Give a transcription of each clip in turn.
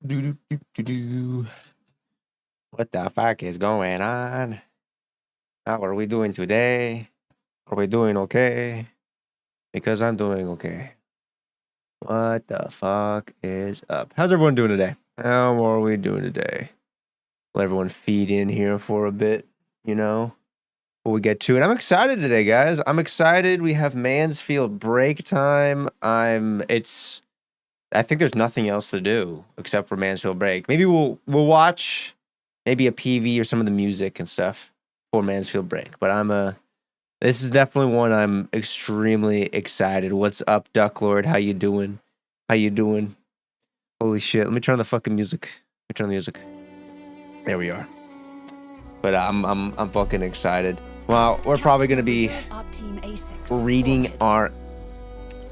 Do, do, do, do, do. What the fuck is going on? How are we doing today? Are we doing okay? Because I'm doing okay. What the fuck is up? How's everyone doing today? How are we doing today? Let everyone feed in here for a bit, you know, before we get to it. I'm excited today, guys. I'm excited. We have Mansfield break time. I think there's nothing else to do except for Mansfield break. Maybe we'll watch maybe a PV or some of the music and stuff for Mansfield break. But this is definitely one I'm extremely excited. What's up, Duck Lord? How you doing? How you doing? Holy shit! Let me turn on the fucking music. Let me turn on the music. There we are. But I'm fucking excited. Well, we're probably gonna be reading our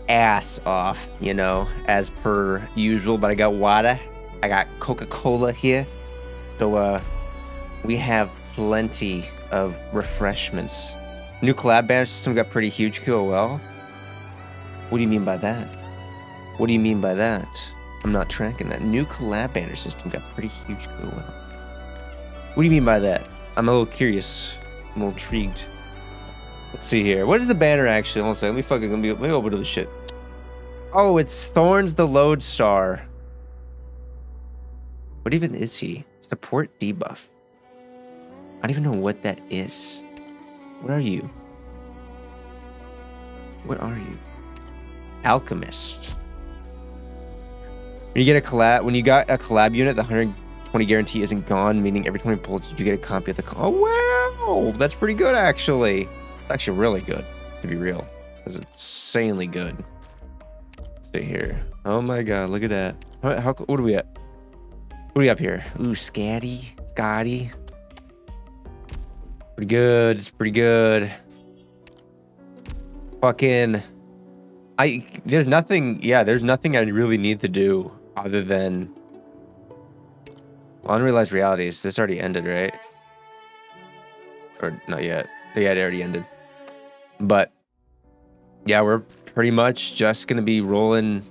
ass off, you know, as per usual. But I got water. I got Coca-Cola here. So we have plenty of refreshments. New collab banner system got pretty huge QOL. What do you mean by that? What do you mean by that? I'm not tracking that. New collab banner system got pretty huge QOL. What do you mean by that? I'm a little curious. I'm a little intrigued. Let's see here. What is the banner actually? Hold on a second. Let me open to the shit. Oh, it's Thorns the Lodestar. What even is he? Support debuff. I don't even know what that is. What are you? What are you? Alchemist. When you get a collab, when you got a collab unit, the 120 guarantee isn't gone, meaning every 20 bullets you get a copy of the. Oh wow, that's pretty good actually. Actually, really good to be real. That's insanely good. Let's see here. Oh my god, look at that. What are we at? What do we up here? Ooh, Scotty. Pretty good. It's pretty good. Fucking. There's nothing. Yeah, there's nothing I really need to do other than. Well, unrealized realities. This already ended, right? Or not yet. Yeah, it already ended. But yeah, we're pretty much just gonna be rolling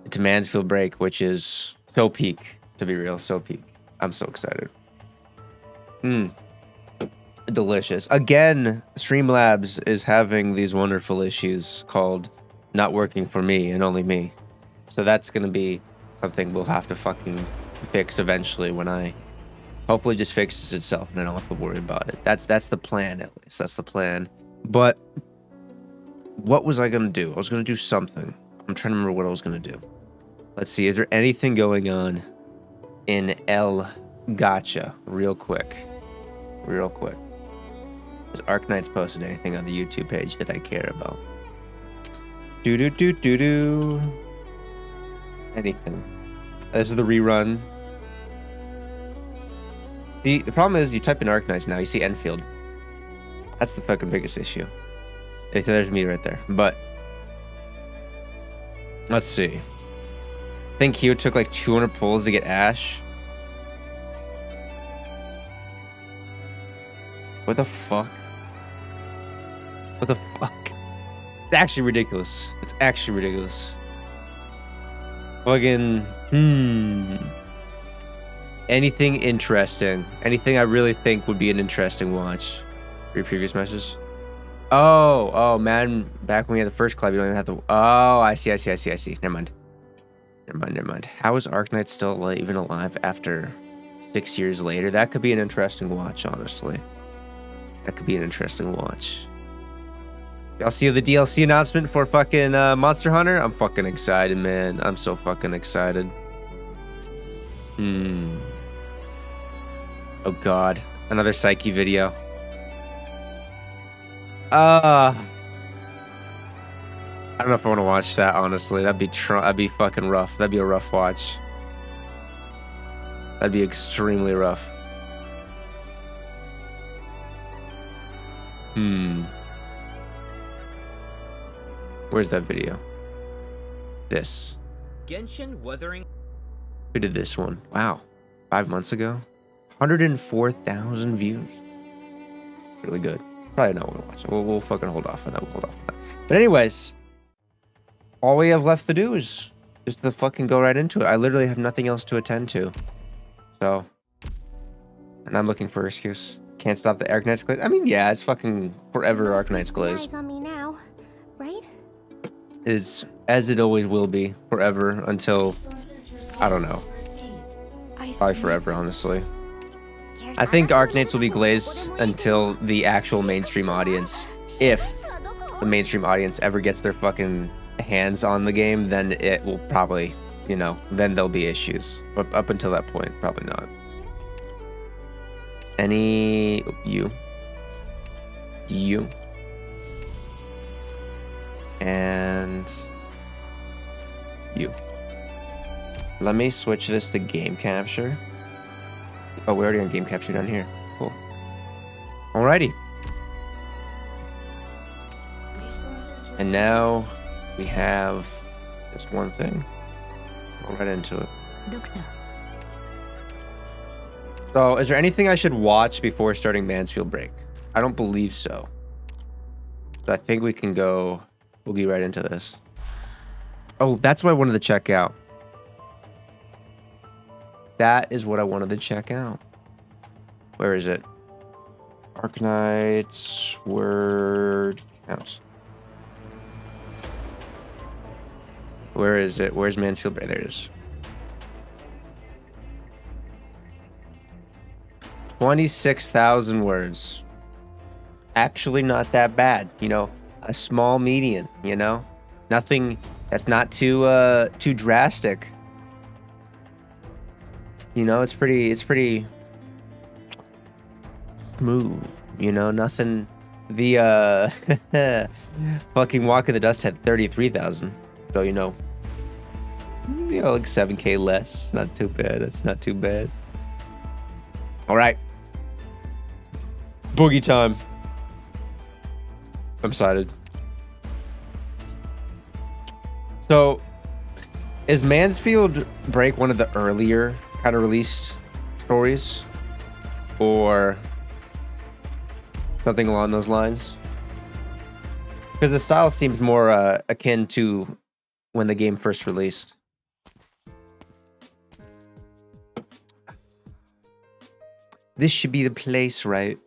into Mansfield break, which is so peak, to be real, so peak. I'm so excited. Delicious. Again, Streamlabs is having these wonderful issues called not working for me and only me. So that's gonna be something we'll have to fucking fix eventually when I hopefully just fixes itself and I don't have to worry about it. That's the plan, at least. That's the plan. But what was I gonna do? I was gonna do something. I'm trying to remember what I was gonna do. Let's see, is there anything going on in El Gacha? Real quick. Has Arknights posted anything on the YouTube page that I care about? Anything. This is the rerun. See, the problem is you type in Arknights now, you see Enfield. That's the fucking biggest issue. There's me right there. But let's see. I think Hugh took like 200 pulls to get Ash. What the fuck? What the fuck? It's actually ridiculous. It's actually ridiculous. Fucking, anything interesting? Anything I really think would be an interesting watch? For your previous message? Oh, man. Back when we had the first club, you don't even have to. Oh, I see. Never mind. How is Arknight still even alive after 6 years later? That could be an interesting watch, honestly. That could be an interesting watch. Y'all see the DLC announcement for fucking Monster Hunter? I'm fucking excited, man. I'm so fucking excited. Oh god. Another Psyche video. I don't know if I want to watch that, honestly. That'd be fucking rough. That'd be a rough watch. That'd be extremely rough. Where's that video? This. Genshin Wuthering. Who did this one? Wow. 5 months ago? 104,000 views. Really good. Probably not want to watch it. We'll fucking hold off on that. But anyways, all we have left to do is just to fucking go right into it. I literally have nothing else to attend to. So, and I'm looking for an excuse. Can't stop the Arknights glaze. I mean, yeah, it's fucking forever Arknights glaze. Eyes on me now, right? Is as it always will be forever until, I don't know, probably forever, honestly. I think Arknights will be glazed until the actual mainstream audience, if the mainstream audience ever gets their fucking hands on the game, then it will probably, you know, then there'll be issues. But up until that point, probably not. You. And you. Let me switch this to game capture. Oh, we're already on game capture down here. Cool. Alrighty. And now we have this one thing. Go right into it. Doctor. So, is there anything I should watch before starting Mansfield break? I don't believe so. So I think we can go. We'll get right into this. Oh, that's what I wanted to check out. That is what I wanted to check out. Where is it? Arknights word count. Where is it? Where's Mansfield? There it is. 26,000 words. Actually not that bad, you know. A small median, you know. Nothing that's not too drastic. You know, it's pretty smooth, you know, nothing. The fucking Walk in the Dust had 33,000. So, you know, like 7K less. Not too bad. That's not too bad. All right. Boogie time. I'm excited. So, is Mansfield Break one of the earlier kind of released stories? Or something along those lines? Because the style seems more akin to when the game first released. This should be the place, right?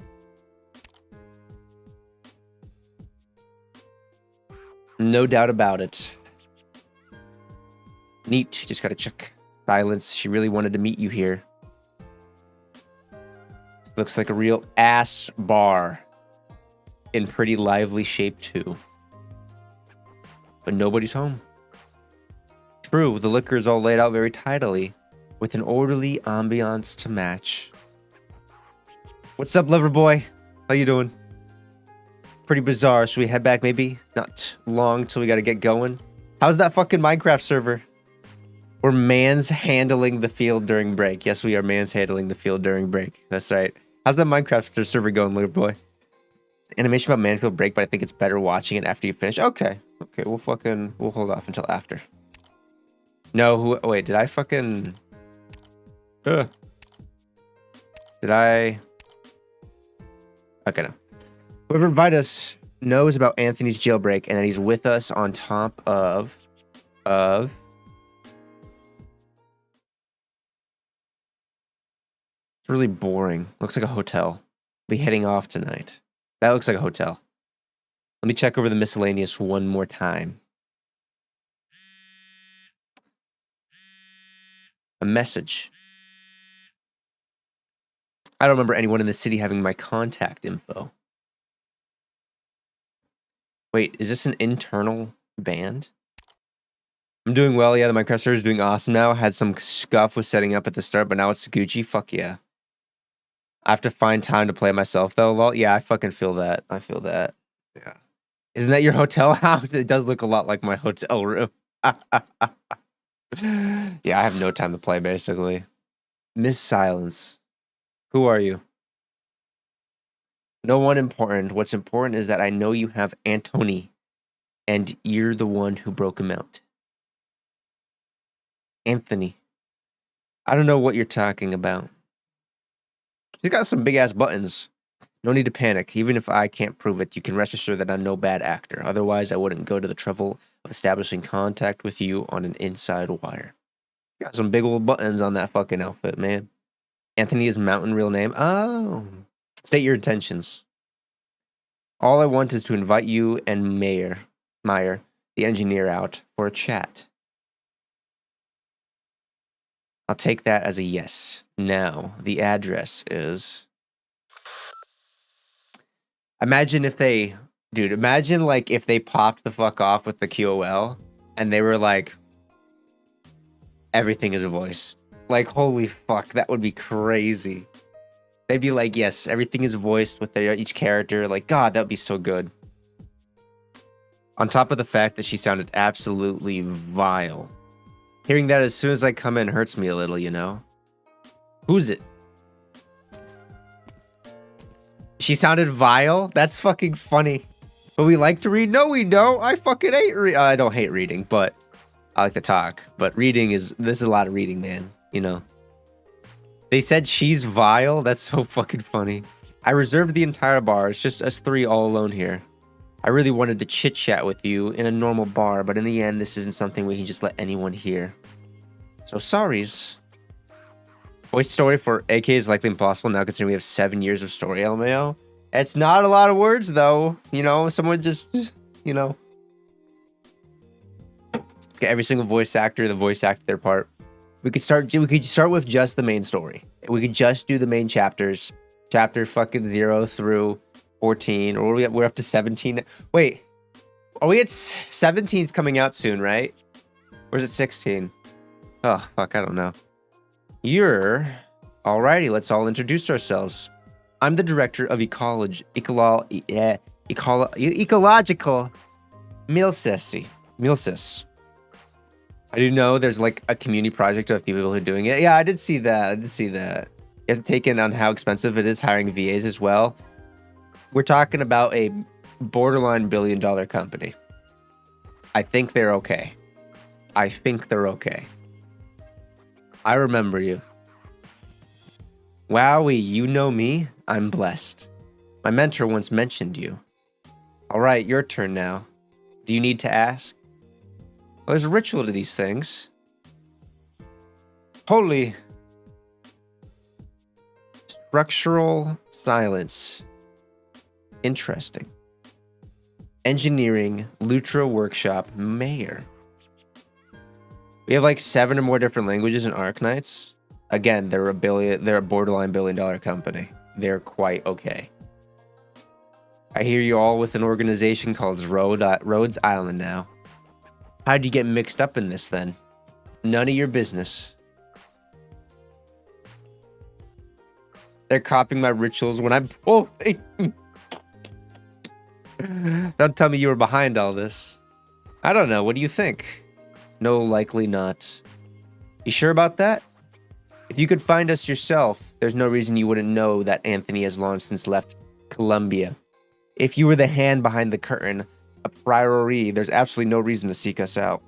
No doubt about it. Neat. Just gotta check. Silence. She really wanted to meet you here. Looks like a real ass bar. In pretty lively shape, too. But nobody's home. True, the liquor is all laid out very tidily, with an orderly ambiance to match. What's up, lover boy? How you doing? Pretty bizarre. Should we head back maybe? Not long till we gotta get going. How's that fucking Minecraft server? We're manhandling the field during break. Yes, we are manhandling the field during break. That's right. How's that Minecraft server going, little boy? Animation about Mansfield break, but I think it's better watching it after you finish. Okay. Okay, we'll hold off until after. No, wait, did I fucking... Did I... Okay, no. Whoever invited us knows about Anthony's jailbreak and that he's with us on top of... It's really boring. Looks like a hotel. Be heading off tonight. That looks like a hotel. Let me check over the miscellaneous one more time. A message. I don't remember anyone in the city having my contact info. Wait, is this an internal band? I'm doing well, yeah, the Minecraft server is doing awesome now. Had some scuff with setting up at the start, but now it's Gucci. Fuck yeah. I have to find time to play myself, though. Well, yeah, I fucking feel that. I feel that. Yeah. Isn't that your hotel house? It does look a lot like my hotel room. Yeah, I have no time to play, basically. Miss Silence. Who are you? No one important. What's important is that I know you have Antony, and you're the one who broke him out. Anthony. I don't know what you're talking about. He's got some big-ass buttons. No need to panic. Even if I can't prove it, you can rest assured that I'm no bad actor. Otherwise, I wouldn't go to the trouble of establishing contact with you on an inside wire. Got some big old buttons on that fucking outfit, man. Anthony is Mountain real name. Oh. State your intentions. All I want is to invite you and Meyer, the engineer, out for a chat. I'll take that as a yes. Now, the address is... Imagine if they... Dude, imagine like if they popped the fuck off with the QOL and they were like, everything is voiced. Like, holy fuck, that would be crazy. They'd be like, yes, everything is voiced with each character. Like, God, that would be so good. On top of the fact that she sounded absolutely vile. Hearing that as soon as I come in hurts me a little, you know? Who's it? She sounded vile? That's fucking funny. But we like to read? No, we don't. I fucking hate I don't hate reading, but I like to talk. But reading this is a lot of reading, man. You know? They said she's vile? That's so fucking funny. I reserved the entire bar. It's just us three all alone here. I really wanted to chit-chat with you in a normal bar, but in the end, this isn't something we can just let anyone hear. So, sorries. Voice story for AK is likely impossible now, considering we have 7 years of story, LMAO. It's not a lot of words, though. You know, someone just you know. Let's get every single voice actor, the voice actor their part. We could start with just the main story. We could just do the main chapters. Chapter fucking 0 through 14. Or we're up to 17. Wait. Are we at 17's coming out soon, right? Or is it 16? Oh, fuck, I don't know. Alrighty, let's all introduce ourselves. I'm the director of ecological Milsis. I do know there's like a community project of people who are doing it. Yeah, I did see that. You have to take in on how expensive it is hiring VAs as well. We're talking about a borderline billion-dollar company. I think they're okay. I remember you. Wowie, you know me? I'm blessed. My mentor once mentioned you. All right, your turn now. Do you need to ask? Well, there's a ritual to these things. Holy. Structural silence. Interesting. Engineering, Lutra Workshop, Mayor. We have like 7 or more different languages in Arknights. Again, they're a borderline billion-dollar company. They're quite okay. I hear you all with an organization called Rhodes Island now. How'd you get mixed up in this then? None of your business. They're copying my rituals when I'm... Oh, don't tell me you were behind all this. I don't know. What do you think? No, likely not. You sure about that? If you could find us yourself, there's no reason you wouldn't know that Anthony has long since left Columbia. If you were the hand behind the curtain, a priori, there's absolutely no reason to seek us out.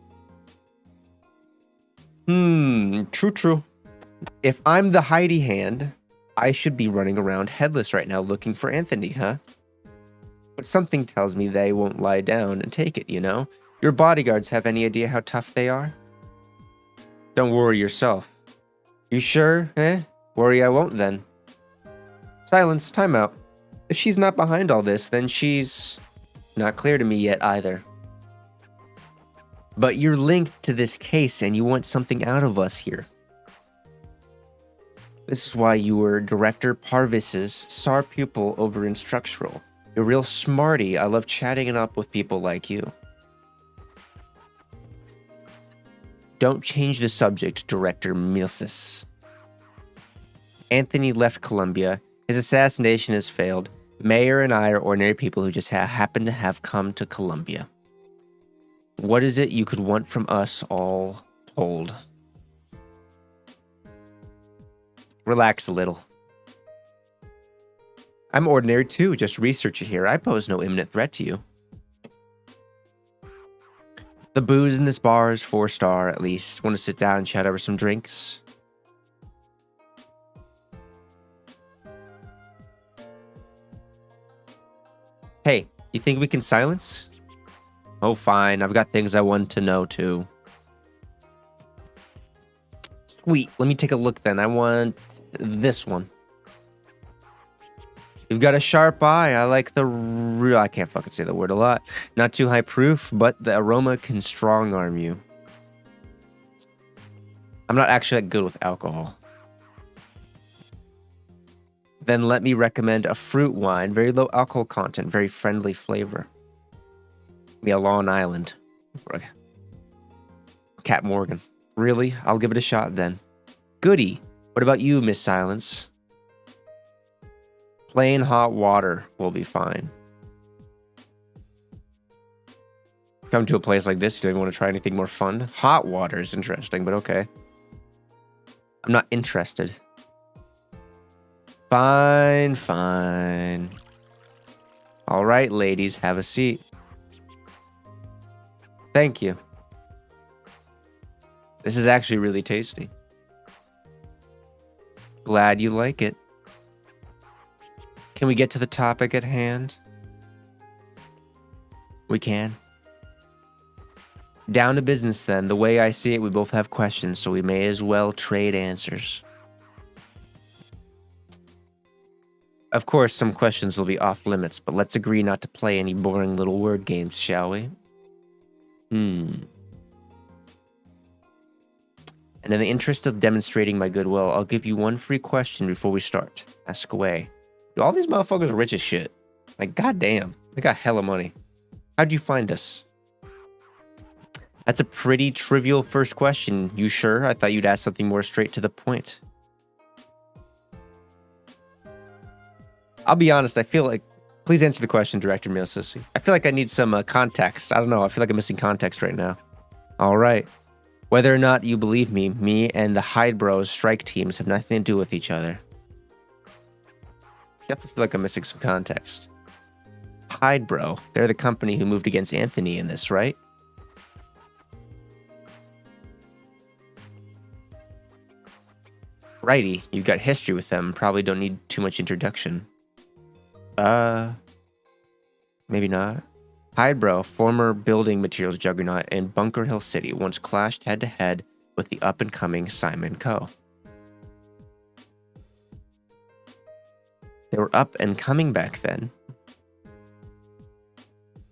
True. If I'm the hidey hand, I should be running around headless right now looking for Anthony, huh? But something tells me they won't lie down and take it, you know? Your bodyguards have any idea how tough they are? Don't worry yourself. You sure, Worry I won't then. Silence, timeout. If she's not behind all this, then she's not clear to me yet either. But you're linked to this case and you want something out of us here. This is why you were Director Parvis's star pupil over in Structural. You're real smarty. I love chatting it up with people like you. Don't change the subject, Director Milsis. Anthony left Columbia. His assassination has failed. Mayor and I are ordinary people who just happen to have come to Columbia. What is it you could want from us all told? Relax a little. I'm ordinary too, just researcher here. I pose no imminent threat to you. The booze in this bar is 4-star at least. Want to sit down and chat over some drinks? Hey, you think we can silence? Oh, fine. I've got things I want to know, too. Sweet. Let me take a look, then. I want this one. You've got a sharp eye. I like the real... I can't fucking say the word a lot. Not too high proof, but the aroma can strong arm you. I'm not actually that good with alcohol. Then let me recommend a fruit wine. Very low alcohol content. Very friendly flavor. Maybe a Long Island. Cat Morgan. Really? I'll give it a shot then. Goody. What about you, Miss Silence? Plain hot water will be fine. Come to a place like this, you don't even want to try anything more fun? Hot water is interesting, but okay. I'm not interested. Fine, fine. All right, ladies, have a seat. Thank you. This is actually really tasty. Glad you like it. Can we get to the topic at hand? We can. Down to business then. The way I see it, we both have questions, so we may as well trade answers. Of course, some questions will be off limits, but let's agree not to play any boring little word games, shall we? And in the interest of demonstrating my goodwill, I'll give you one free question before we start. Ask away. Dude, all these motherfuckers are rich as shit. Like, goddamn. They got hella money. How'd you find us? That's a pretty trivial first question. You sure? I thought you'd ask something more straight to the point. I'll be honest, I feel like... Please answer the question, Director Milsissy. I feel like I need some context. I don't know. I feel like I'm missing context right now. All right. Whether or not you believe me, me and the Hyde Bros strike teams have nothing to do with each other. Definitely feel like I'm missing some context. Hyde Bro. They're the company who moved against Anthony in this, right? Righty. You've got history with them. Probably don't need too much introduction. Maybe not. Hydro, former building materials juggernaut in Bunker Hill City, once clashed head-to-head with the up-and-coming Simon Co. They were up and coming back then.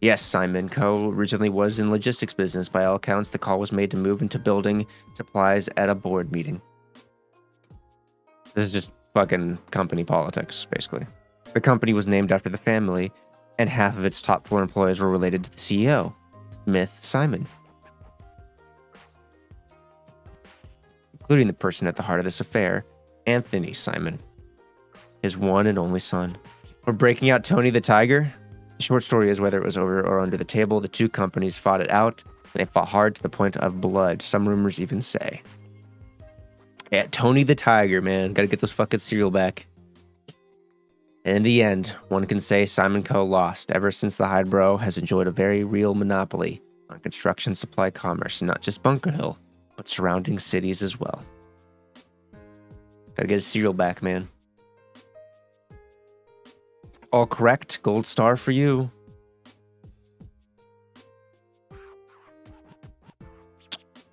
Yes, Simon Co. originally was in logistics business. By all accounts, the call was made to move into building supplies at a board meeting. This is just fucking company politics, basically. The company was named after the family, and half of its top 4 employees were related to the CEO, Smith Simon, including the person at the heart of this affair, Anthony Simon, his one and only son. For breaking out Tony the Tiger, the short story is whether it was over or under the table, the two companies fought it out, and they fought hard to the point of blood, some rumors even say. Yeah, Tony the Tiger, man. Gotta get those fucking cereal back. And in the end, one can say Simon Co. lost. Ever since the Hyde Bro has enjoyed a very real monopoly on construction supply commerce, not just Bunker Hill, but surrounding cities as well. Gotta get his cereal back, man. All correct. Gold star for you.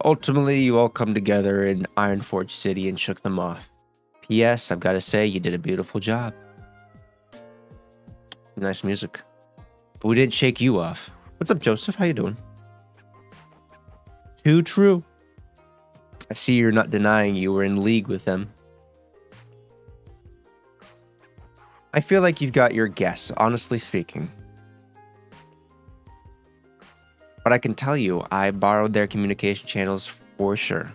Ultimately, you all come together in Ironforge City and shook them off. P.S. I've got to say, you did a beautiful job. Nice music. But we didn't shake you off. What's up, Joseph? How you doing? Too true. I see you're not denying you were in league with them. I feel like you've got your guess, honestly speaking. But I can tell you, I borrowed their communication channels for sure.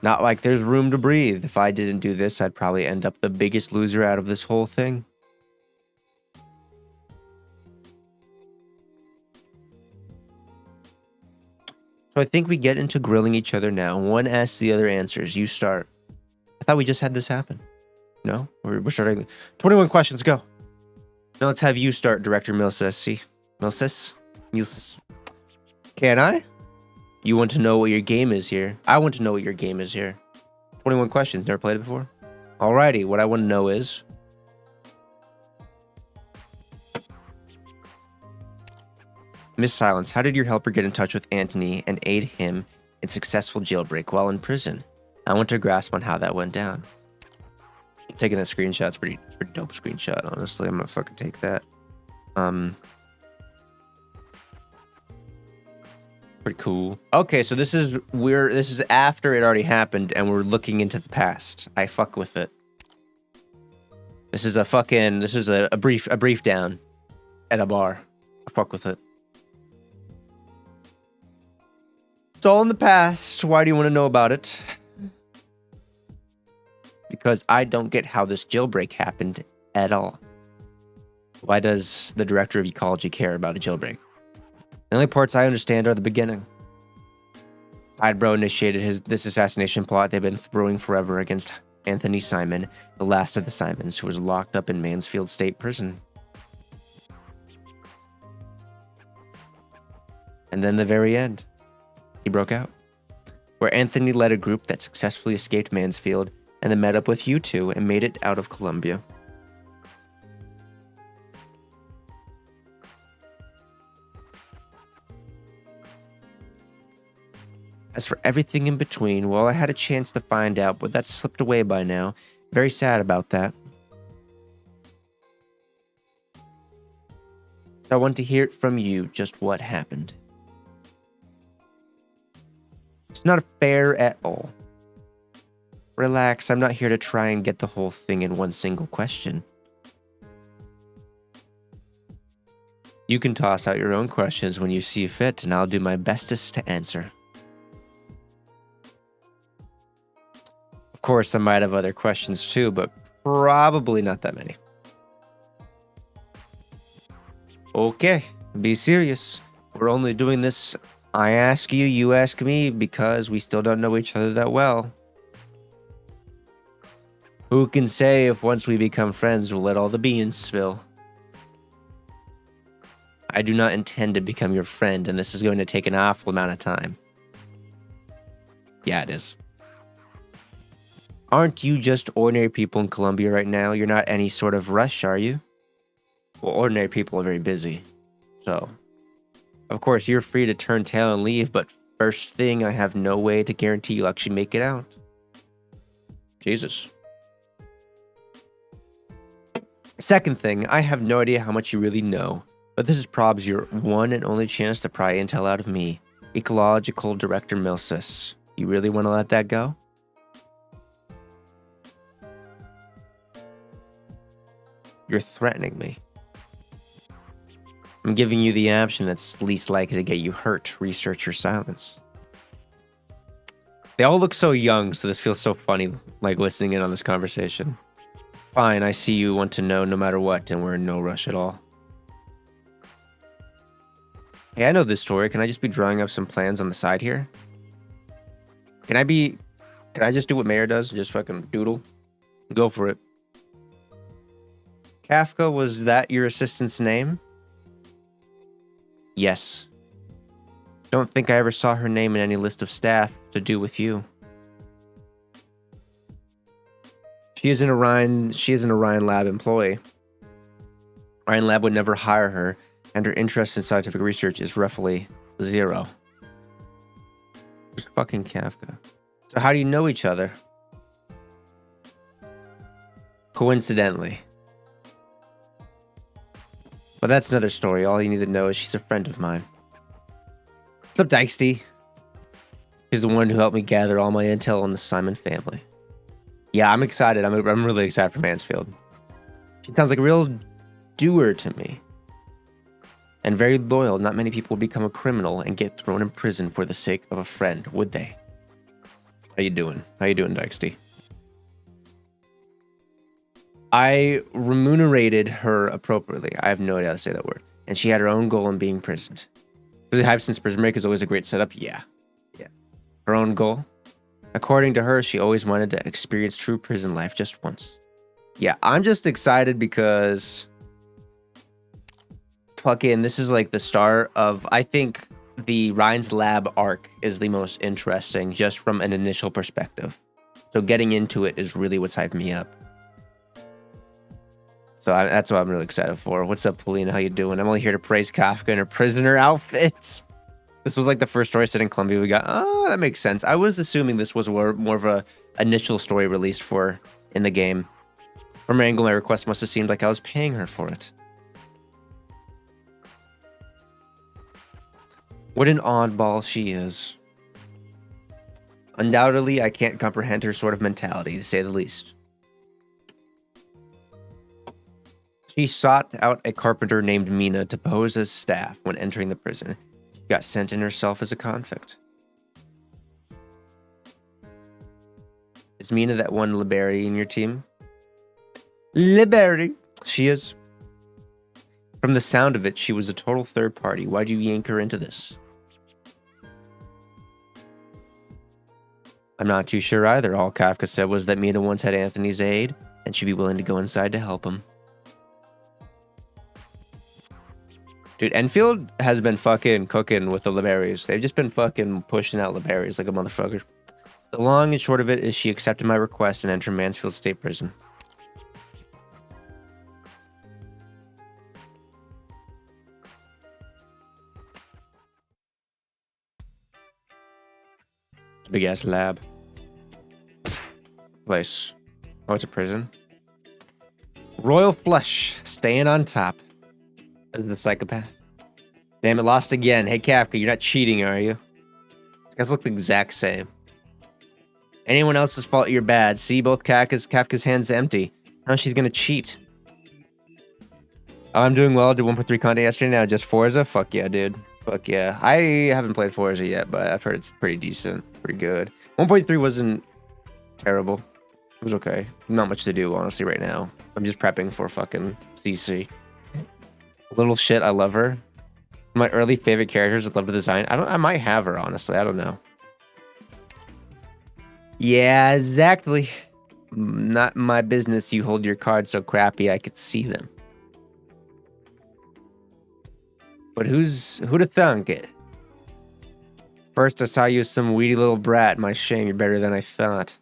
Not like there's room to breathe. If I didn't do this, I'd probably end up the biggest loser out of this whole thing. So I think we get into grilling each other now. One asks the other answers. You start. I thought we just had this happen. No? We're starting. 21 questions, go. Now let's have you start, Director Milsissy. Milsis. Can I? You want to know what your game is here? I want to know what your game is here. 21 questions. Never played it before? Alrighty. What I want to know is, Miss Silence, how did your helper get in touch with Anthony and aid him in successful jailbreak while in prison? I want to grasp on how that went down. Taking that screenshot, it's pretty dope screenshot, honestly. I'm gonna fucking take that. Pretty cool. Okay, so this is after it already happened and we're looking into the past. I fuck with it. This is a brief down at a bar. I fuck with it. It's all in the past. Why do you want to know about it? Because I don't get how this jailbreak happened at all. Why does the director of ecology care about a jailbreak? The only parts I understand are the beginning. Hydebro initiated this assassination plot they've been brewing forever against Anthony Simon, the last of the Simons, who was locked up in Mansfield State Prison. And then the very end, he broke out, where Anthony led a group that successfully escaped Mansfield and then met up with you two and made it out of Colombia. As for everything in between, well, I had a chance to find out, but that's slipped away by now. Very sad about that. So I want to hear it from you, just what happened. It's not fair at all. Relax, I'm not here to try and get the whole thing in one single question. You can toss out your own questions when you see fit, and I'll do my bestest to answer. Of course, I might have other questions too, but probably not that many. Okay, be serious. We're only doing this, I ask you, you ask me, because we still don't know each other that well. Who can say if once we become friends, we'll let all the beans spill? I do not intend to become your friend, and this is going to take an awful amount of time. Yeah, it is. Aren't you just ordinary people in Colombia right now? You're not any sort of rush, are you? Well, ordinary people are very busy. So, of course, you're free to turn tail and leave, but first thing, I have no way to guarantee you'll actually make it out. Jesus. Second thing, I have no idea how much you really know, but this is probs your one and only chance to pry intel out of me, Ecological Director Milsis. You really want to let that go? You're threatening me. I'm giving you the option that's least likely to get you hurt. Research your silence. They all look so young, so this feels so funny, like listening in on this conversation. Fine, I see you want to know no matter what, and we're in no rush at all. Hey, I know this story. Can I just be drawing up some plans on the side here? Can I just do what Mayor does and just fucking doodle? Go for it. Kafka, was that your assistant's name? Yes. Don't think I ever saw her name in any list of staff to do with you. She is an Orion Lab employee. Orion Lab would never hire her, and her interest in scientific research is roughly 0. Who's fucking Kafka? So how do you know each other? Coincidentally. But that's another story. All you need to know is she's a friend of mine. What's up, Dykesty? She's the one who helped me gather all my intel on the Simon family. Yeah, I'm excited. I'm really excited for Mansfield. She sounds like a real doer to me. And very loyal. Not many people would become a criminal and get thrown in prison for the sake of a friend, would they? How you doing? How you doing, Dykesty? I remunerated her appropriately. I have no idea how to say that word. And she had her own goal in being imprisoned. Was it hype since prison break is always a great setup? Yeah. Her own goal? According to her, she always wanted to experience true prison life just once. Yeah, I'm just excited because fucking this is like the start of, I think the Ryan's Lab arc is the most interesting just from an initial perspective. So getting into it is really what's hyping me up. So that's what I'm really excited for. What's up, Polina? How you doing? I'm only here to praise Kafka in her prisoner outfits. This was like the first story set in Colombia we got. Oh, that makes sense. I was assuming this was more of a initial story released for in the game. From her angle, my request must have seemed like I was paying her for it. What an oddball she is. Undoubtedly, I can't comprehend her sort of mentality, to say the least. She sought out a carpenter named Mina to pose as staff when entering the prison. She got sent in herself as a convict. Is Mina that one Liberty in your team? Liberty. She is. From the sound of it, she was a total third party. Why'd you yank her into this? I'm not too sure either. All Kafka said was that Mina once had Anthony's aid, and she'd be willing to go inside to help him. Dude, Enfield has been fucking cooking with the Liberties. They've just been fucking pushing out Liberties like a motherfucker. The long and short of it is she accepted my request and entered Mansfield State Prison. Big ass lab. Place. Oh, it's a prison. Royal Flush, staying on top. As the psychopath. Damn it, lost again. Hey Kafka, you're not cheating, are you? These guys look the exact same. Anyone else's fault, you're bad. See, both Kafka's hands empty. Now she's gonna cheat. Oh, I'm doing well. Did 1.3 content yesterday, now just Forza? Fuck yeah, dude. Fuck yeah. I haven't played Forza yet, but I've heard it's pretty decent. Pretty good. 1.3 wasn't terrible. It was okay. Not much to do, honestly, right now. I'm just prepping for fucking CC. Little shit, I love her. My early favorite characters, I love the design. I might have her, honestly. I don't know. Yeah, exactly. Not my business you hold your cards so crappy I could see them. But who'd have thunk it? First I saw you as some weedy little brat. My shame, you're better than I thought.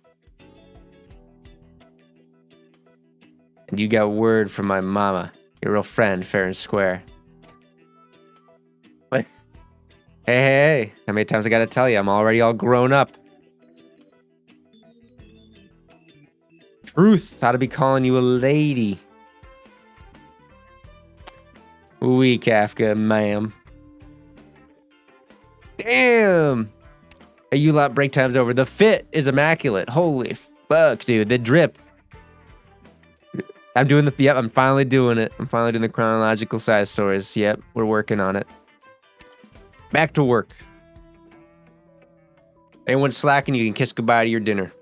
And you got word from my mama. Your real friend, fair and square. What? Hey. How many times I gotta tell you? I'm already all grown up. Truth. Ought to be calling you a lady. Wee Kafka, ma'am. Damn. Hey, you lot, break time's over. The fit is immaculate. Holy fuck, dude. The drip. I'm doing yep, I'm finally doing it. I'm finally doing the chronological side stories. Yep, we're working on it. Back to work. Anyone slacking, you can kiss goodbye to your dinner.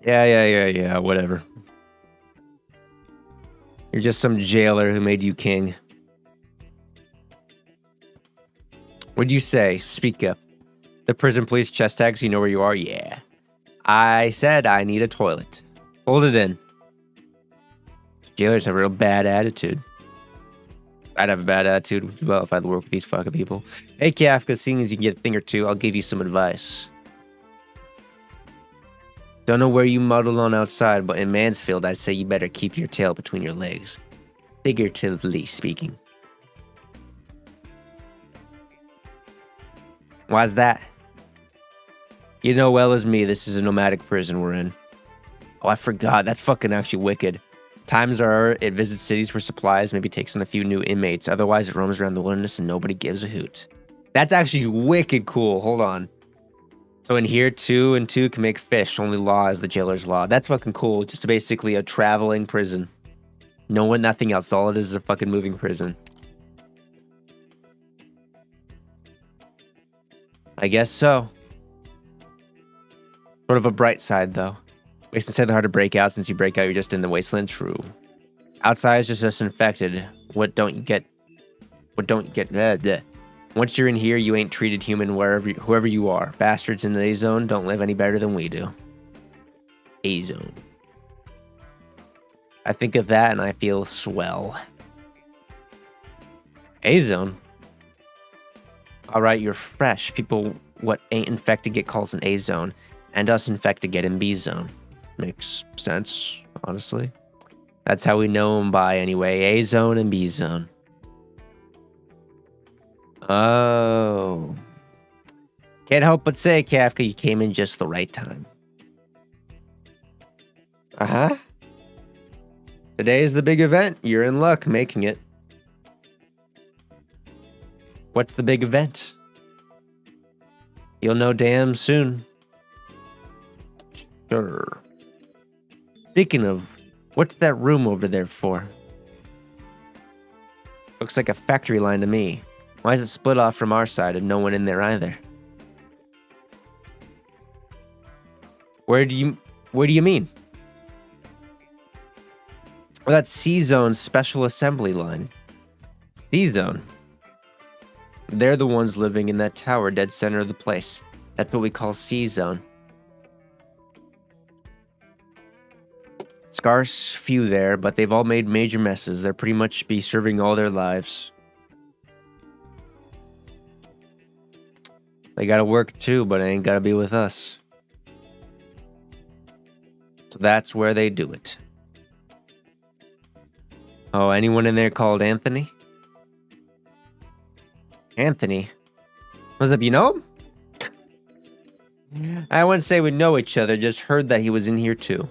Yeah, whatever. You're just some jailer who made you king. What'd you say? Speak up. The prison police chest tags, you know where you are? Yeah. I said I need a toilet. Hold it in. Jailers have a real bad attitude. I'd have a bad attitude as well if I had to work with these fucking people. Hey Kafka, seeing as you can get a thing or two, I'll give you some advice. Don't know where you muddled on outside, but in Mansfield, I say you better keep your tail between your legs. Figuratively speaking. Why's that? You know well as me, this is a nomadic prison we're in. Oh, I forgot. That's fucking actually wicked. Times are, it visits cities for supplies, maybe takes on a few new inmates. Otherwise, it roams around the wilderness and nobody gives a hoot. That's actually wicked cool. Hold on. So in here, 2 and 2 can make fish. Only law is the jailer's law. That's fucking cool. Just basically a traveling prison. No one, nothing else. All it is a fucking moving prison. I guess so. Sort of a bright side, though. Makes it hard to break out. Since you break out, you're just in the wasteland. True. Outside is just infected. What don't you get? Once you're in here, you ain't treated human whoever you are. Bastards in the A-Zone don't live any better than we do. A-Zone. I think of that and I feel swell. A-Zone? Alright, you're fresh. People what ain't infected get calls in A-Zone. And us infected get in B-Zone. Makes sense, honestly. That's how we know him by anyway. A zone and B zone. Oh. Can't help but say, Kafka, you came in just the right time. Uh-huh. Today is the big event. You're in luck making it. What's the big event? You'll know damn soon. Sure. Speaking of, what's that room over there for? Looks like a factory line to me. Why is it split off from our side and no one in there either? Where do you mean? Well, that's C-Zone's special assembly line. C-Zone. They're the ones living in that tower dead center of the place. That's what we call C-Zone. Scarce few there, but they've all made major messes. They're pretty much be serving all their lives. They gotta work too, but it ain't gotta be with us. So that's where they do it. Oh, anyone in there called Anthony? Anthony? What's up, you know him? I wouldn't say we know each other, just heard that he was in here too.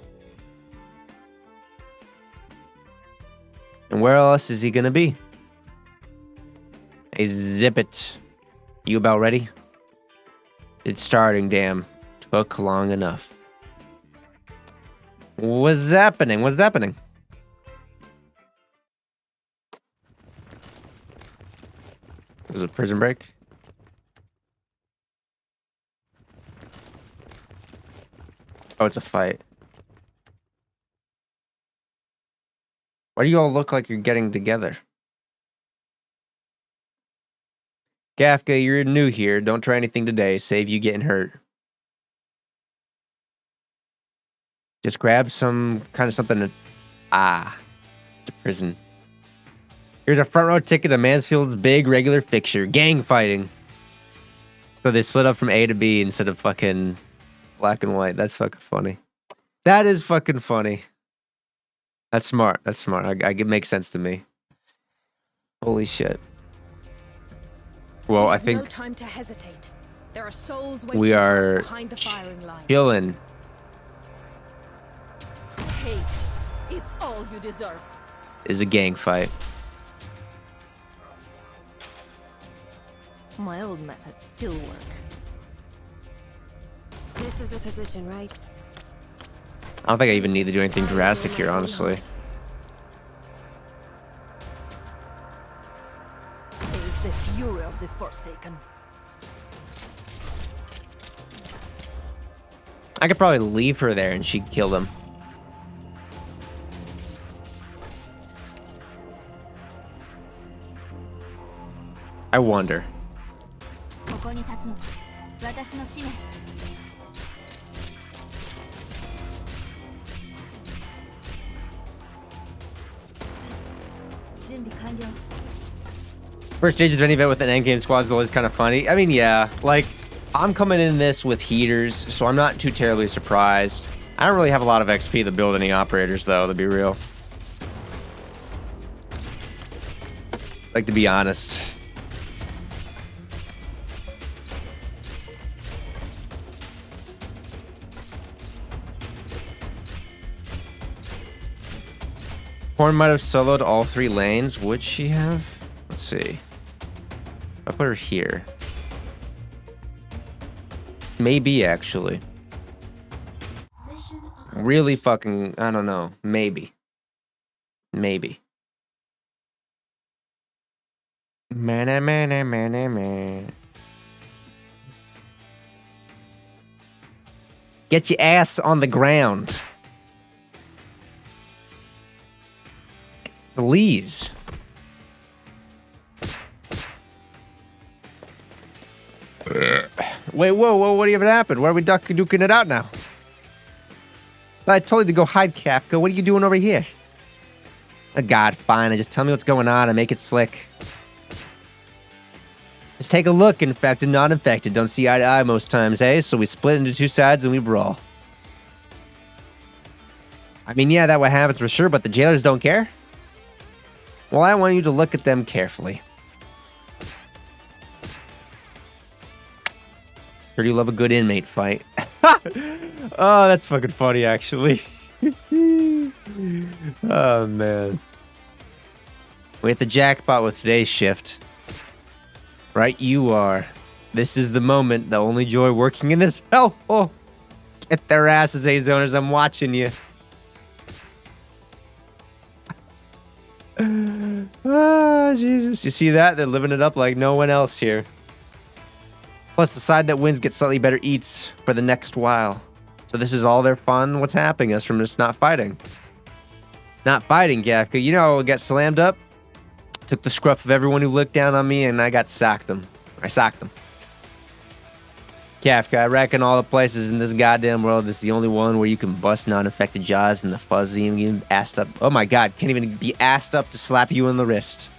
And where else is he gonna be? Hey, zip it. You about ready? It's starting, damn. Took long enough. What's happening? What's happening? Was it Prison Break? Oh, it's a fight. Why do you all look like you're getting together? Kafka, you're new here. Don't try anything today. Save you getting hurt. Just grab some kind of something to... Ah. It's a prison. Here's a front row ticket to Mansfield's big regular fixture. Gang fighting. So they split up from A to B instead of fucking black and white. That's fucking funny. That is fucking funny. That's smart. That's smart. It makes sense to me. Holy shit. Well, I think no time to hesitate. There are souls waiting we are behind the firing line. chilling. Hate. It's all you deserve. Is a gang fight. My old methods still work. This is the position, right? I don't think I even need to do anything drastic here, honestly. It is the fury of the Forsaken. I could probably leave her there and she'd kill them. I wonder. First stage of any event with an endgame squad is always kind of funny. I mean, yeah, like, I'm coming in this with heaters, so I'm not too terribly surprised. I don't really have a lot of XP to build any operators, though, to be real. Like, to be honest. Horn might have soloed all 3 lanes. Would she have? Let's see. I'll put her here. Maybe, actually. Really fucking... I don't know. Maybe. Maybe. Man. Get your ass on the ground. Please. Wait, whoa, what even happened? Why are we duking it out now? I told you to go hide, Kafka. What are you doing over here? Oh, God, fine. Just tell me what's going on and make it slick. Just take a look, infected, not infected. Don't see eye to eye most times, eh? So we split into 2 sides and we brawl. I mean, yeah, that what happens for sure, but the jailers don't care? Well, I want you to look at them carefully. Sure do love a good inmate fight. Oh, that's fucking funny, actually. Oh, man. We hit the jackpot with today's shift. Right you are. This is the moment, the only joy working in this hell. Oh, get their asses, A-zoners. I'm watching you. Oh, Jesus. You see that? They're living it up like no one else here. Plus, the side that wins gets slightly better eats for the next while. So this is all their fun. What's happening us from just not fighting? Not fighting, Gafka. You know, get slammed up. Took the scruff of everyone who looked down on me, and I got socked them. I socked them. Kafka, I reckon all the places in this goddamn world, this is the only one where you can bust non-infected jaws and the fuzzy and get assed up. Oh my god, can't even be assed up to slap you in the wrist.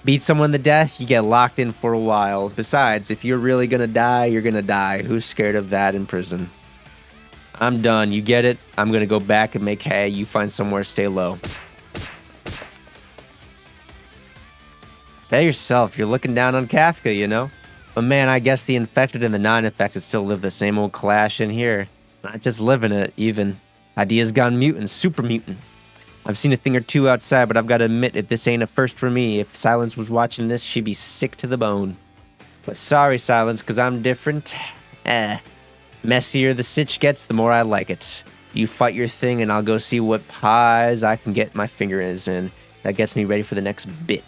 Beat someone to death, you get locked in for a while. Besides, if you're really gonna die, you're gonna die. Who's scared of that in prison? I'm done, you get it? I'm gonna go back and make hay. You find somewhere, stay low. Bet yourself, you're looking down on Kafka, you know? But man, I guess the infected and the non-infected still live the same old clash in here. Not just living it, even. Ideas gone mutant, super mutant. I've seen a thing or two outside, but I've got to admit, if this ain't a first for me, if Silence was watching this, she'd be sick to the bone. But sorry, Silence, because I'm different. Messier the sitch gets, the more I like it. You fight your thing, and I'll go see what pies I can get my fingers in. That gets me ready for the next bit.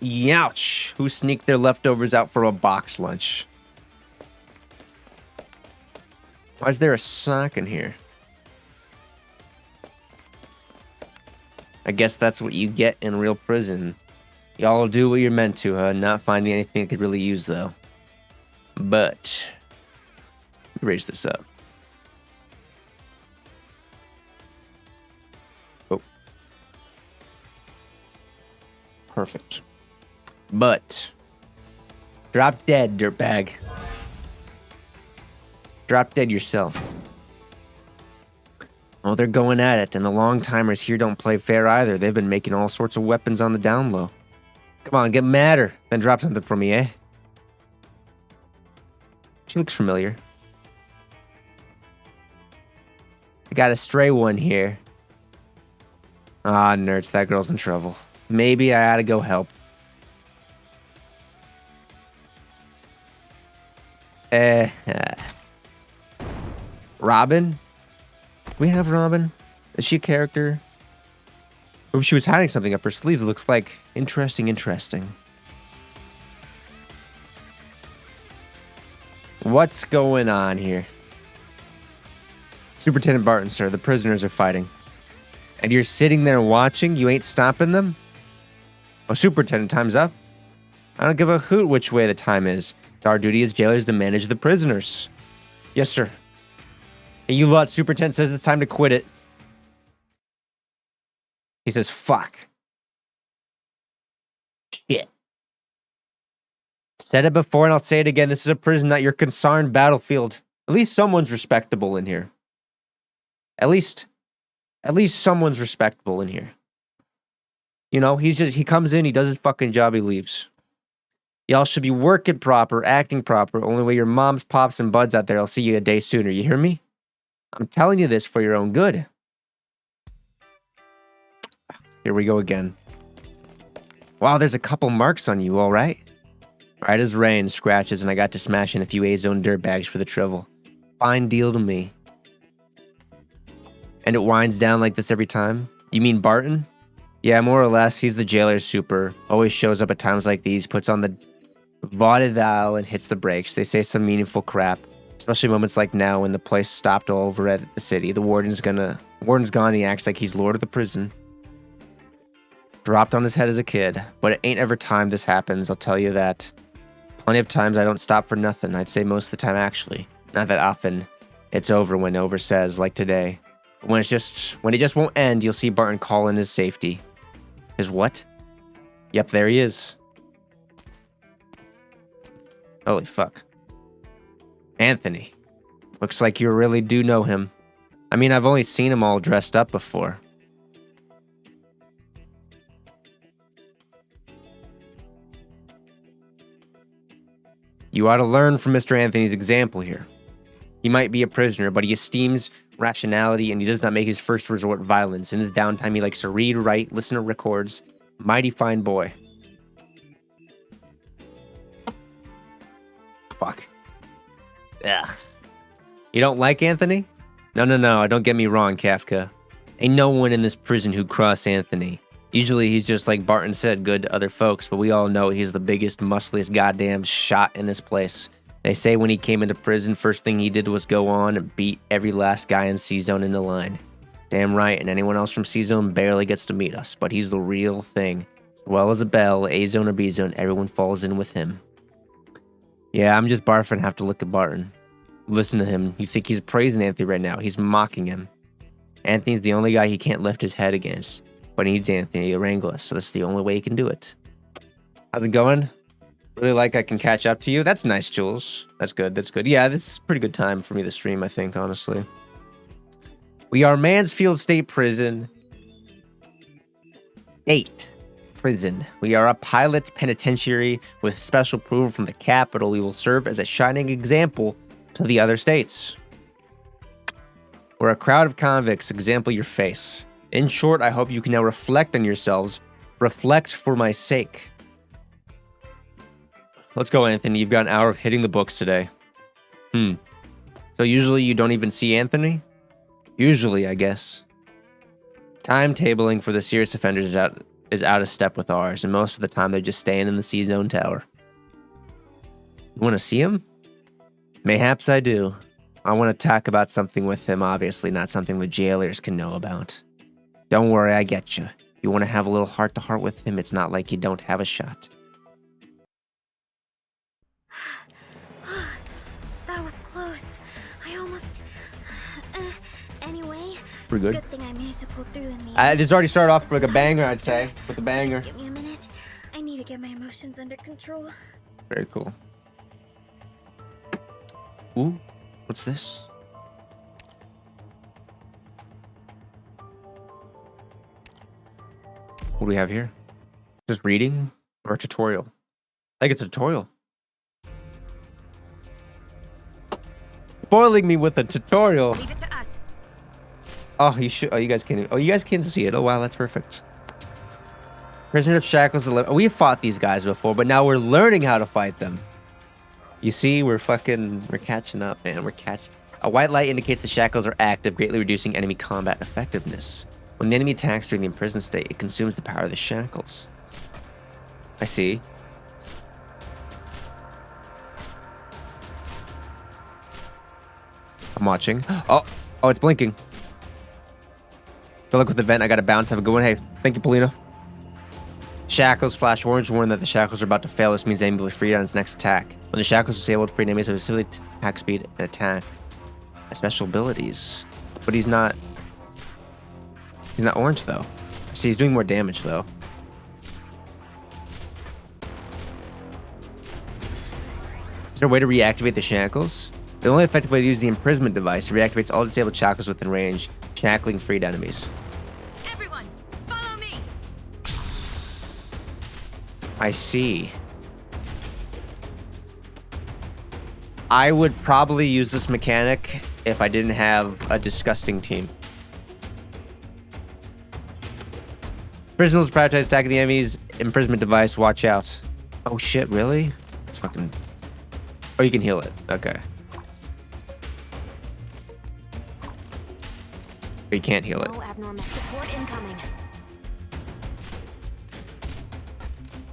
Youch! Who sneaked their leftovers out for a box lunch? Why is there a sock in here? I guess that's what you get in real prison. Y'all do what you're meant to, huh? Not finding anything I could really use, though. But... let me raise this up. Oh. Perfect. But... drop dead, dirtbag. Drop dead yourself. Oh, they're going at it, and the long-timers here don't play fair either. They've been making all sorts of weapons on the down low. Come on, get madder. Then drop something for me, eh? She looks familiar. I got a stray one here. Ah, nerds, that girl's in trouble. Maybe I ought to go help. Robin? We have Robin? Is she a character? Oh, she was hiding something up her sleeve. It looks like interesting. What's going on here? Superintendent Barton, sir, the prisoners are fighting. And you're sitting there watching? You ain't stopping them? Oh, Superintendent, time's up. I don't give a hoot which way the time is. It's our duty as jailers to manage the prisoners. Yes, sir. Hey, you lot, Superintendent says it's time to quit it. He says, fuck. Shit. Said it before and I'll say it again. This is a prison, not your concerned battlefield. At least someone's respectable in here. At least someone's respectable in here. You know, he comes in, he does his fucking job, he leaves. Y'all should be working proper, acting proper. Only way your moms, pops, and buds out there, I'll see you a day sooner. You hear me? I'm telling you this for your own good. Here we go again. Wow, there's a couple marks on you, all right? Right as rain, scratches, and I got to smash in a few A-zone dirtbags for the trouble. Fine deal to me. And it winds down like this every time? You mean Barton? Yeah, more or less. He's the jailer's super. Always shows up at times like these, puts on the vaudeville and hits the brakes. They say some meaningful crap. Especially moments like now when the place stopped all over at the city. The warden's gone and he acts like he's lord of the prison. Dropped on his head as a kid. But it ain't ever time this happens, I'll tell you that. Plenty of times I don't stop for nothing. I'd say most of the time actually. Not that often. It's over when over says, like today. But when it just won't end, you'll see Barton call in his safety. His what? Yep, there he is. Holy fuck. Anthony. Looks like you really do know him. I mean, I've only seen him all dressed up before. You ought to learn from Mr. Anthony's example here. He might be a prisoner, but he esteems rationality and he does not make his first resort violence. In his downtime, he likes to read, write, listen to records. Mighty fine boy. Fuck. Ugh. You don't like Anthony? No, don't get me wrong, Kafka. Ain't no one in this prison who'd cross Anthony. Usually he's just like Barton said, good to other folks, but we all know he's the biggest, muscliest goddamn shot in this place. They say when he came into prison, first thing he did was go on and beat every last guy in C-Zone into line. Damn right, and anyone else from C-Zone barely gets to meet us, but he's the real thing. As well as a Bell, A-Zone or B-Zone, everyone falls in with him. Yeah, I'm just barfing and have to look at Barton. Listen to him. You think he's praising Anthony right now. He's mocking him. Anthony's the only guy he can't lift his head against, but he needs Anthony to wrangle us, so that's the only way he can do it. How's it going? Really like I can catch up to you? That's nice, Jules. That's good. Yeah, this is a pretty good time for me to stream, I think, honestly. We are Mansfield State Prison. 8. Prison. We are a pilot penitentiary with special approval from the capital. We will serve as a shining example to the other states. We're a crowd of convicts. Example your face. In short, I hope you can now reflect on yourselves. Reflect for my sake. Let's go, Anthony. You've got an hour of hitting the books today. So usually you don't even see Anthony? Usually, I guess. Timetabling for the serious offenders is out of step with ours, and most of the time they're just staying in the C-Zone tower. You want to see him? Mayhaps I do. I want to talk about something with him, obviously not something the jailers can know about. Don't worry, I get you. You want to have a little heart-to-heart with him, it's not like you don't have a shot. That was close. I almost... anyway, Pretty good. good thing I managed to pull through in the end. This already started off like a banger, I'd say. With a banger. Give me a minute. I need to get my emotions under control. Very cool. Ooh, what's this? What do we have here? Just reading or a tutorial? I think it's a tutorial. Spoiling me with a tutorial. Leave it to us. Oh, you should. Oh, you guys can. Oh, you guys can see it. Oh, wow, that's perfect. Prisoner of Shackles. We've fought these guys before, but now we're learning how to fight them. You see, we're catching up, man. We're catching. A white light indicates the shackles are active, greatly reducing enemy combat effectiveness. When the enemy attacks during the imprisoned state, it consumes the power of the shackles. I see. I'm watching. Oh, it's blinking. Good luck with the vent. I got to bounce. Have a good one. Hey, thank you, Polina. Shackles flash orange, warn that the shackles are about to fail. This means the enemy will be freed on its next attack. When the shackles are disabled, free enemies have facility attack speed and attack. Special abilities. But he's not orange though. See, he's doing more damage though. Is there a way to reactivate the shackles? The only effective way to use the imprisonment device reactivates all disabled shackles within range, shackling freed enemies. Everyone, follow me. I see. I would probably use this mechanic if I didn't have a disgusting team. Prisoners prioritize attacking the enemy's imprisonment device. Watch out. Oh shit, really? It's fucking... Oh, you can heal it. Okay. But you can't heal it. No abnormal support incoming.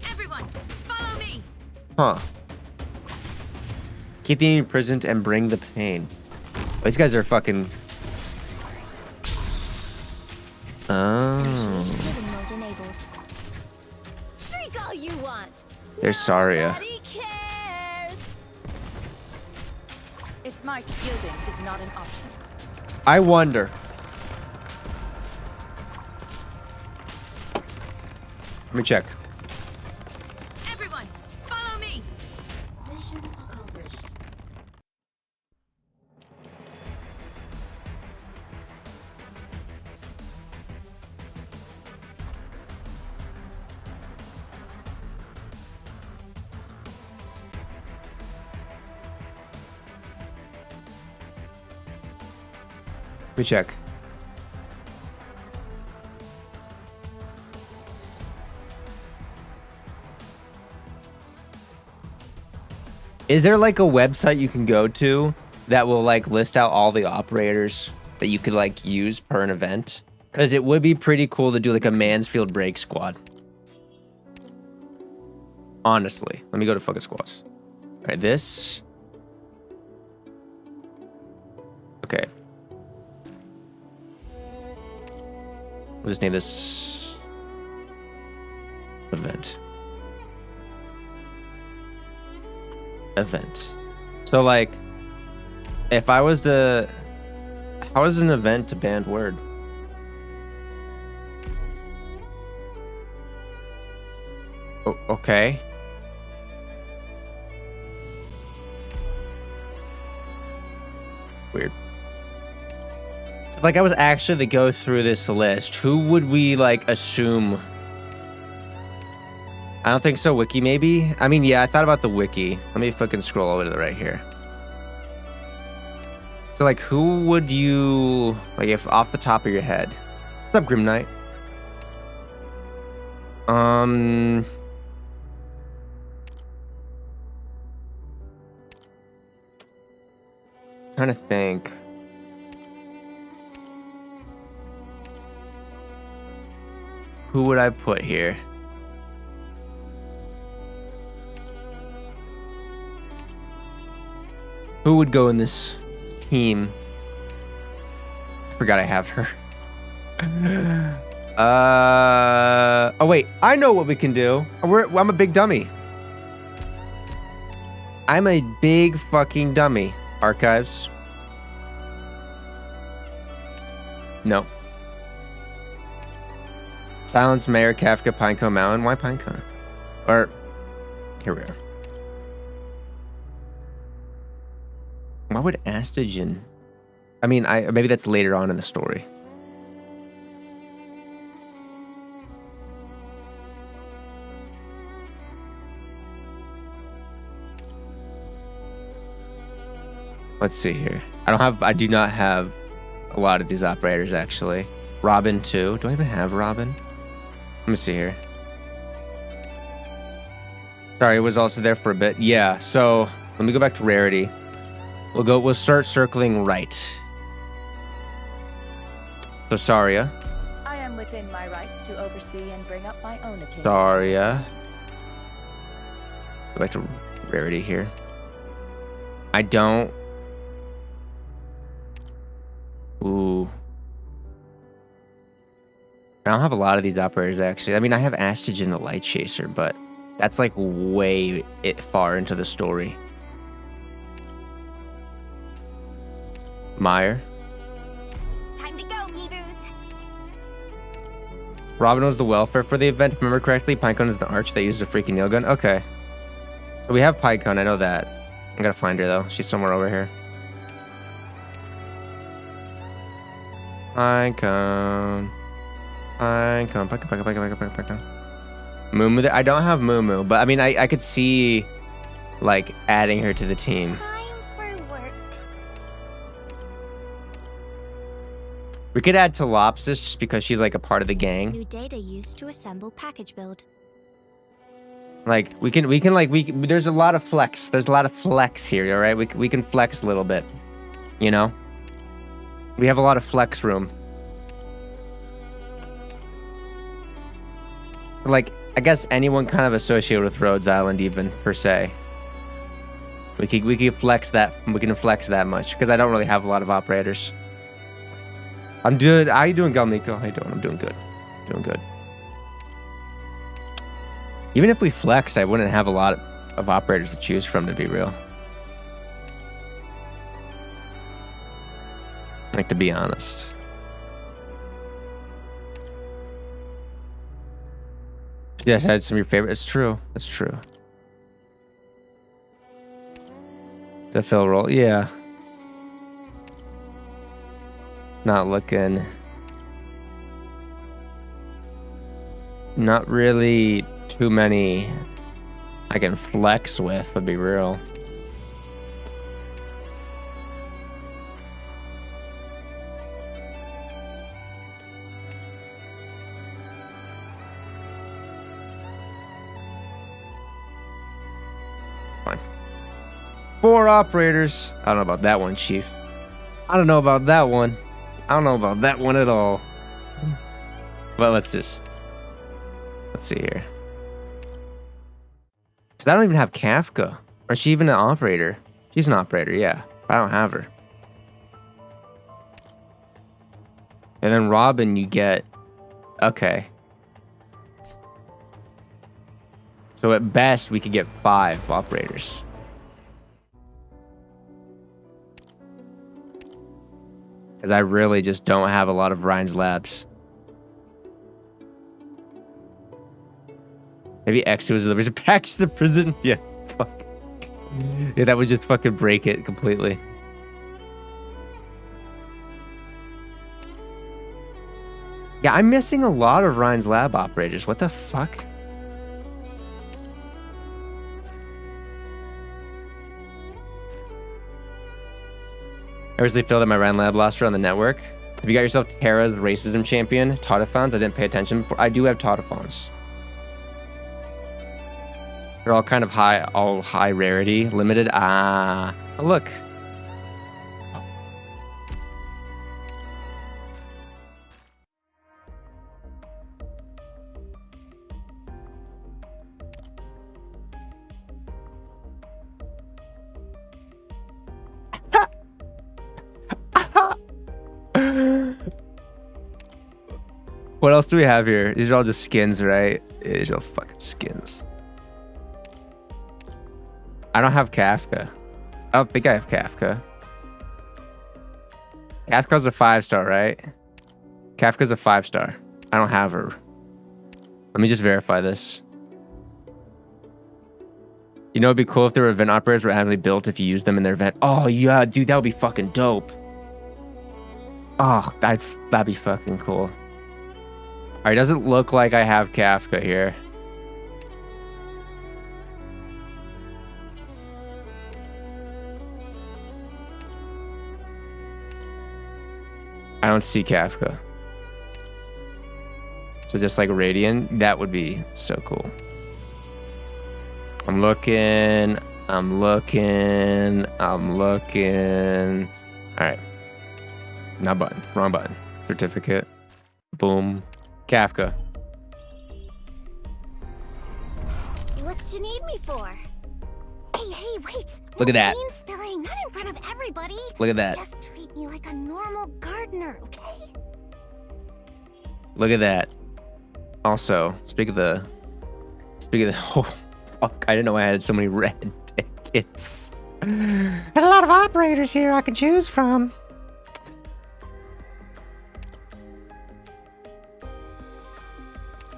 Everyone, follow me. Huh. Keep the enemy imprisoned and bring the pain. Oh, these guys are fucking... Oh. Hidden mode enabled. Shriek all you want. There's Saria. Nobody cares. Its might yielding is not an option. I wonder. Let me check. Let me check. Is there like a website you can go to that will like list out all the operators that you could like use per an event? Because it would be pretty cool to do like a Mansfield break squad. Honestly, let me go to fucking squads. All right, this. Okay. We'll just name this event. Event. So like, if I was to, how is an event a banned word? Oh, okay. Weird. So like I was actually to go through this list, who would we like assume? I don't think so. Wiki, maybe? I mean, yeah, I thought about the wiki. Let me fucking scroll over to the right here. So, like, who would you... Like, if off the top of your head... What's up, Grim Knight? Trying to think. Who would I put here? Who would go in this team? I forgot I have her. Oh wait, I know what we can do. I'm a big dummy. I'm a big fucking dummy. Archives. No. Silence Mayor Kafka Pinecone Mountain. Why Pinecone? Or here we are. Why would Astagen? I mean, maybe that's later on in the story. Let's see here. I do not have a lot of these operators actually. Robin too. Do I even have Robin? Let me see here. Sorry, it was also there for a bit. Yeah, so let me go back to rarity. We'll start circling right. So Saria. I am within my rights to oversee and bring up my own opinion. Saria. Go back to rarity here. I don't. Ooh. I don't have a lot of these operators actually. I mean, I have Astagen the Light Chaser, but that's like way far into the story. Meyer. Time to go, Meeboos. Robin was the welfare for the event, if I remember correctly. Pinecone is the arch that uses a freaking nail gun. Okay. So we have Pinecone, I know that. I gotta find her though. She's somewhere over here. Pinecone. Pinecone. Mumu. I don't have Mumu, but I mean, I could see like adding her to the team. Time for work. We could add Telopsis just because she's like a part of the gang. New data used to assemble package build. Like we can there's a lot of flex. There's a lot of flex here, all right? We can flex a little bit. You know? We have a lot of flex room. So like I guess anyone kind of associated with Rhodes Island even per se. We could flex that. We can flex that much because I don't really have a lot of operators. I'm good. How you doing, Galmiko? How you doing? I'm doing good. Doing good. Even if we flexed, I wouldn't have a lot of operators to choose from, to be real. Like, to be honest. Yes, I had some of your favorites. It's true. It's true. The fill roll. Yeah. Not looking. Not really too many I can flex with, to be real. Fine. 4 operators. I don't know about that one, Chief. I don't know about that one. I don't know about that one at all. But let's see here. Because I don't even have Kafka. Or is she even an operator? She's an operator, yeah. I don't have her. And then Robin, you get... Okay. So at best, we could get 5 operators. Because I really just don't have a lot of Ryan's labs. Maybe X2 is delivers a package to the prison. Yeah, fuck. Yeah, that would just fucking break it completely. Yeah, I'm missing a lot of Ryan's lab operators. What the fuck? I recently filled out my Ryan Lab roster on the network. Have you got yourself Terra's racism champion? Tautophons? I didn't pay attention before. I do have Tautophons. They're all kind of high rarity, limited. Ah, oh, look. What else do we have here? These are all just skins, right? These are all fucking skins. I don't have Kafka. I don't think I have Kafka. Kafka's a 5-star, right? Kafka's a 5-star. I don't have her. Let me just verify this. You know, it'd be cool if there were event operators randomly built if you use them in their event. Oh, yeah, dude, that would be fucking dope. Oh, that'd be fucking cool. All right, doesn't look like I have Kafka here. I don't see Kafka. So just like Radiant, that would be so cool. I'm looking. All right. Not button. Wrong button. Certificate. Boom. Kafka. What you need me for? Hey, wait. Look at that. Bean spilling, not in front of everybody. Look at that. Just treat me like a normal gardener, okay? Look at that. Also, speak of the oh fuck, I didn't know I had so many red tickets. There's a lot of operators here I can choose from.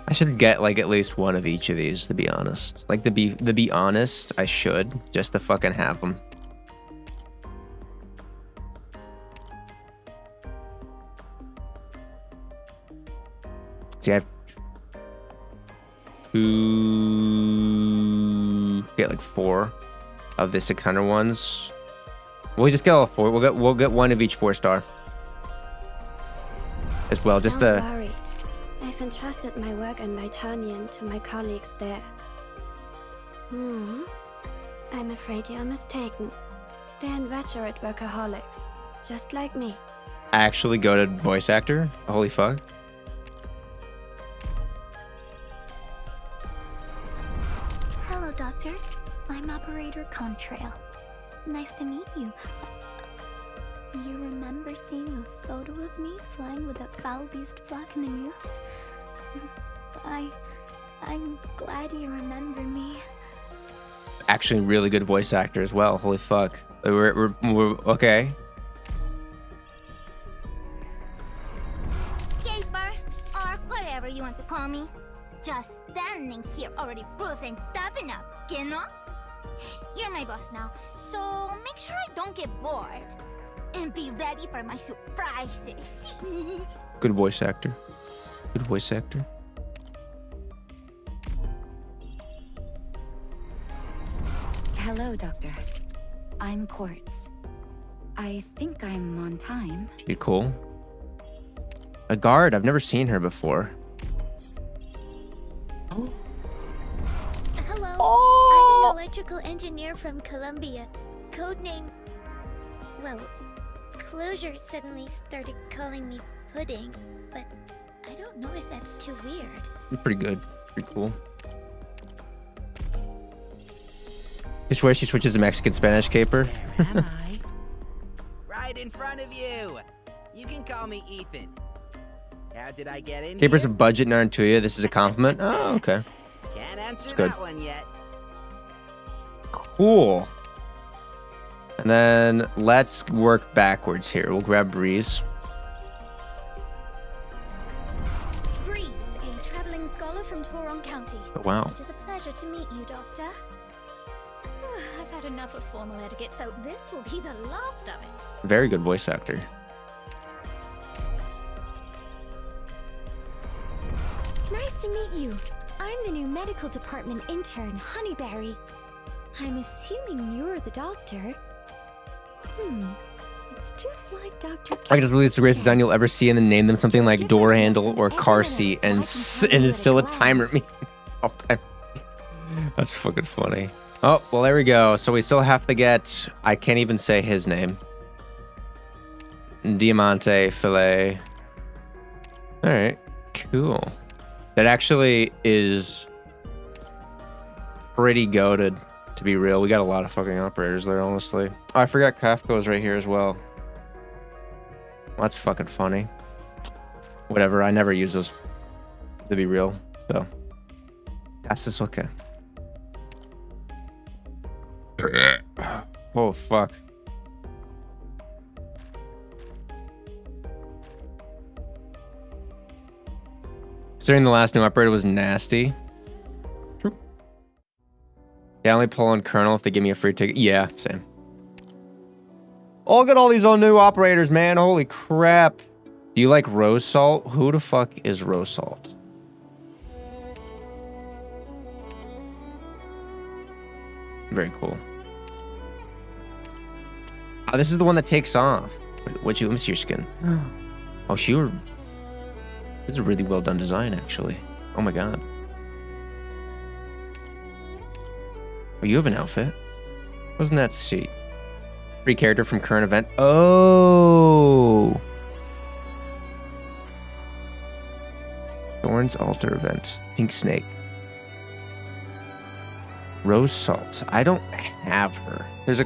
I should get like at least one of each of these, to be honest. Like to be honest, I should just to fucking have them. See, I have to get like 4 of the 600 ones. We'll just get all 4. We'll get one of each 4-star as well. Just Don't the. worry. I've entrusted my work on Nitanian to my colleagues there. I'm afraid you're mistaken. They're inveterate workaholics, just like me. I actually go to voice actor. Holy fuck. Hello, Doctor. I'm Operator Contrail. Nice to meet you. You remember seeing a photo of me flying with a foul beast flock in the news? I'm glad you remember me. Actually, really good voice actor as well. Holy fuck. We're okay. Gaper, or whatever you want to call me. Just standing here already proves I'm tough enough, you know? You're my boss now, so make sure I don't get bored. And be ready for my surprises. Good voice actor. Good voice actor. Hello, Doctor. I'm Quartz. I think I'm on time. She's cool. A guard. I've never seen her before. Hello. Oh! I'm electrical engineer from Columbia. Codename... Well, Closure suddenly started calling me Pudding, but I don't know if that's too weird. Pretty good. Pretty cool. I swear she switches to Mexican Spanish caper. Where am I? Right in front of you. You can call me Ethan. How did I get in Caper's a here? budget Narantuya. This is a compliment. Oh, okay. Can't answer good. that one yet. Cool. And then let's work backwards here. We'll grab Breeze. Breeze, a traveling scholar from Toron County. Oh, wow. It is a pleasure to meet you, Doctor. I've had enough of formal etiquette, so this will be the last of it. Very good voice actor. Nice to meet you. I'm the new medical department intern, Honeyberry. I'm assuming you're the doctor. It's just like Dr. I guess really it's the greatest design you'll ever see, and then name them something like door handle or car seat, and it's still a timer all time. That's fucking funny. Oh, well, there we go. So we still have to get, I can't even say his name. Diamante Filet. All right, cool. That actually is pretty goated, to be real. We got a lot of fucking operators there, honestly. Oh, I forgot Kafka was right here as well. Well, that's fucking funny. Whatever, I never use those, to be real. So, that's just okay. Oh, fuck. Considering the last new operator was nasty. True. Yeah, I only pull on Colonel if they give me a free ticket. Yeah, same. Oh, look at all these all new operators, man. Holy crap. Do you like Rose Salt? Who the fuck is Rose Salt? Very cool. Oh, this is the one that takes off. Let me see your skin. Oh, this is a really well done design, actually. Oh my god. Oh, you have an outfit. Wasn't that seat? Free character from current event. Oh. Thorn's altar event. Pink snake. Rose Salt. I don't have her. There's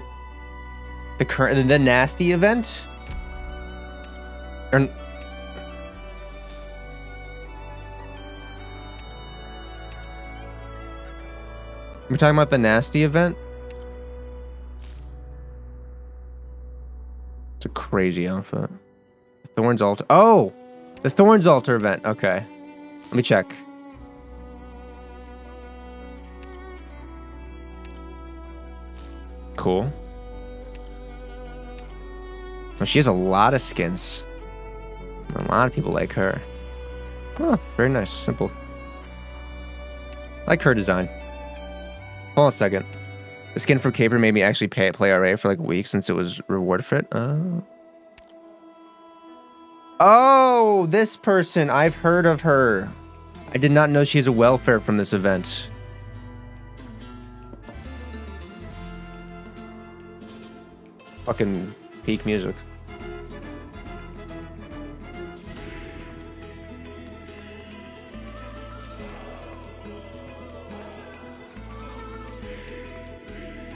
the nasty event. We're talking about the nasty event. It's a crazy outfit. Thorn's altar. Oh, the Thorn's altar event. Okay, let me check. Cool. Well, she has a lot of skins. A lot of people like her. Oh, very nice. Simple. I like her design. Hold on a second. The skin for Caper made me actually play RA for like a week since it was reward fit. Oh, this person. I've heard of her. I did not know she's a welfare from this event. Fucking peak music.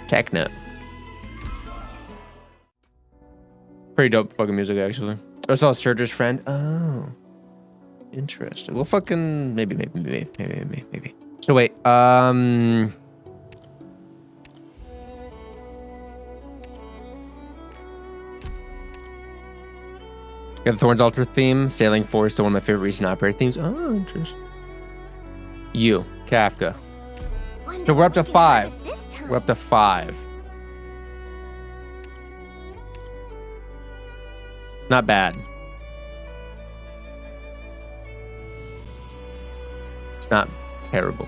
Techno. Pretty dope fucking music, actually. I saw Surger's friend. Oh. Interesting. Well, fucking... Maybe. So, wait. We have the Thorn's Altar theme. Sailing Forest, one of my favorite recent operator themes. Oh, interesting. You. Kafka. So we're up to 5. We're up to 5. Not bad. It's not terrible.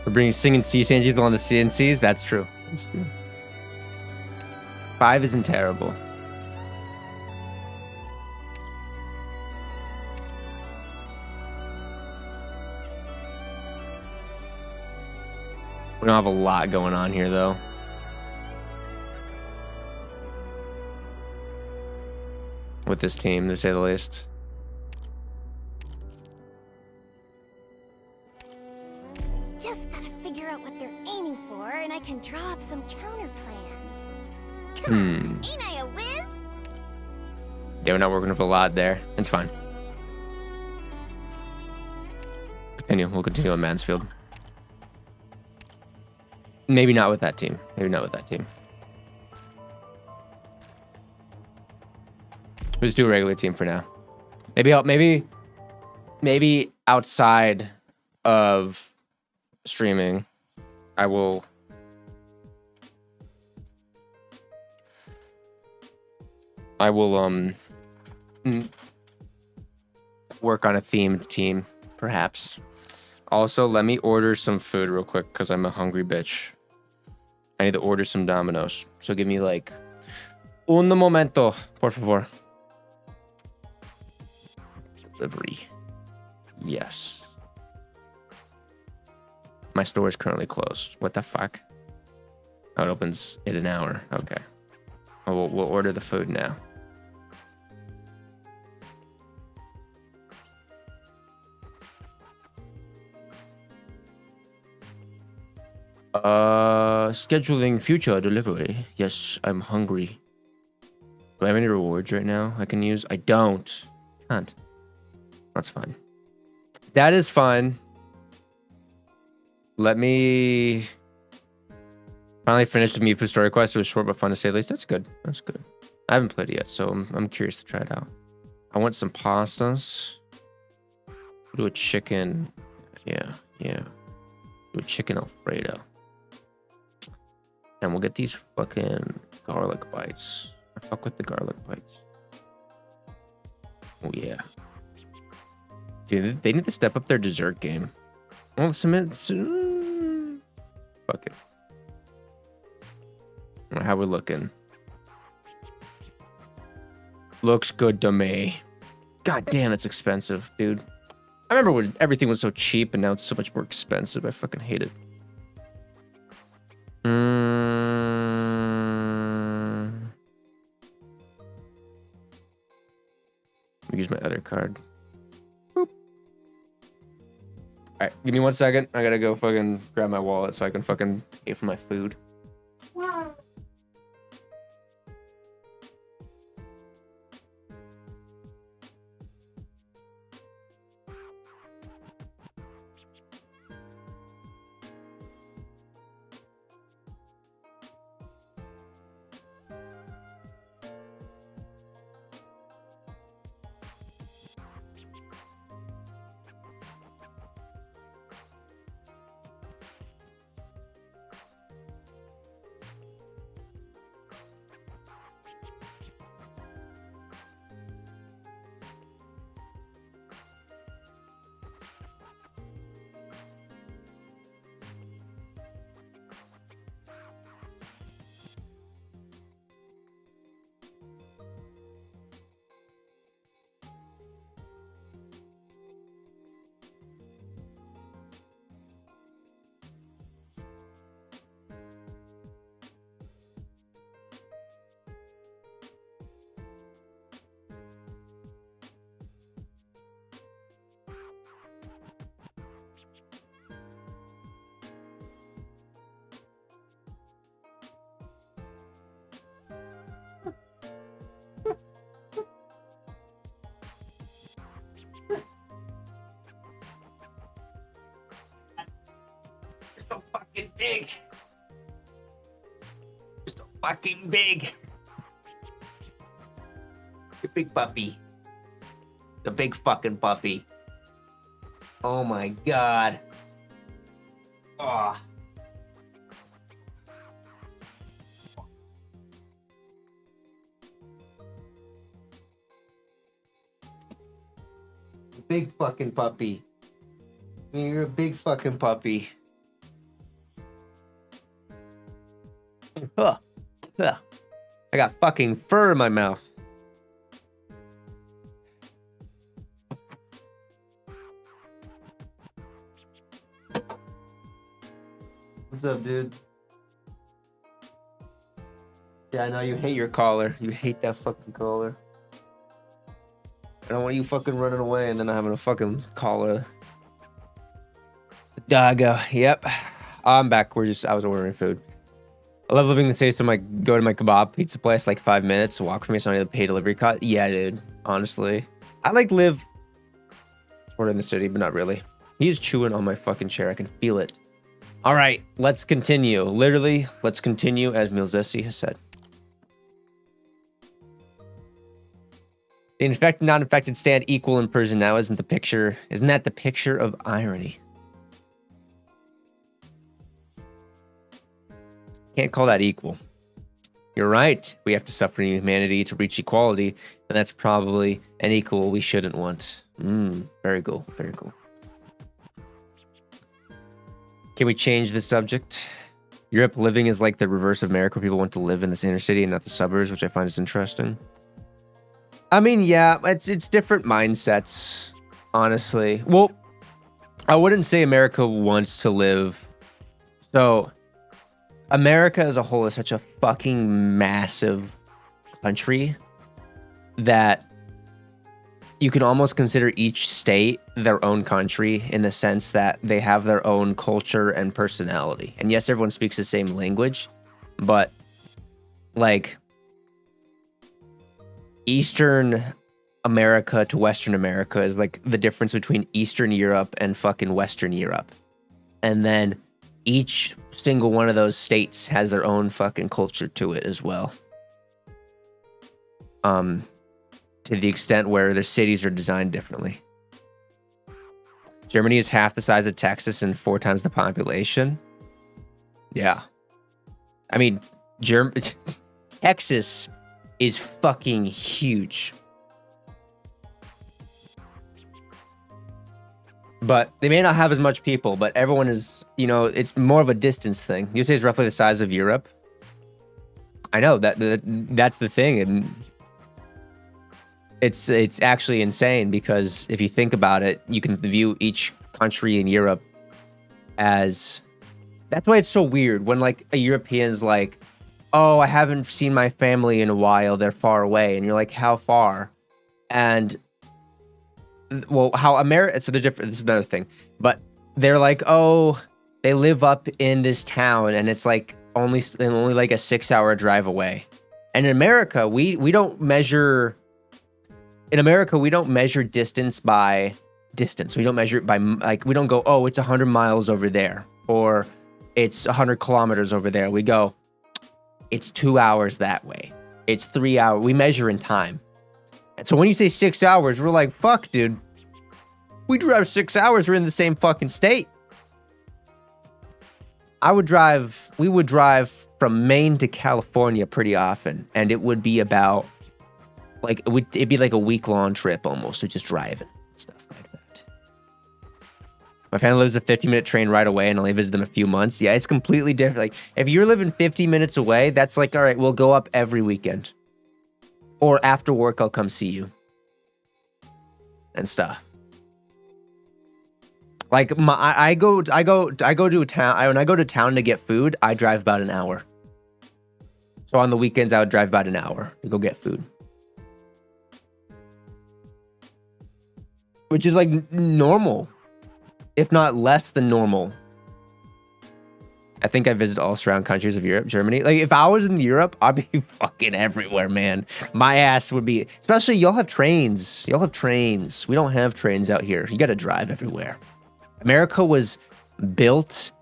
We're bringing singing sea changes along the CNCs. That's true. That's true. 5 isn't terrible. We don't have a lot going on here, though. With this team, to say the least. Just gotta figure out what they're aiming for, and I can draw up some counter plans. Come on, ain't I a whiz? Yeah, we're not working with a lot there. It's fine. Continue. We'll continue on Mansfield. Maybe not with that team. Maybe not with that team. We'll just do a regular team for now. Maybe outside of streaming, I will work on a themed team, perhaps. Also, let me order some food real quick because I'm a hungry bitch. I need to order some Domino's. So give me like un momento, por favor. Delivery. Yes. My store is currently closed. What the fuck? Oh, it opens in an hour. Okay. Oh, we'll order the food now. Scheduling future delivery. Yes, I'm hungry. Do I have any rewards right now I can use? I don't. Can't. That's fine. That is fine. Let me finally finish the Meeple story quest. It was short but fun to say the least. That's good. That's good. I haven't played it yet, so I'm curious to try it out. I want some pastas. Do a chicken. Yeah. Do a chicken Alfredo. And we'll get these fucking garlic bites. I fuck with the garlic bites. Oh, yeah. Dude, they need to step up their dessert game. Well, cement. Fuck it. How we looking? Looks good to me. God damn, it's expensive, dude. I remember when everything was so cheap and now it's so much more expensive. I fucking hate it. Let me use my other card. Boop. Alright, give me 1 second. I gotta go fucking grab my wallet so I can fucking pay for my food. So fucking big. So fucking big. The big puppy. The big fucking puppy. Oh my god. Oh. Big fucking puppy. You're a big fucking puppy. Huh. Huh. I got fucking fur in my mouth. What's up, dude? Yeah, I know you hate your caller. You hate that fucking caller. I don't want you fucking running away and then having a fucking caller. Doggo. Yep. I'm back. I was ordering food. I love living in the States. So go to my kebab pizza place, like 5 minutes, walk from me, so I need to pay delivery cost. Yeah, dude. Honestly. I live sort of in the city, but not really. He's chewing on my fucking chair. I can feel it. All right, let's continue. Literally, let's continue as Milzesi has said. The infected, non-infected stand equal in person now. Isn't that the picture of irony? Can't call that equal. You're right. We have to suffer humanity to reach equality, and that's probably an equal we shouldn't want. Very cool. Very cool. Can we change the subject? Europe living is like the reverse of America, where people want to live in this inner city and not the suburbs, which I find is interesting. I mean, yeah, it's different mindsets, honestly. Well, I wouldn't say America wants to live. So, America as a whole is such a fucking massive country that you can almost consider each state their own country in the sense that they have their own culture and personality. And yes, everyone speaks the same language, but like Eastern America to Western America is like the difference between Eastern Europe and fucking Western Europe. And then each single one of those states has their own fucking culture to it as well. To the extent where their cities are designed differently. Germany is half the size of Texas and 4 times the population. Yeah. I mean, Texas is fucking huge. But they may not have as much people, but everyone is, it's more of a distance thing. You say it's roughly the size of Europe. I know that's the thing, and it's actually insane because if you think about it, you can view each country in Europe as. That's why it's so weird when like a European's like, "Oh, I haven't seen my family in a while. They're far away," and you're like, "How far?" And well, how America? So they're different. This is another thing, but they're like, "Oh, they live up in this town, and it's like only like a 6-hour drive away." And in America, we don't measure. In America, we don't measure distance by distance. We don't measure it by like we don't go, "Oh, it's 100 miles over there," or "It's 100 kilometers over there." We go, "It's 2 hours that way. It's 3 hours." We measure in time. So when you say 6 hours, we're like, fuck, dude. We drive 6 hours, we're in the same fucking state. We would drive from Maine to California pretty often, and it would be about, like, it'd be like a week-long trip almost, so just driving, stuff like that. My family lives a 50-minute train ride away, and only visit them a few months. Yeah, it's completely different. Like, if you're living 50 minutes away, that's like, all right, we'll go up every weekend. Or after work, I'll come see you. And stuff. Like I go to a town. When I go to town to get food, I drive about an hour. So on the weekends, I would drive about an hour to go get food. Which is like normal, if not less than normal. I think I visit all surrounding countries of Europe, Germany. Like, if I was in Europe, I'd be fucking everywhere, man. My ass would be... Especially, y'all have trains. We don't have trains out here. You gotta drive everywhere. America was built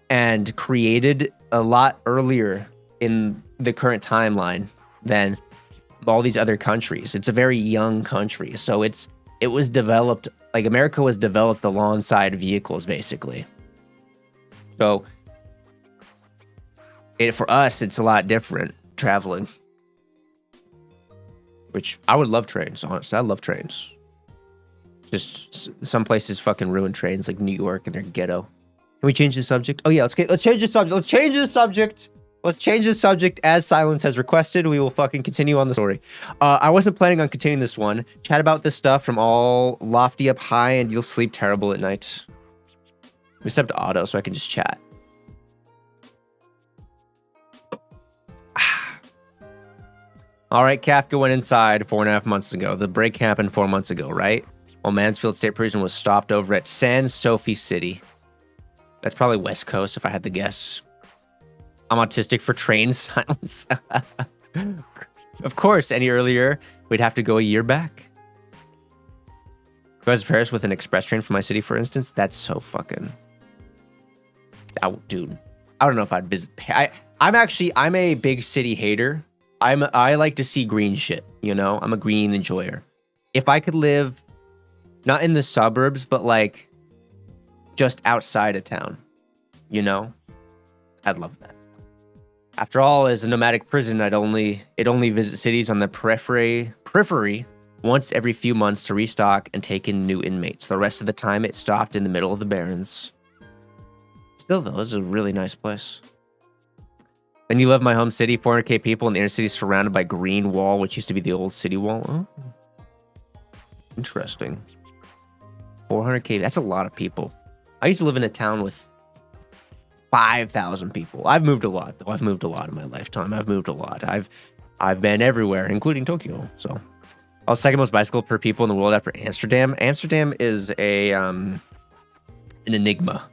and created a lot earlier in the current timeline than all these other countries. It's a very young country. So it was developed... Like, America was developed alongside vehicles, basically. So... for us, it's a lot different traveling. Which I would love trains, honestly. I love trains. Just some places fucking ruin trains, like New York, and they're ghetto. Can we change the subject? Oh yeah, let's change the subject. Let's change the subject as Silence has requested. We will fucking continue on the story. I wasn't planning on continuing this one. Chat about this stuff from all lofty up high, and you'll sleep terrible at night. We set up to auto so I can just chat. All right, Kafka went inside 4.5 months ago. The break happened 4 months ago, right? While Mansfield State Prison was stopped over at San Sophie City. That's probably West Coast, if I had to guess. I'm autistic for train silence. Of course, any earlier, we'd have to go a year back. Go to Paris with an express train from my city, for instance. That's so fucking... Oh, dude. I don't know if I'd visit... I'm a big city hater. I like to see green shit, you know? I'm a green enjoyer. If I could live, not in the suburbs, but like just outside of town, you know? I'd love that. After all, as a nomadic prison, it only visits cities on the periphery once every few months to restock and take in new inmates. The rest of the time, it stopped in the middle of the Barrens. Still, though, this is a really nice place. And you love my home city, 400k people in the inner city surrounded by green wall, which used to be the old city wall. Oh. Interesting. 400k, that's a lot of people. I used to live in a town with 5,000 people. I've moved a lot, though. I've moved a lot in my lifetime. I've moved a lot. I've been everywhere, including Tokyo. So, I was second most bicycle per people in the world after Amsterdam. Amsterdam is an enigma.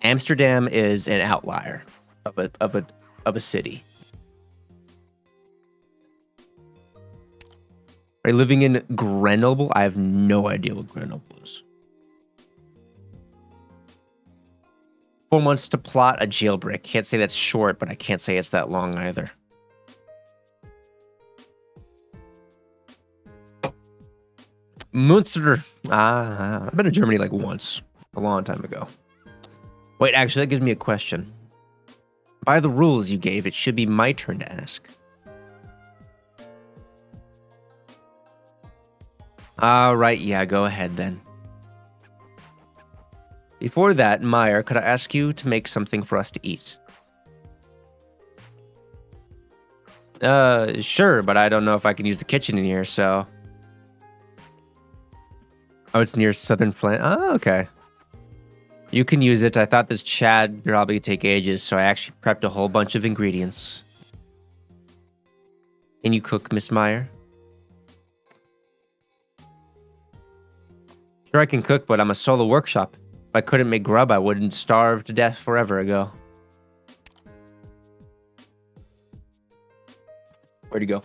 Amsterdam is an outlier of a city. Are you living in Grenoble? I have no idea what Grenoble is. 4 months to plot a jailbreak. Can't say that's short, but I can't say it's that long either. Munster. I've been to Germany like once, a long time ago. Wait, actually, that gives me a question. By the rules you gave, it should be my turn to ask. Right, yeah, go ahead then. Before that, Meyer, could I ask you to make something for us to eat? Sure, but I don't know if I can use the kitchen in here, so... Oh, it's near Southern Flint. Oh, okay. You can use it. I thought this Chad would probably take ages, so I actually prepped a whole bunch of ingredients. Can you cook, Miss Meyer? Sure, I can cook, but I'm a solo workshop. If I couldn't make grub, I wouldn't starve to death forever ago. Where'd he go?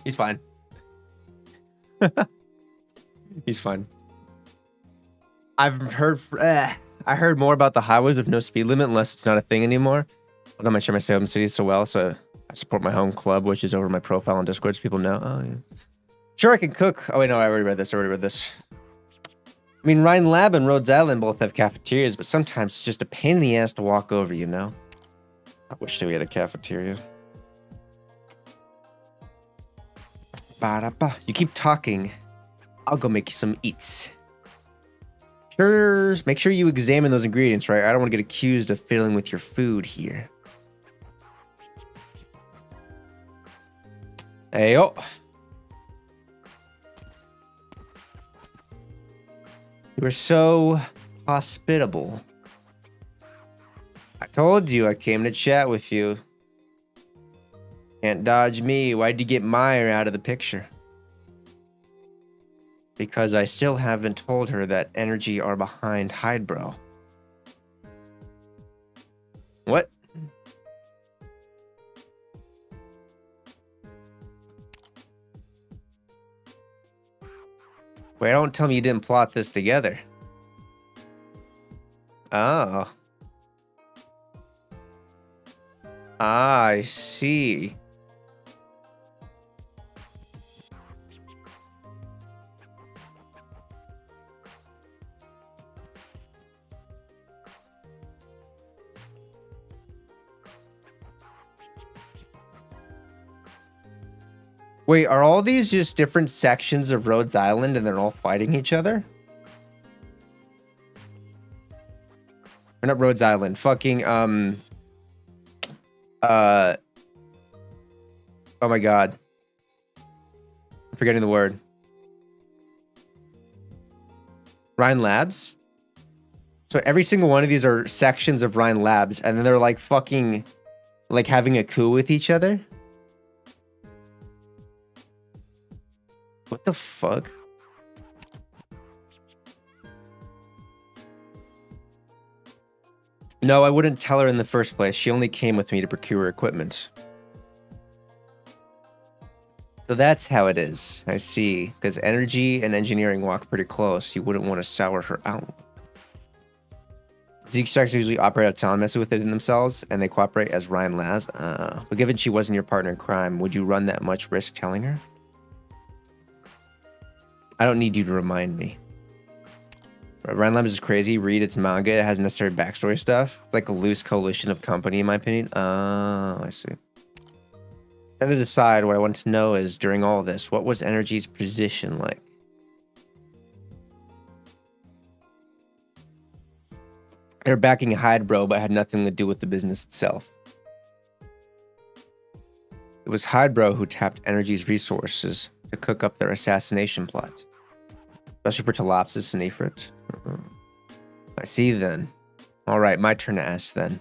He's fine. He's fine. I heard more about the highways with no speed limit unless it's not a thing anymore. But I'm not sure my Salem city so well, so I support my home club, which is over my profile on Discord, so people know. Oh, yeah. Sure, I can cook. Oh, wait, no, I already read this. I mean, Rhine Lab and Rhodes Island both have cafeterias, but sometimes it's just a pain in the ass to walk over, you know? I wish that we had a cafeteria. Ba-da-ba. You keep talking. I'll go make you some eats. Sure, make sure you examine those ingredients, right? I don't want to get accused of fiddling with your food here. Hey, oh. You were so hospitable. I told you I came to chat with you. Can't dodge me. Why'd you get Meyer out of the picture? Because I still haven't told her that energy are behind Hydebro. What? Wait, don't tell me you didn't plot this together. Oh. Ah, I see. Wait, are all these just different sections of Rhodes Island and they're all fighting each other? Or not Rhodes Island, fucking, oh my god. I'm forgetting the word. Rhine Labs? So every single one of these are sections of Rhine Labs, and then they're like fucking, like having a coup with each other? What the fuck? No, I wouldn't tell her in the first place. She only came with me to procure equipment. So that's how it is. I see. Because energy and engineering walk pretty close. You wouldn't want to sour her out. Zeke Sharks usually operate autonomously within themselves, and they cooperate as Ryan Laz. But given she wasn't your partner in crime, would you run that much risk telling her? I don't need you to remind me. Ryan Labs is crazy. Read its manga. It has necessary backstory stuff. It's like a loose coalition of company, in my opinion. Oh, I see. Then to decide, what I want to know is, during all this, what was Energy's position like? They're backing Hydro, but had nothing to do with the business itself. It was Hydro who tapped Energy's resources to cook up their assassination plot. Especially for Telopsis and Ifrit. I see then. Alright, my turn to ask then.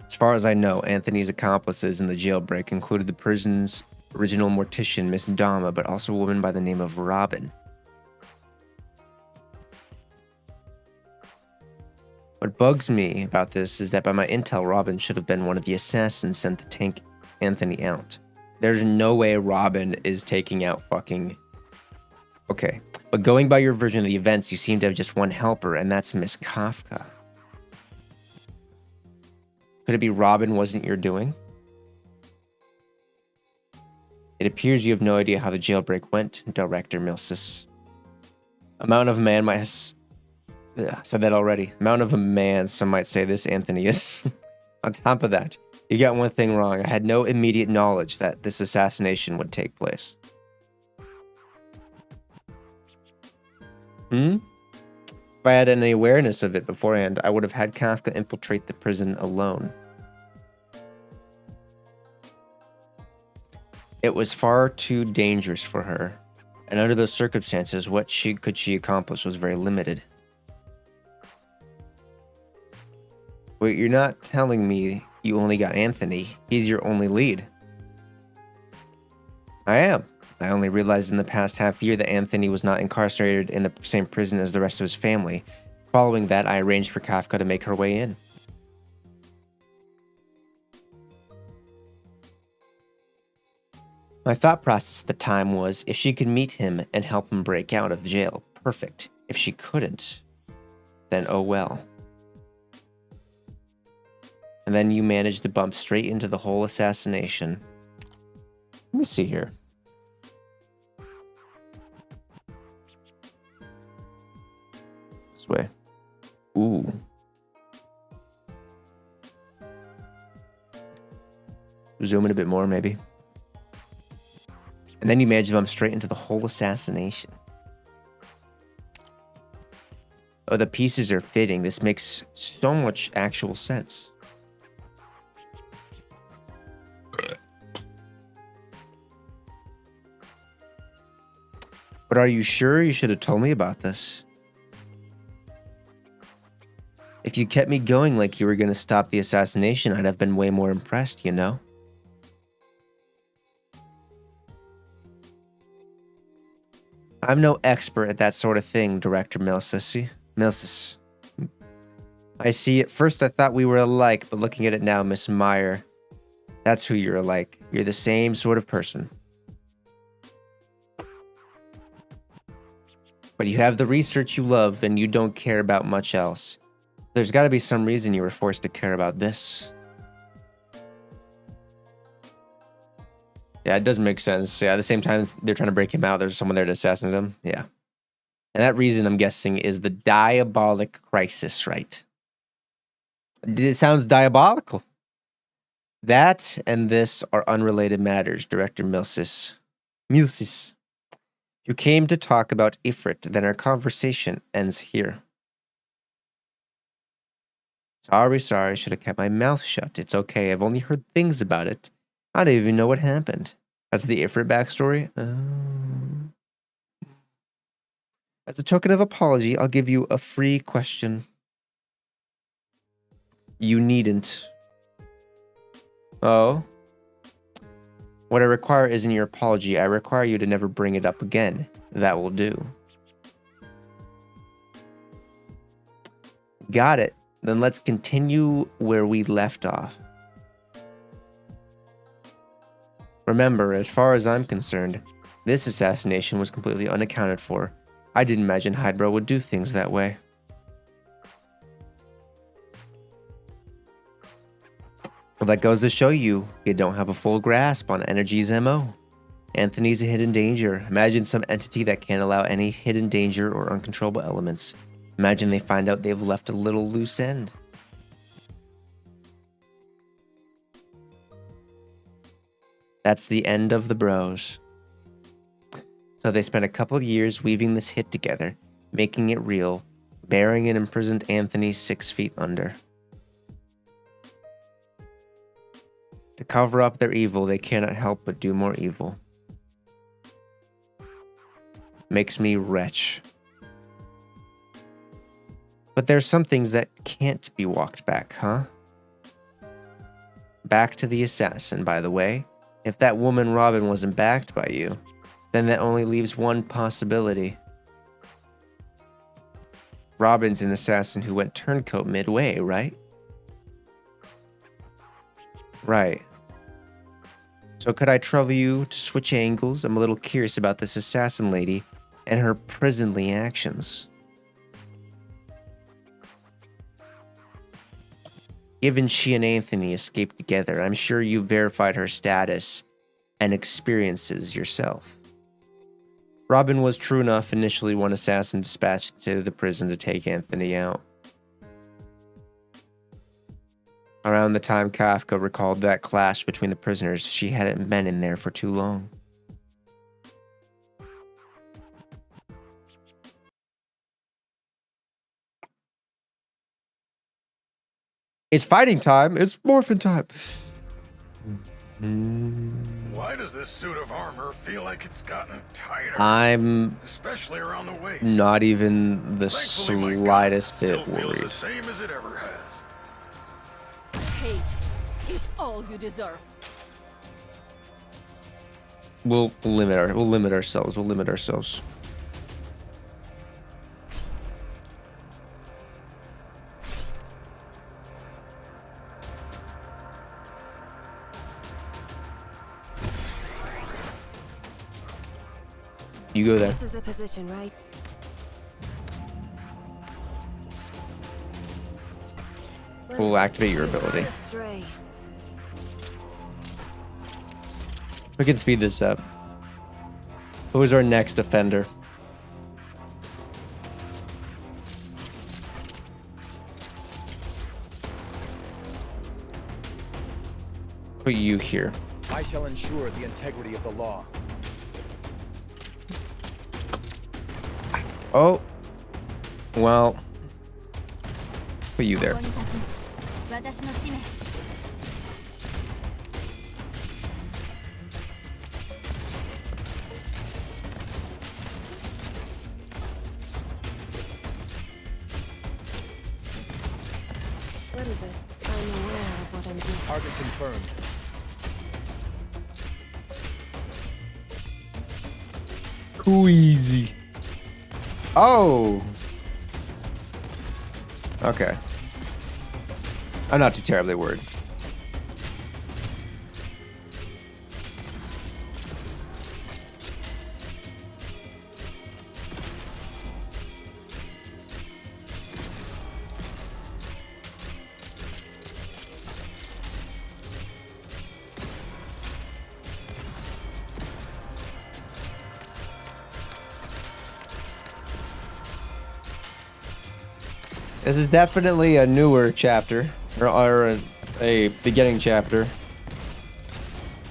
As far as I know, Anthony's accomplices in the jailbreak included the prison's original mortician, Miss Dama, but also a woman by the name of Robin. What bugs me about this is that by my intel, Robin should have been one of the assassins sent to take Anthony out. There's no way Robin is taking out fucking... Okay, but going by your version of the events, you seem to have just one helper, and that's Miss Kafka. Could it be Robin wasn't your doing? It appears you have no idea how the jailbreak went, Director Milsis. Amount of a man might have... said that already. Amount of a man, some might say this Anthony is. On top of that, you got one thing wrong. I had no immediate knowledge that this assassination would take place. If I had any awareness of it beforehand, I would have had Kafka infiltrate the prison alone. It was far too dangerous for her, and under those circumstances, what could she accomplish was very limited. Wait, you're not telling me you only got Anthony. He's your only lead. I am. I only realized in the past half year that Anthony was not incarcerated in the same prison as the rest of his family. Following that, I arranged for Kafka to make her way in. My thought process at the time was, if she could meet him and help him break out of jail, perfect. If she couldn't, then oh well. And then you managed to bump straight into the whole assassination. Let me see here. This way. Ooh. Zoom in a bit more, maybe. And then you managed to bump straight into the whole assassination. Oh, the pieces are fitting. This makes so much actual sense. But are you sure you should have told me about this? If you kept me going like you were going to stop the assassination, I'd have been way more impressed, you know? I'm no expert at that sort of thing, Director Milsis. I see. At first I thought we were alike, but looking at it now, Miss Meyer, that's who you're alike. You're the same sort of person. But you have the research you love, and you don't care about much else. There's got to be some reason you were forced to care about this. Yeah, it does make sense. Yeah, at the same time, they're trying to break him out. There's someone there to assassinate him. Yeah. And that reason, I'm guessing, is the diabolic crisis, right? It sounds diabolical. That and this are unrelated matters, Director Milsis. Milsis. You came to talk about Ifrit, then our conversation ends here. Sorry, I should have kept my mouth shut. It's okay, I've only heard things about it. I don't even know what happened. That's the Ifrit backstory? As a token of apology, I'll give you a free question. You needn't. Oh? What I require isn't your apology. I require you to never bring it up again. That will do. Got it. Then let's continue where we left off. Remember, as far as I'm concerned, this assassination was completely unaccounted for. I didn't imagine Hydra would do things that way. Well, that goes to show you don't have a full grasp on Energy's MO. Anthony's a hidden danger. Imagine some entity that can't allow any hidden danger or uncontrollable elements. Imagine they find out they've left a little loose end. That's the end of the bros. So they spent a couple years weaving this hit together, making it real, burying an imprisoned Anthony 6 feet under. To cover up their evil, they cannot help but do more evil. Makes me wretch. But there's some things that can't be walked back, huh? Back to the assassin, by the way. If that woman Robin wasn't backed by you, then that only leaves one possibility. Robin's an assassin who went turncoat midway, right? Right. So could I trouble you to switch angles? I'm a little curious about this assassin lady and her prisonly actions. Given she and Anthony escaped together, I'm sure you've verified her status and experiences yourself. Robin was true enough initially one assassin dispatched to the prison to take Anthony out. Around the time Kafka recalled that clash between the prisoners, she hadn't been in there for too long. It's fighting time. It's morphin' time. Why does this suit of armor feel like it's gotten tighter? I'm especially around the waist. Not even the Thankfully, slightest my gun bit still feels worried. the same as it ever has. Hate. It's all you deserve. We'll limit ourselves. We'll limit ourselves. You go there. This is the position, right? We'll activate your ability. Astray. We can speed this up. Who is our next offender? Put you here. I shall ensure the integrity of the law. Oh. Well. Put you there. What is it? I'm aware of what I'm doing. Target confirmed. Too easy. Oh. Okay. I'm not too terribly worried. This is definitely a newer chapter, or a beginning chapter,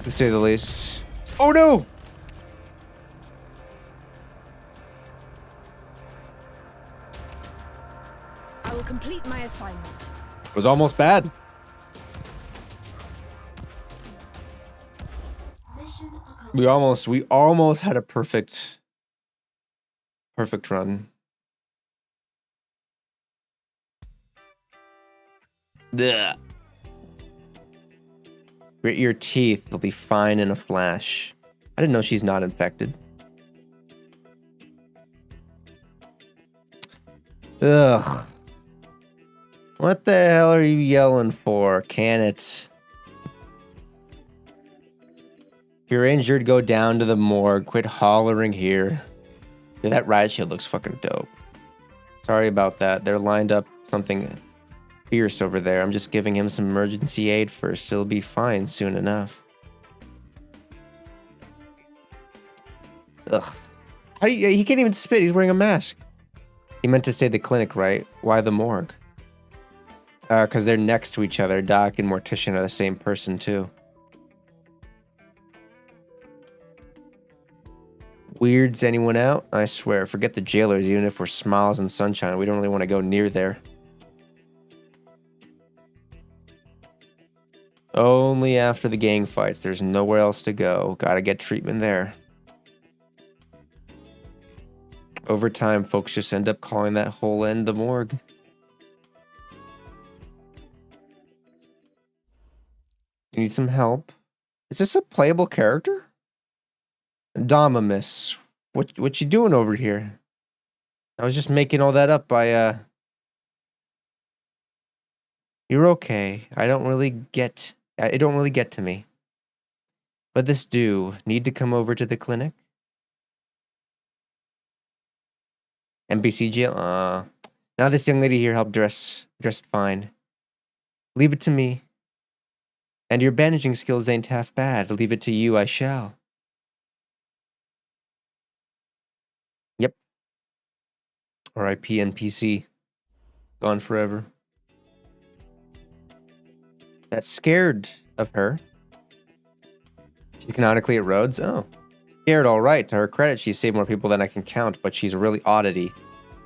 to say the least. Oh no! I will complete my assignment. It was almost bad. We almost had a perfect run. Ugh. Grit your teeth, they'll be fine in a flash. I didn't know she's not infected. Ugh. What the hell are you yelling for? Can it? If you're injured, go down to the morgue. Quit hollering here. Dude, that riot shield looks fucking dope. Sorry about that. They're lined up something fierce over there. I'm just giving him some emergency aid first. He'll be fine soon enough. Ugh. He can't even spit. He's wearing a mask. He meant to say the clinic, right? Why the morgue? Because they're next to each other. Doc and Mortician are the same person, too. Weirds anyone out? I swear, forget the jailers, even if we're smiles and sunshine. We don't really want to go near there. Only after the gang fights. There's nowhere else to go. Gotta get treatment there. Over time, folks just end up calling that whole end the morgue. You need some help? Is this a playable character? Domimus, what you doing over here? I was just making all that up by You're okay. It don't really get to me. But this do need to come over to the clinic. NPC jail. Now this young lady here helped dressed fine. Leave it to me. And your bandaging skills ain't half bad. Leave it to you, I shall. Yep. R.I.P. NPC. Gone forever. That's scared of her. She's canonically at Rhodes? Oh. Scared, all right. To her credit, she saved more people than I can count, but she's really oddity.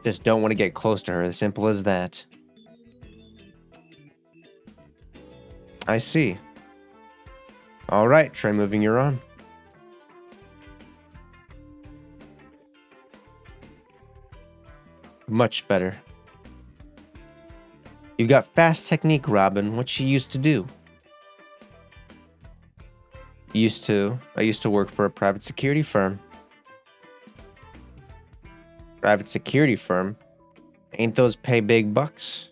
Just don't want to get close to her. As simple as that. I see. All right, try moving your arm. Much better. You've got fast technique, Robin. What she used to do? I used to work for a private security firm. Private security firm? Ain't those pay big bucks?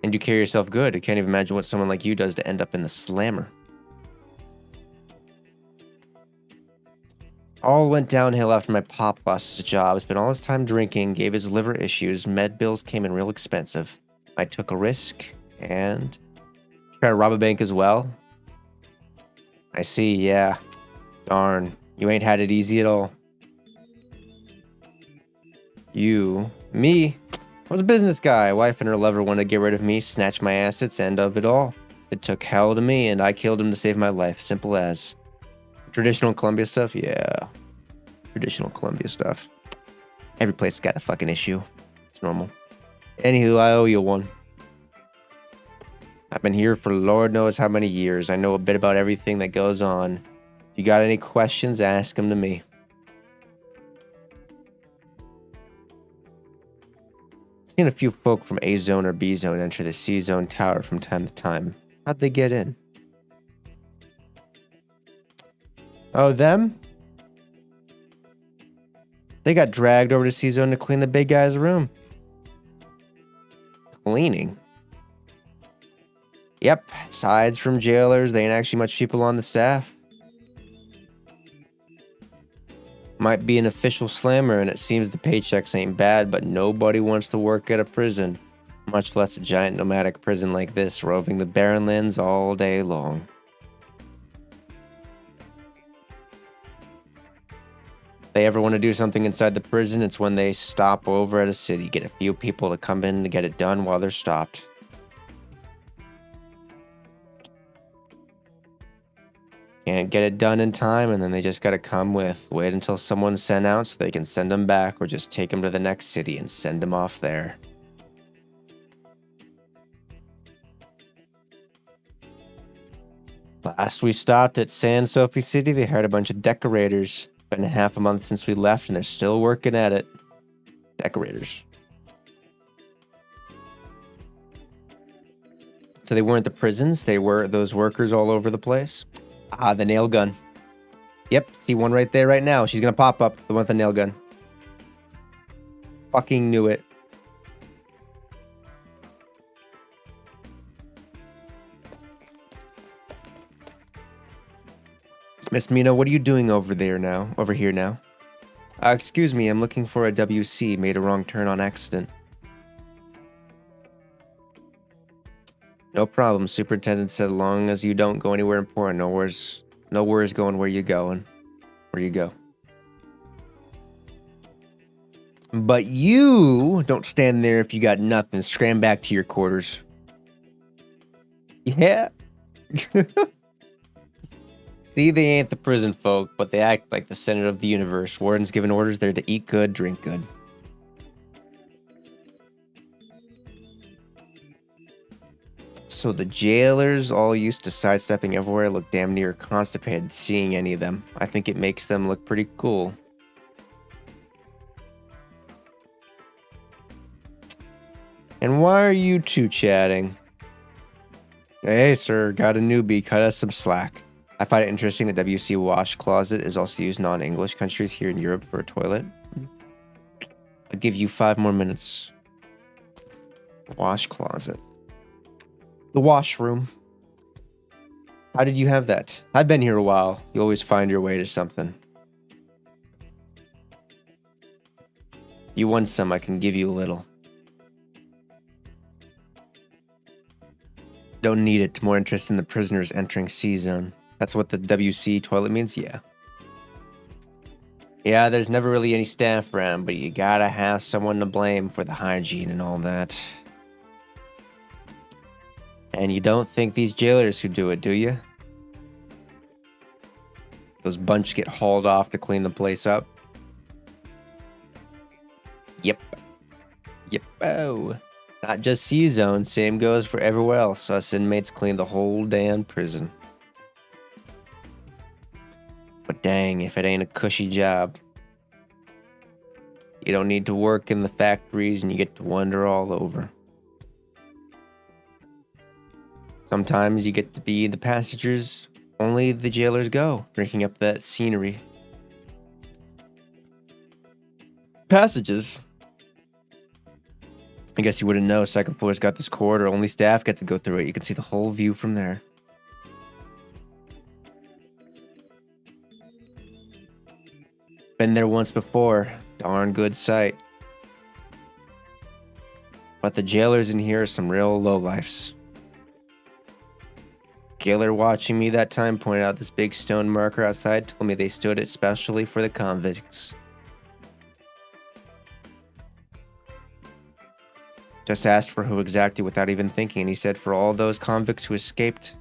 And you carry yourself good. I can't even imagine what someone like you does to end up in the slammer. All went downhill after my pop lost his job. Spent all his time drinking, gave his liver issues. Med bills came in real expensive. I took a risk and tried to rob a bank as well. I see, yeah. Darn, you ain't had it easy at all. Me? I was a business guy. Wife and her lover wanted to get rid of me, snatch my assets, end of it all. It took hell to me, and I killed him to save my life. Simple as. Traditional Columbia stuff? Yeah. Traditional Columbia stuff. Every place got a fucking issue. It's normal. Anywho, I owe you one. I've been here for Lord knows how many years. I know a bit about everything that goes on. If you got any questions, ask them to me. Seen a few folk from A Zone or B Zone enter the C Zone tower from time to time. How'd they get in? Oh, them? They got dragged over to C Zone to clean the big guy's room. Cleaning? Yep, asides from jailers, there ain't actually much people on the staff. Might be an official slammer, and it seems the paychecks ain't bad, but nobody wants to work at a prison, much less a giant nomadic prison like this, roving the barren lands all day long. they ever want to do something inside the prison, it's when they stop over at a city, get a few people to come in to get it done while they're stopped. Can't get it done in time, and then they just gotta wait until someone's sent out so they can send them back, or just take them to the next city and send them off there. Last we stopped at San Sophie City, they hired a bunch of decorators. Been half a month since we left, and they're still working at it. Decorators. So they weren't the prisons, they were those workers all over the place. Ah, the nail gun. Yep, see one right there right now. She's gonna pop up, the one with the nail gun. Fucking knew it. Miss Mina, what are you doing over here now? Excuse me, I'm looking for a WC. Made a wrong turn on accident. No problem. Superintendent said as long as you don't go anywhere important, no worries going where you going. Where you go. But you don't stand there if you got nothing. Scram back to your quarters. Yeah. See, they ain't the prison folk, but they act like the center of the universe. Warden's giving orders there to eat good, drink good. So the jailers, all used to sidestepping everywhere, look damn near constipated seeing any of them. I think it makes them look pretty cool. And why are you two chatting? Hey, sir, got a newbie. Cut us some slack. I find it interesting that WC wash closet is also used in non-English countries here in Europe for a toilet. I'll give you 5 more minutes. Wash closet. The washroom. How did you have that? I've been here a while. You always find your way to something. You want some, I can give you a little. Don't need it. More interest in the prisoners entering C-zone. That's what the WC toilet means? Yeah. Yeah, there's never really any staff around, but you gotta have someone to blame for the hygiene and all that. And you don't think these jailers who do it, do you? Those bunch get hauled off to clean the place up? Yep. Yep. Oh. Not just C-zone, same goes for everywhere else. Us inmates clean the whole damn prison. But dang, if it ain't a cushy job. You don't need to work in the factories and you get to wander all over. Sometimes you get to be the passages only the jailers go, drinking up that scenery. Passages? I guess you wouldn't know. Second floor's got this corridor. Only staff get to go through it. You can see the whole view from there. Been there once before. Darn good sight. But the jailers in here are some real lowlifes. Jailer watching me that time pointed out this big stone marker outside, told me they stood it specially for the convicts. Just asked for who exactly without even thinking, and he said for all those convicts who escaped.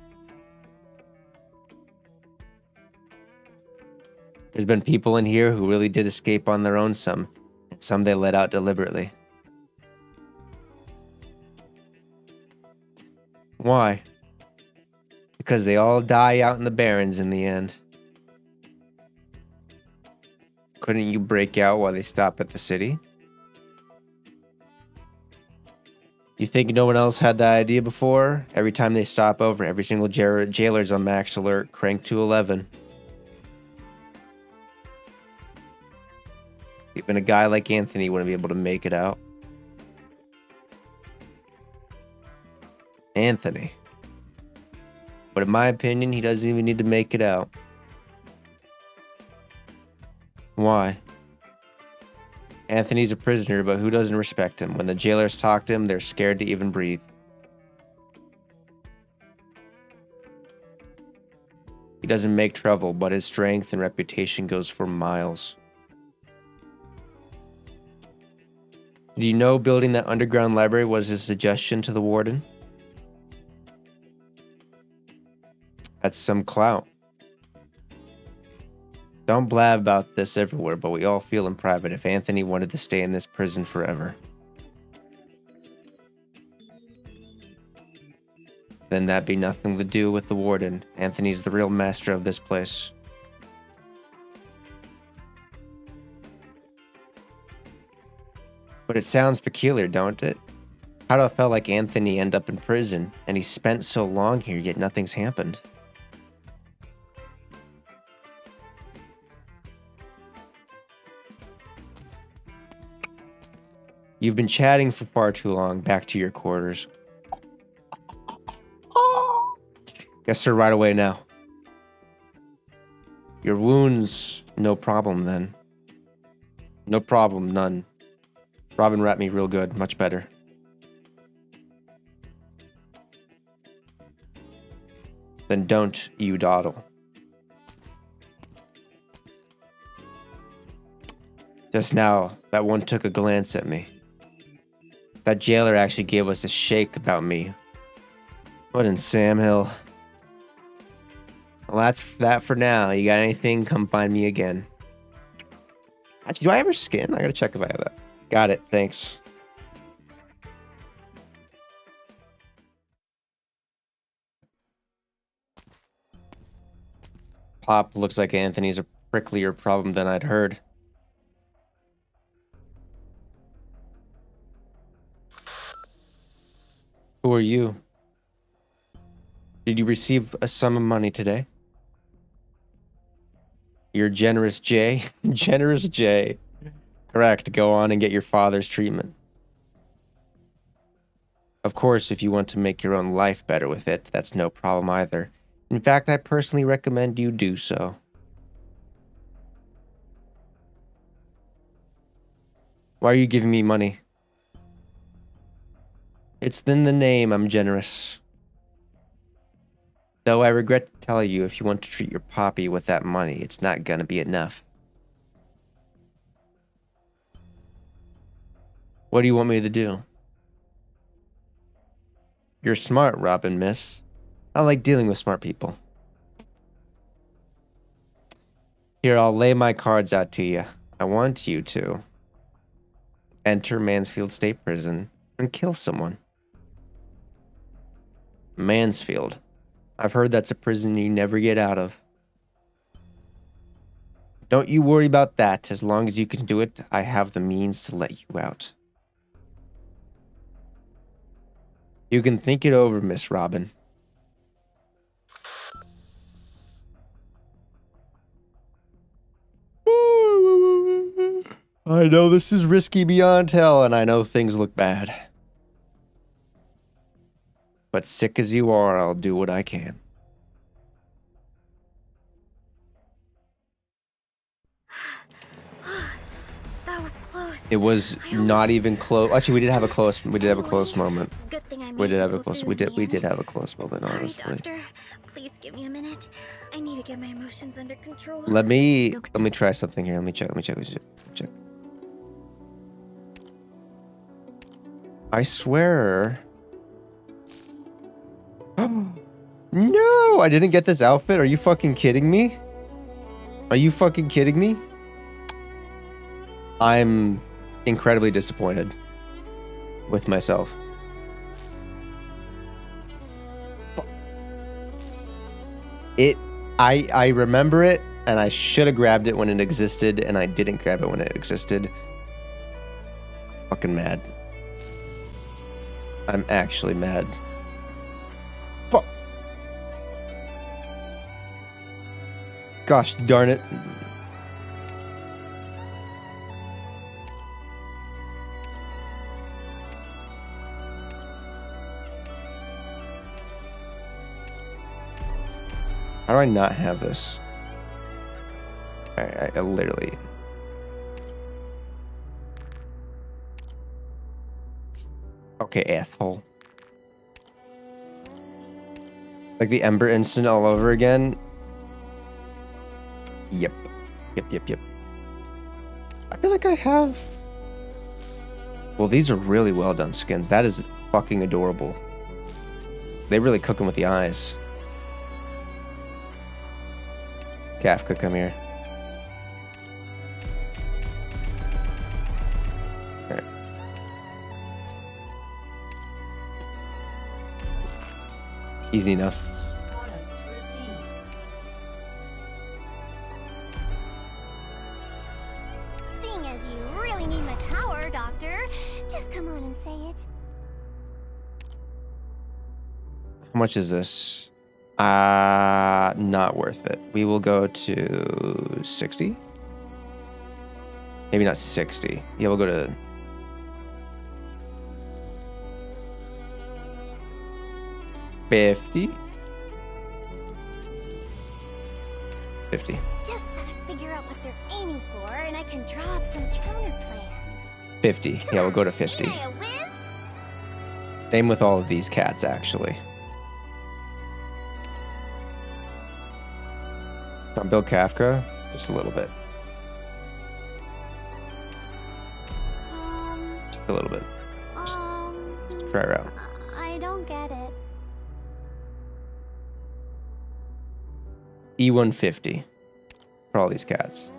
There's been people in here who really did escape on their own some, and some they let out deliberately. Why? Because they all die out in the barrens in the end. Couldn't you break out while they stop at the city? You think no one else had that idea before? Every time they stop over, every single jailer's on max alert, crank to 11. Even a guy like Anthony wouldn't be able to make it out. Anthony. But in my opinion, he doesn't even need to make it out. Why? Anthony's a prisoner, but who doesn't respect him? When the jailers talk to him, they're scared to even breathe. He doesn't make trouble, but his strength and reputation goes for miles. Do you know building that underground library was a suggestion to the warden? That's some clout. Don't blab about this everywhere, but we all feel in private if Anthony wanted to stay in this prison forever. Then that'd be nothing to do with the warden. Anthony's the real master of this place. But it sounds peculiar, don't it? How do I feel like Anthony end up in prison, and he spent so long here, yet nothing's happened? You've been chatting for far too long. Back to your quarters. Yes, sir, right away now. Your wounds, no problem then. No problem, none. Robin wrapped me real good, much better. Then don't you dawdle. Just now, that one took a glance at me. That jailer actually gave us a shake about me. What in Sam Hill? Well, that's that for now. You got anything, come find me again. Actually, do I have her skin? I gotta check if I have that. Got it, thanks. Pop, looks like Anthony's a pricklier problem than I'd heard. Who are you? Did you receive a sum of money today? You're Generous J? Generous J. Correct. Go on and get your father's treatment. Of course, if you want to make your own life better with it, that's no problem either. In fact, I personally recommend you do so. Why are you giving me money? It's in the name, I'm generous. Though I regret to tell you, if you want to treat your poppy with that money, it's not gonna be enough. What do you want me to do? You're smart, Robin, miss. I like dealing with smart people. Here, I'll lay my cards out to you. I want you to enter Mansfield State Prison and kill someone. Mansfield. I've heard that's a prison you never get out of. Don't you worry about that. As long as you can do it, I have the means to let you out. You can think it over, Miss Robin. I know this is risky beyond hell, and I know things look bad. But sick as you are, I'll do what I can. That was close. It was not even close. Actually, we did have a close moment. Good thing I We did made have you a go close. through We the did end. have a close moment, Sorry, honestly. Doctor. Please give me a minute. I need to get my emotions under control. Let me try something here. Let me check. I swear. No, I didn't get this outfit. Are you fucking kidding me? Are you fucking kidding me? I'm incredibly disappointed with myself. I remember it, and I should have grabbed it when it existed, and I didn't grab it when it existed. Fucking mad. I'm actually mad. Fuck. Gosh darn it. How do I not have this? I literally... Okay, asshole. It's like the Ember instant all over again. Yep. I feel like I have... Well, these are really well done skins. That is fucking adorable. They really cook them with the eyes. Kafka, come here. All right. Easy enough. Seeing as you really need my power, Doctor, just come on and say it. How much is this? Not worth it. We will go to 60. Maybe not 60. Yeah, we'll go to 50. 50. Just gotta figure out what they're aiming for, and I can draw up some counter plans. 50. Yeah, we'll go to 50. Ain't I a whiz? Same with all of these cats, actually. On Bill Kafka, just a little bit. Just a little bit. Just try her out. I don't get it. E150 for all these cats.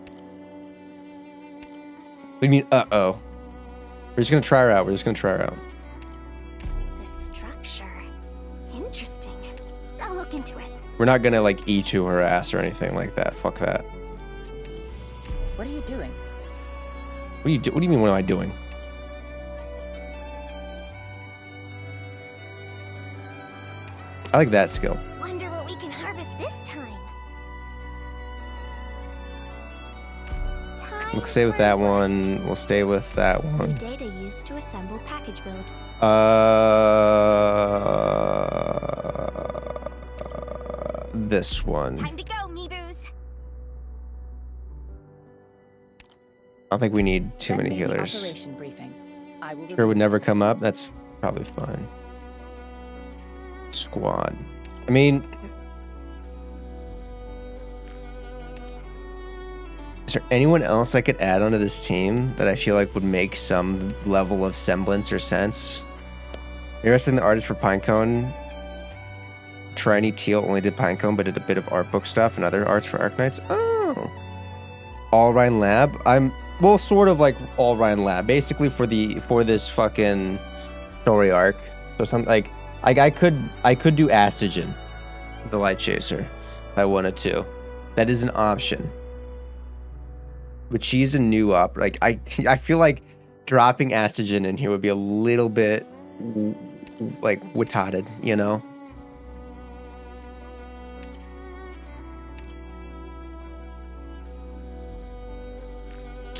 What do you mean, uh-oh? We're just gonna try her out. We're just gonna try her out. The structure. Interesting. I'll look into it. We're not gonna like E2 her ass or anything like that. Fuck that. What are you doing? What do you mean, what am I doing? I like that skill. Wonder what we can harvest this time. We'll stay with that one. We'll stay with that one. Data used to assemble package build. This one. Time to go, Meeboos. I don't think we need too Send many me the healers. operation briefing. I will Sure, it would never come up. That's probably fine. Squad. I mean, is there anyone else I could add onto this team that I feel like would make some level of semblance or sense? Interested in the artist for Pinecone. Trini Teal only did Pinecone, but did a bit of art book stuff and other arts for Arknights. Oh. All Ryan Lab. I'm well, sort of like All Ryan Lab, basically for this fucking story arc. So some like I could do Astagen, the Light Chaser, if I wanted to. That is an option. But she's a new up. Like I feel like dropping Astagen in here would be a little bit like witotted, you know?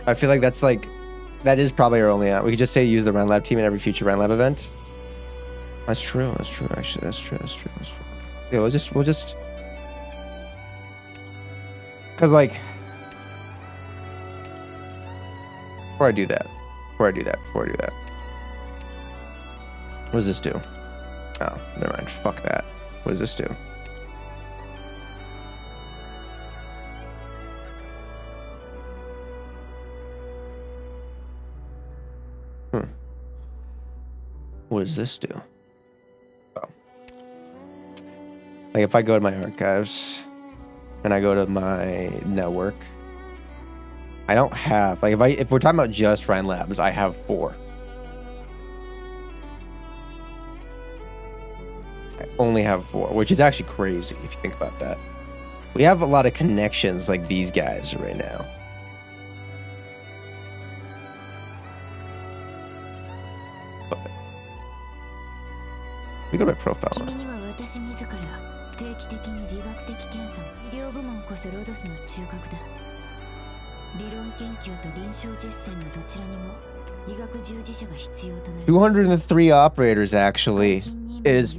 I feel like that is probably our only out. We could just say use the Ryan Lab team in every future Ryan Lab event. That's true. That's true. Actually, that's true. Yeah, we'll just. Cause like, before I do that. What does this do? Oh, never mind. Fuck that. What does this do? What does this do? Oh. Like if I go to my archives and I go to my network, I don't have like if we're talking about just Ryan Labs, I have 4. I only have 4, which is actually crazy if you think about that. We have a lot of connections like these guys right now. We go to my profile. $203 operators actually is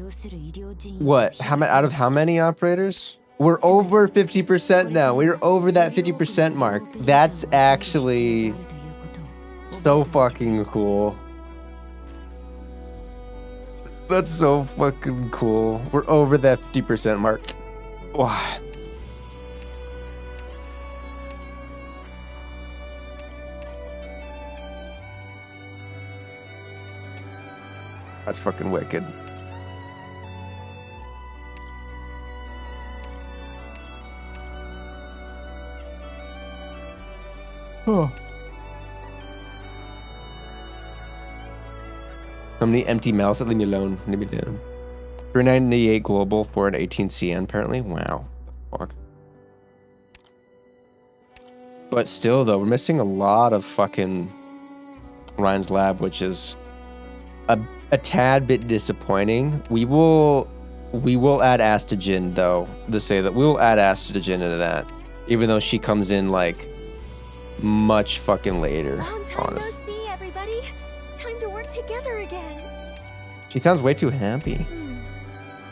what? Out of how many operators? We're over 50% now. We're over that 50% mark. That's actually so fucking cool. That's so fucking cool. We're over that 50% mark. Wow. That's fucking wicked. Oh. So many empty mouths that leave me alone. Leave me down. 398 global for an 18 CN apparently. Wow. Fuck. But still though, we're missing a lot of fucking Ryan's Lab, which is a tad bit disappointing. We will add Astajin though. To say that we will add Astajin into that, even though she comes in like much fucking later. Long time no see, everybody. Time to work together again. She sounds way too happy.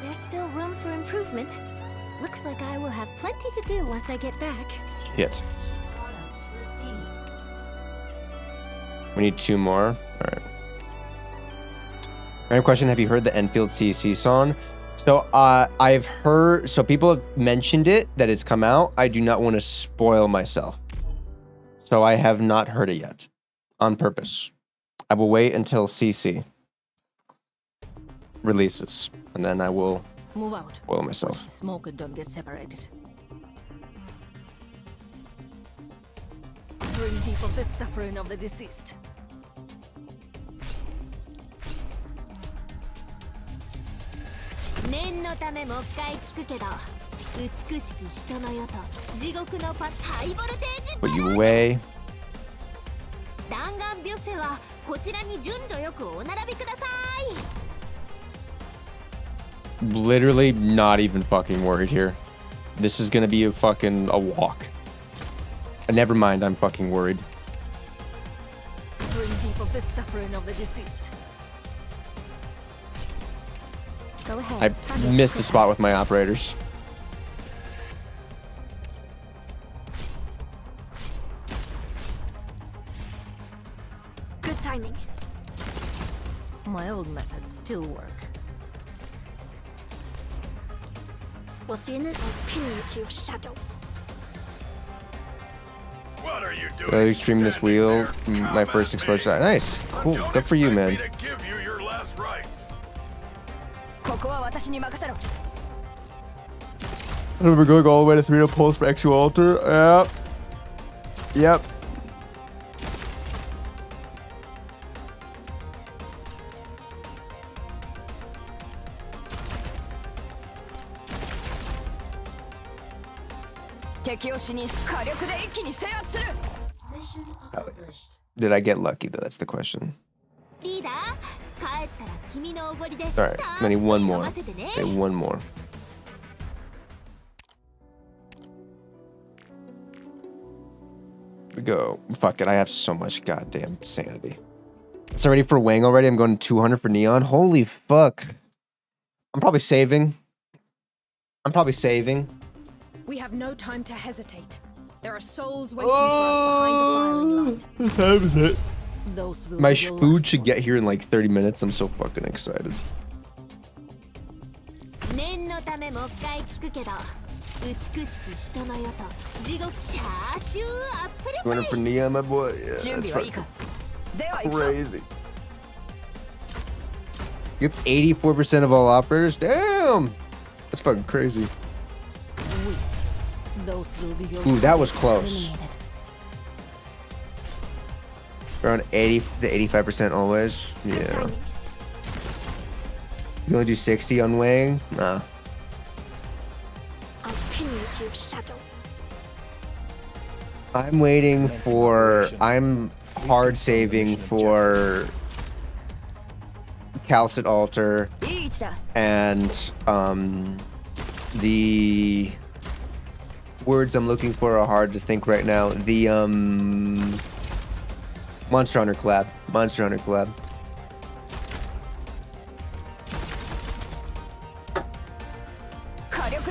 There's still room for improvement. Looks like I will have plenty to do once I get back. Shit. We need 2 more. All right. Random question: have you heard the Enfield CC song? So I've heard. So people have mentioned it, that it's come out. I do not want to spoil myself, so I have not heard it yet, on purpose. I will wait until CC releases, and then I will move out. Spoil myself. Smoke and don't get separated. Bring deep of the suffering of the deceased. Put you away. Literally not even fucking worried here. This is gonna be a walk. Never mind, I'm fucking worried. Bring deep of the suffering of the deceased. Go ahead. I missed a spot with my operators. Good timing. My old methods still work. What's in it? I'll pin you to your shadow. What are you doing? Really streaming this wheel. My first exposure to that. Nice. Cool. Good for you, man. To give you your last rites. We're going all the way to 3 pulse for extra altar. Yep. Did I get lucky though? That's the question. Alright, I need one more. Okay, one more. We go. Fuck it, I have so much goddamn sanity. It's ready for Wang already. I'm going 200 for Neon. Holy fuck. I'm probably saving. We have no time to hesitate. There are souls waiting for us behind the firing line. What time is it? Those will My be the food last should get here in like 30 minutes. I'm so fucking excited. Running for Neon, my boy. Yeah, that's fucking crazy. You have 84% of all operators? Damn! That's fucking crazy. Those will be your Ooh, that was close. Around 80 to 85% always. Yeah. You only do 60 on Wang? Nah. I'll pin you to your shadow. I'm waiting for... I'm hard saving for... Calcit Altar and the words I'm looking for are hard to think right now. The Monster Hunter collab.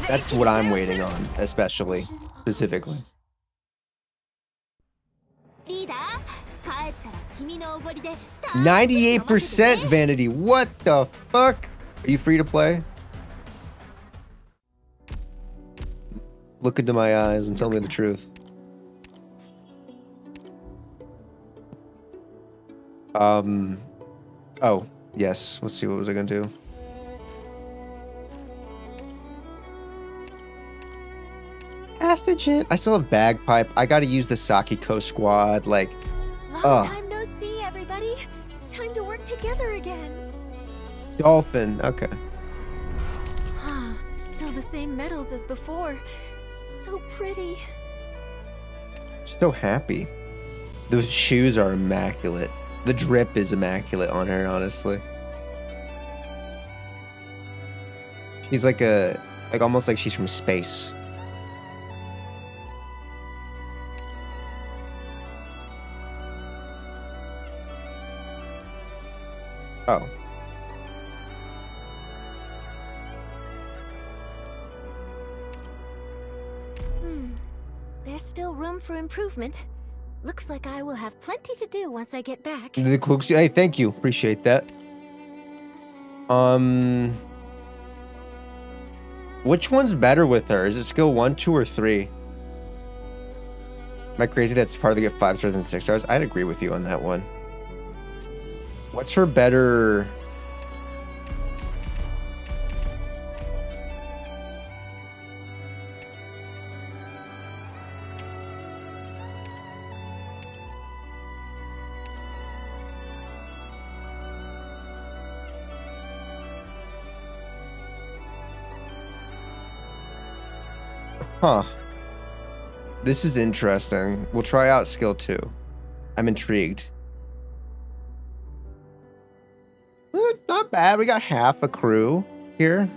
That's what I'm waiting on, especially, specifically. 98% vanity. What the fuck? Are you free to play? Look into my eyes and tell me the truth. Oh, Yes. Let's see. What was I gonna do? Astagen. I still have bagpipe. I gotta use the Sakiko squad. Like, Long time no see, everybody. Time to work together again. dolphin. Okay. Still the same medals as before. So pretty. So happy. Those shoes are immaculate. The drip is immaculate on her, honestly. She's like almost like she's from space. Oh. There's still room for improvement. Looks like I will have plenty to do once I get back. The Klux. Hey, thank you. Appreciate that. Which one's better with her? Is it skill 1, 2, or 3? Am I crazy that's part of the get 5 stars and 6 stars? I'd agree with you on that one. What's her better? Huh. This is interesting. We'll try out skill 2. I'm intrigued. Not bad. We got half a crew here.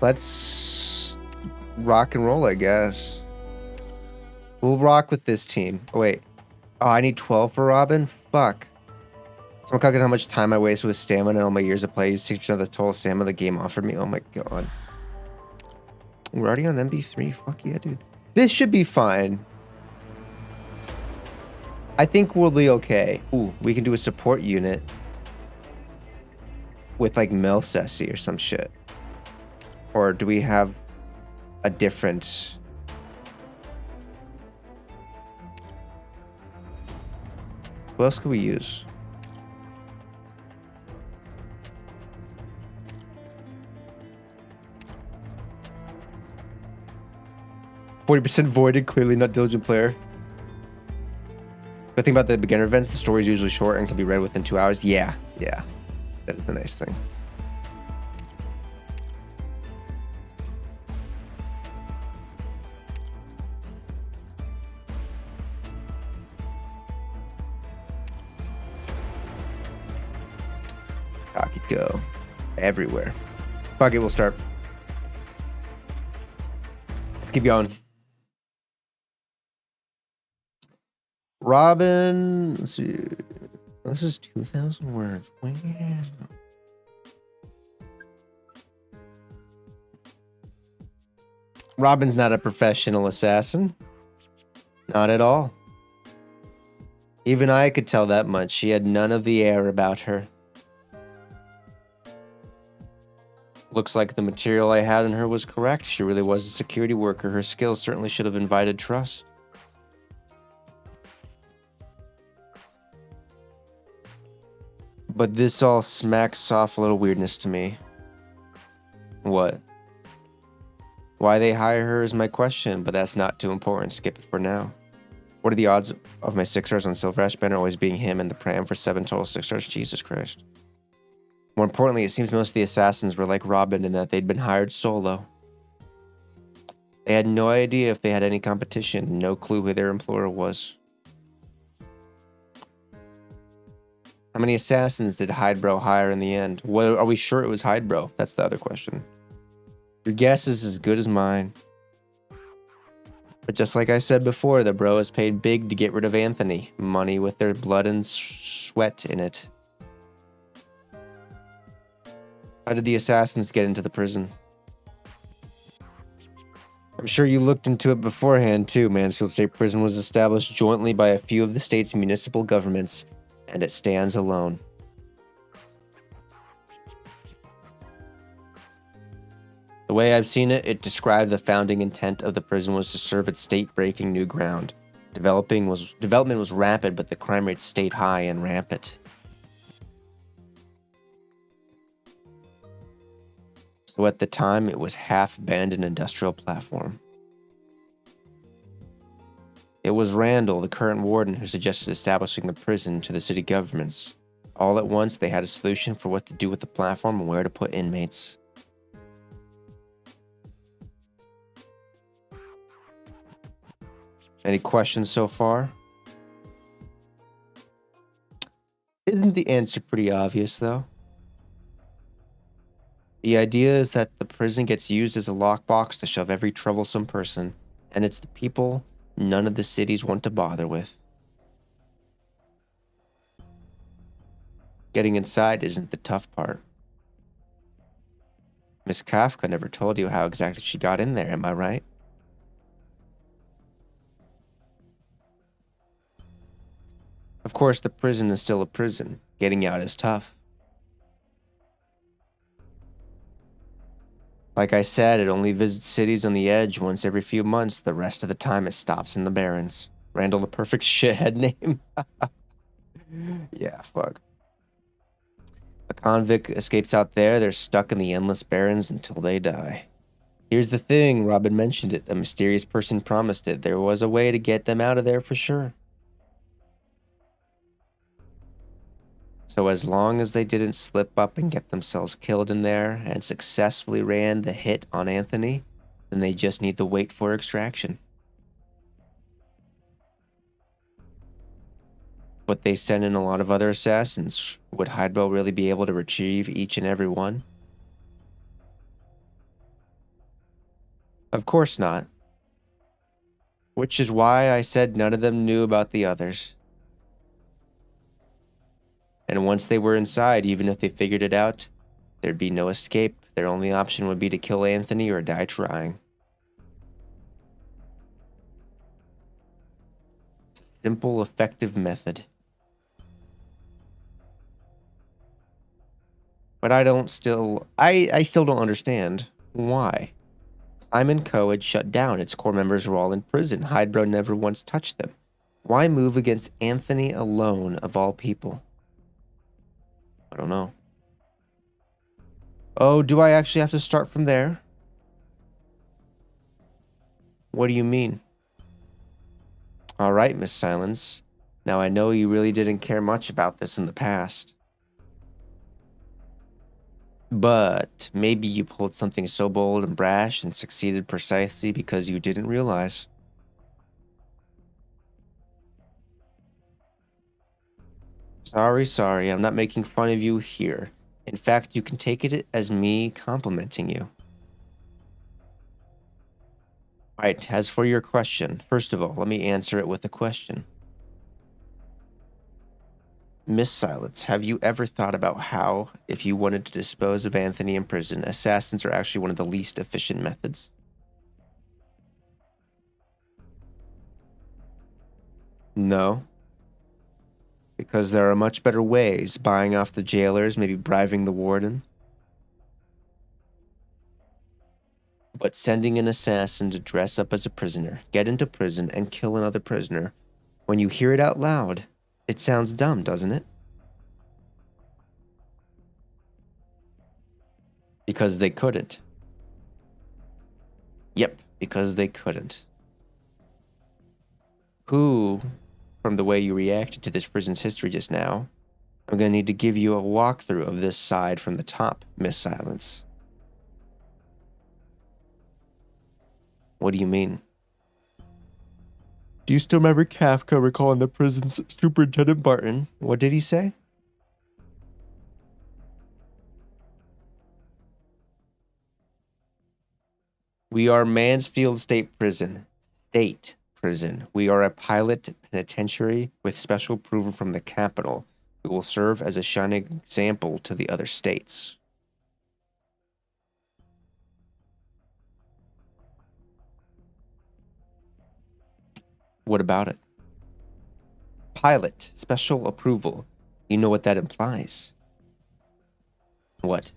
Let's rock and roll, I guess. We'll rock with this team. Oh, wait. Oh, I need 12 for Robin? Fuck. So I'm calculating how much time I wasted with stamina and all my years of play. 6% of the total stamina the game offered me. Oh my god. We're already on MB3. Fuck yeah, dude. This should be fine. I think we'll be okay. Ooh, we can do a support unit with like Mel Ceci or some shit. Or do we have a different... Who else could we use? %, voided, clearly not diligent player. The thing about the beginner events, the story is usually short and can be read within 2 hours. Yeah. That is the nice thing. Cocky go. Everywhere. Fuck it, we'll start. Keep going. Robin, let's see. This is 2,000 words. Robin's not a professional assassin. Not at all. Even I could tell that much. She had none of the air about her. Looks like the material I had in her was correct. She really was a security worker. Her skills certainly should have invited trust. But this all smacks off a little weirdness to me. What? Why they hire her is my question, but that's not too important. Skip it for now. What are the odds of my 6 stars on Silver Ash Banner always being him and the Pram for 7 total 6 stars? Jesus Christ. More importantly, it seems most of the assassins were like Robin in that they'd been hired solo. They had no idea if they had any competition, no clue who their employer was. How many assassins did Hydebro hire in the end? Well, are we sure it was Hydebro? That's the other question. Your guess is as good as mine. But just like I said before, the bro has paid big to get rid of Anthony. Money with their blood and sweat in it. How did the assassins get into the prison? I'm sure you looked into it beforehand too. Mansfield State Prison was established jointly by a few of the state's municipal governments, and it stands alone. The way I've seen it, it described the founding intent of the prison was to serve its state-breaking new ground. Development was rapid, but the crime rate stayed high and rampant. So at the time, it was half-abandoned industrial platform. It was Randall, the current warden, who suggested establishing the prison to the city governments. All at once, they had a solution for what to do with the platform and where to put inmates. Any questions so far? Isn't the answer pretty obvious, though? The idea is that the prison gets used as a lockbox to shove every troublesome person, and it's the people none of the cities want to bother with. Getting inside isn't the tough part. Miss Kafka never told you how exactly she got in there, am I right? Of course, the prison is still a prison. Getting out is tough. Like I said, it only visits cities on the edge once every few months. The rest of the time, it stops in the Barrens. Randall, the perfect shithead name. Yeah, fuck. A convict escapes out there. They're stuck in the endless Barrens until they die. Here's the thing, Robin mentioned it. A mysterious person promised it. There was a way to get them out of there for sure. So as long as they didn't slip up and get themselves killed in there and successfully ran the hit on Anthony, then they just need to wait for extraction. But they sent in a lot of other assassins. Would Hydro really be able to retrieve each and every one? Of course not. Which is why I said none of them knew about the others. And once they were inside, even if they figured it out, there'd be no escape. Their only option would be to kill Anthony or die trying. It's a simple, effective method. But I still don't understand why. Simon Co. had shut down. Its core members were all in prison. Hydro never once touched them. Why move against Anthony alone, of all people? I don't know. Oh, do I actually have to start from there? What do you mean? All right, Miss Silence. Now I know you really didn't care much about this in the past. But maybe you pulled something so bold and brash and succeeded precisely because you didn't realize. Sorry, I'm not making fun of you here. In fact, you can take it as me complimenting you. Alright, as for your question, first of all, let me answer it with a question. Miss Silence, have you ever thought about how, if you wanted to dispose of Anthony in prison, assassins are actually one of the least efficient methods? No. Because there are much better ways, buying off the jailers, maybe bribing the warden. But sending an assassin to dress up as a prisoner, get into prison, and kill another prisoner, when you hear it out loud, it sounds dumb, doesn't it? Because they couldn't. Yep, because they couldn't. Who, from the way you reacted to this prison's history just now, I'm going to need to give you a walkthrough of this side from the top, Miss Silence. What do you mean? Do you still remember Kafka recalling the prison's Superintendent Barton? What did he say? We are Mansfield State Prison. State Prison. We are a pilot penitentiary with special approval from the capital. We will serve as a shining example to the other states. What about it? Pilot, special approval. You know what that implies? What?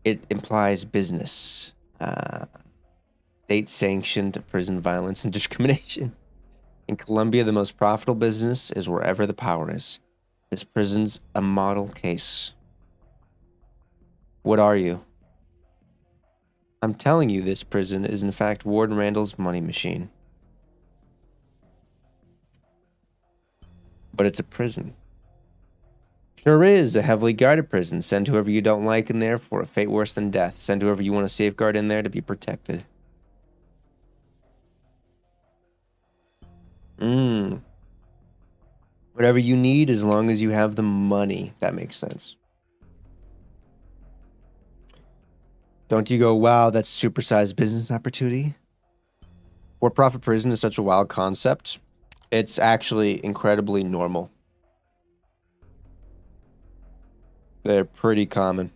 It implies business. State-sanctioned prison violence and discrimination. In Colombia, the most profitable business is wherever the power is. This prison's a model case. What are you? I'm telling you, this prison is in fact Warden Randall's money machine. But it's a prison. Sure is a heavily guarded prison. Send whoever you don't like in there for a fate worse than death. Send whoever you want to safeguard in there to be protected. Whatever you need, as long as you have the money. That makes sense. Don't you go, wow, that's supersized business opportunity? For-profit prison is such a wild concept. It's actually incredibly normal. They're pretty common.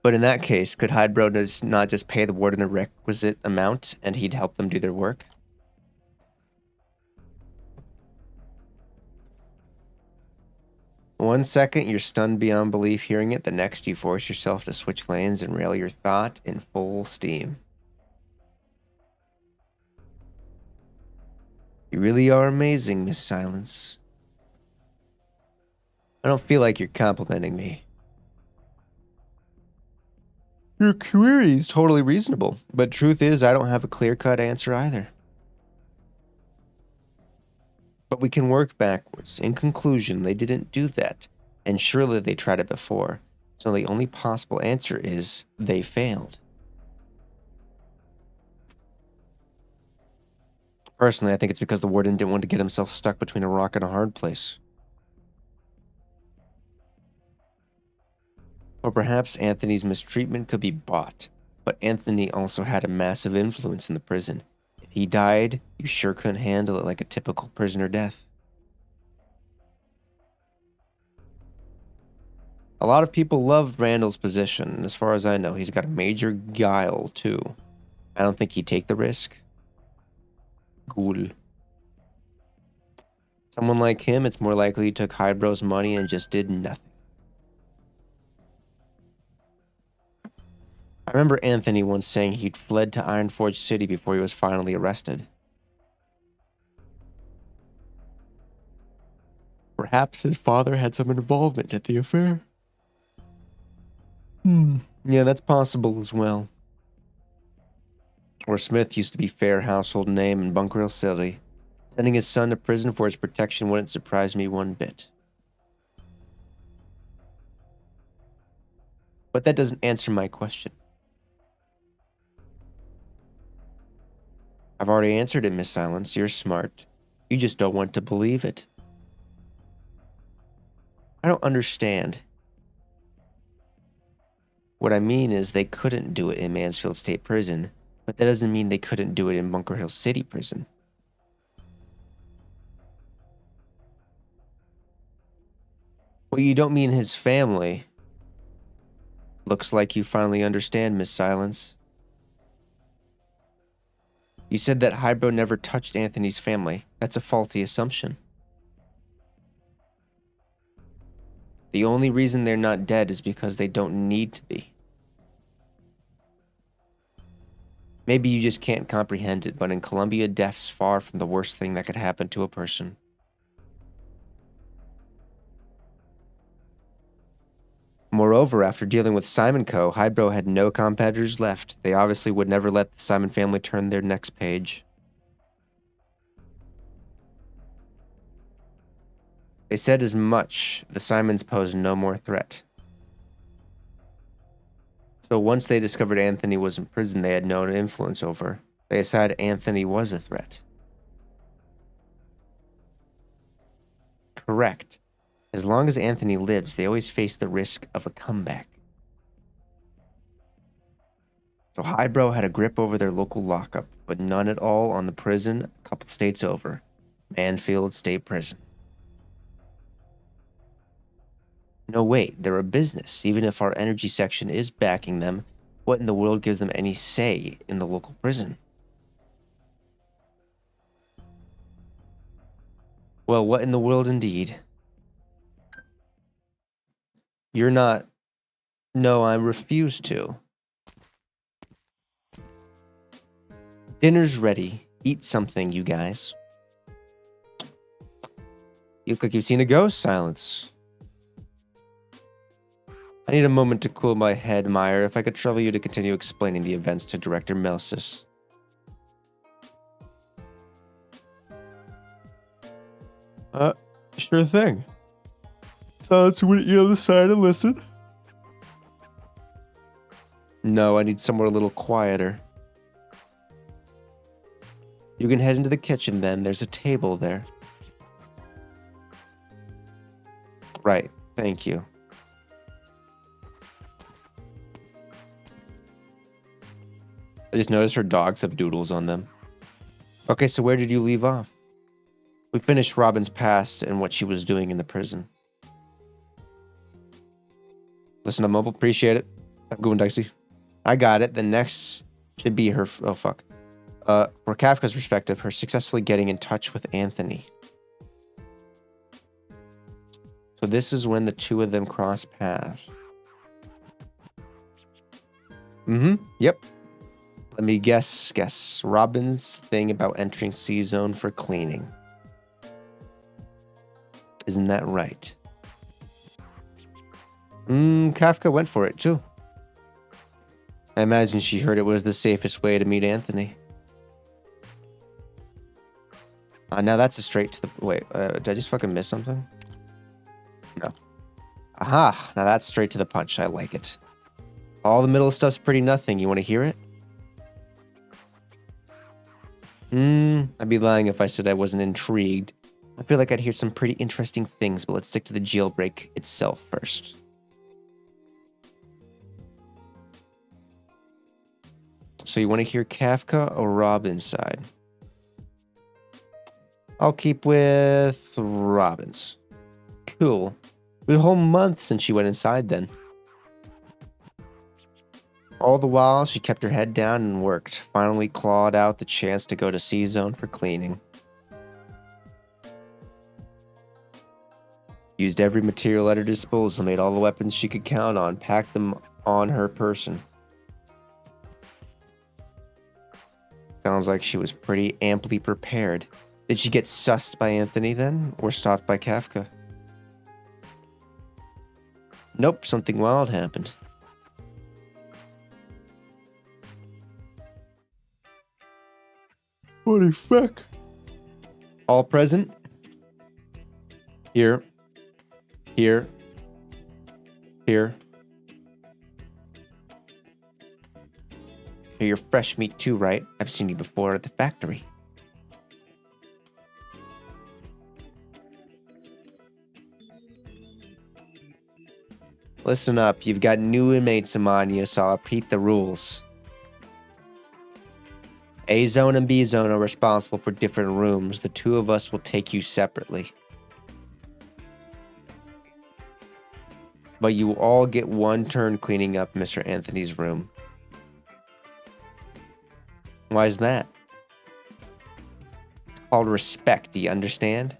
But in that case, could Hydebro not just pay the warden the requisite amount and he'd help them do their work? One second, you're stunned beyond belief hearing it. The next, you force yourself to switch lanes and rail your thought in full steam. You really are amazing, Miss Silence. I don't feel like you're complimenting me. Your query is totally reasonable, but truth is, I don't have a clear-cut answer either. But we can work backwards. In conclusion, they didn't do that, and surely they tried it before. So the only possible answer is they failed. Personally, I think it's because the warden didn't want to get himself stuck between a rock and a hard place. Or perhaps Anthony's mistreatment could be bought, but Anthony also had a massive influence in the prison. If he died, you sure couldn't handle it like a typical prisoner death. A lot of people loved Randall's position, and as far as I know, he's got a major guile too. I don't think he'd take the risk. Cool. Someone like him, it's more likely he took Hydebro's money and just did nothing. I remember Anthony once saying he'd fled to Ironforge City before he was finally arrested. Perhaps his father had some involvement at the affair. Yeah, that's possible as well. Or Smith used to be fair household name in Bunker Hill City. Sending his son to prison for his protection wouldn't surprise me one bit. But that doesn't answer my question. I've already answered it, Miss Silence. You're smart. You just don't want to believe it. I don't understand. What I mean is they couldn't do it in Mansfield State Prison, but that doesn't mean they couldn't do it in Bunker Hill City Prison. Well, you don't mean his family. Looks like you finally understand, Miss Silence. You said that Hydebro never touched Anthony's family. That's a faulty assumption. The only reason they're not dead is because they don't need to be. Maybe you just can't comprehend it, but in Colombia, death's far from the worst thing that could happen to a person. Moreover, after dealing with Simon Co., Hydebro had no competitors left. They obviously would never let the Simon family turn their next page. They said as much. The Simons posed no more threat. So once they discovered Anthony was in prison they had no influence over, they decided Anthony was a threat. Correct. As long as Anthony lives, they always face the risk of a comeback. So Hydebro had a grip over their local lockup, but none at all on the prison a couple states over, Mansfield State Prison. No, wait, they're a business. Even if our energy section is backing them, what in the world gives them any say in the local prison? Well, what in the world indeed? You're not... No, I refuse to. Dinner's ready. Eat something, you guys. You look like you've seen a ghost, Silence. I need a moment to cool my head, Meyer. If I could trouble you to continue explaining the events to Director Melsis. Sure thing. Silence, would you on the side and listen? No, I need somewhere a little quieter. You can head into the kitchen then. There's a table there. Right, thank you. I just noticed her dogs have doodles on them. Okay, so where did you leave off? We finished Robin's past and what she was doing in the prison. Listen, I'm mobile. Appreciate it. I'm going dicey. I got it. The next should be her... Oh, fuck. For Kafka's perspective, her successfully getting in touch with Anthony. So this is when the two of them cross paths. Yep. Let me guess. Robin's thing about entering C-Zone for cleaning. Isn't that right? Kafka went for it, too. I imagine she heard it was the safest way to meet Anthony. Now that's a straight to the... Wait, did I just fucking miss something? No. Aha! Now that's straight to the punch. I like it. All the middle stuff's pretty nothing. You want to hear it? I'd be lying if I said I wasn't intrigued. I feel like I'd hear some pretty interesting things, but let's stick to the jailbreak itself first. So you want to hear Kafka or Robin's side? I'll keep with Robin's. Cool. It was a whole month since she went inside then. All the while, she kept her head down and worked, finally clawed out the chance to go to C-Zone for cleaning. Used every material at her disposal, made all the weapons she could count on, packed them on her person. Sounds like she was pretty amply prepared. Did she get sussed by Anthony then, or stopped by Kafka? Nope, something wild happened. Holy fuck. All present? Here. Here. Here. You're fresh meat too, right? I've seen you before at the factory. Listen up, you've got new inmates among you, so I'll repeat the rules. A zone and B zone are responsible for different rooms. The two of us will take you separately. But you all get one turn cleaning up Mr. Anthony's room. Why is that? It's called respect, do you understand?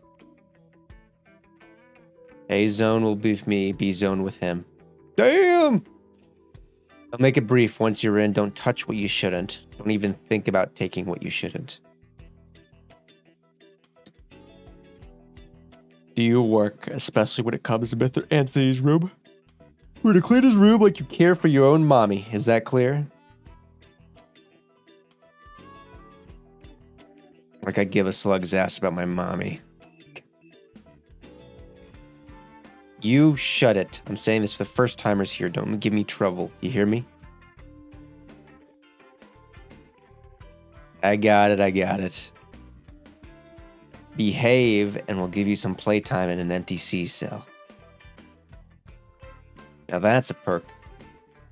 A zone will be with me, B zone with him. Damn! I'll make it brief. Once you're in, don't touch what you shouldn't. Don't even think about taking what you shouldn't. Do you work, especially when it comes to Mr. Anthony's room? We're to clean his room like you care for your own mommy. Is that clear? Like I give a slug's ass about my mommy. You shut it. I'm saying this for the first timers here. Don't give me trouble. You hear me? I got it. Behave and we'll give you some playtime in an empty C cell. Now that's a perk.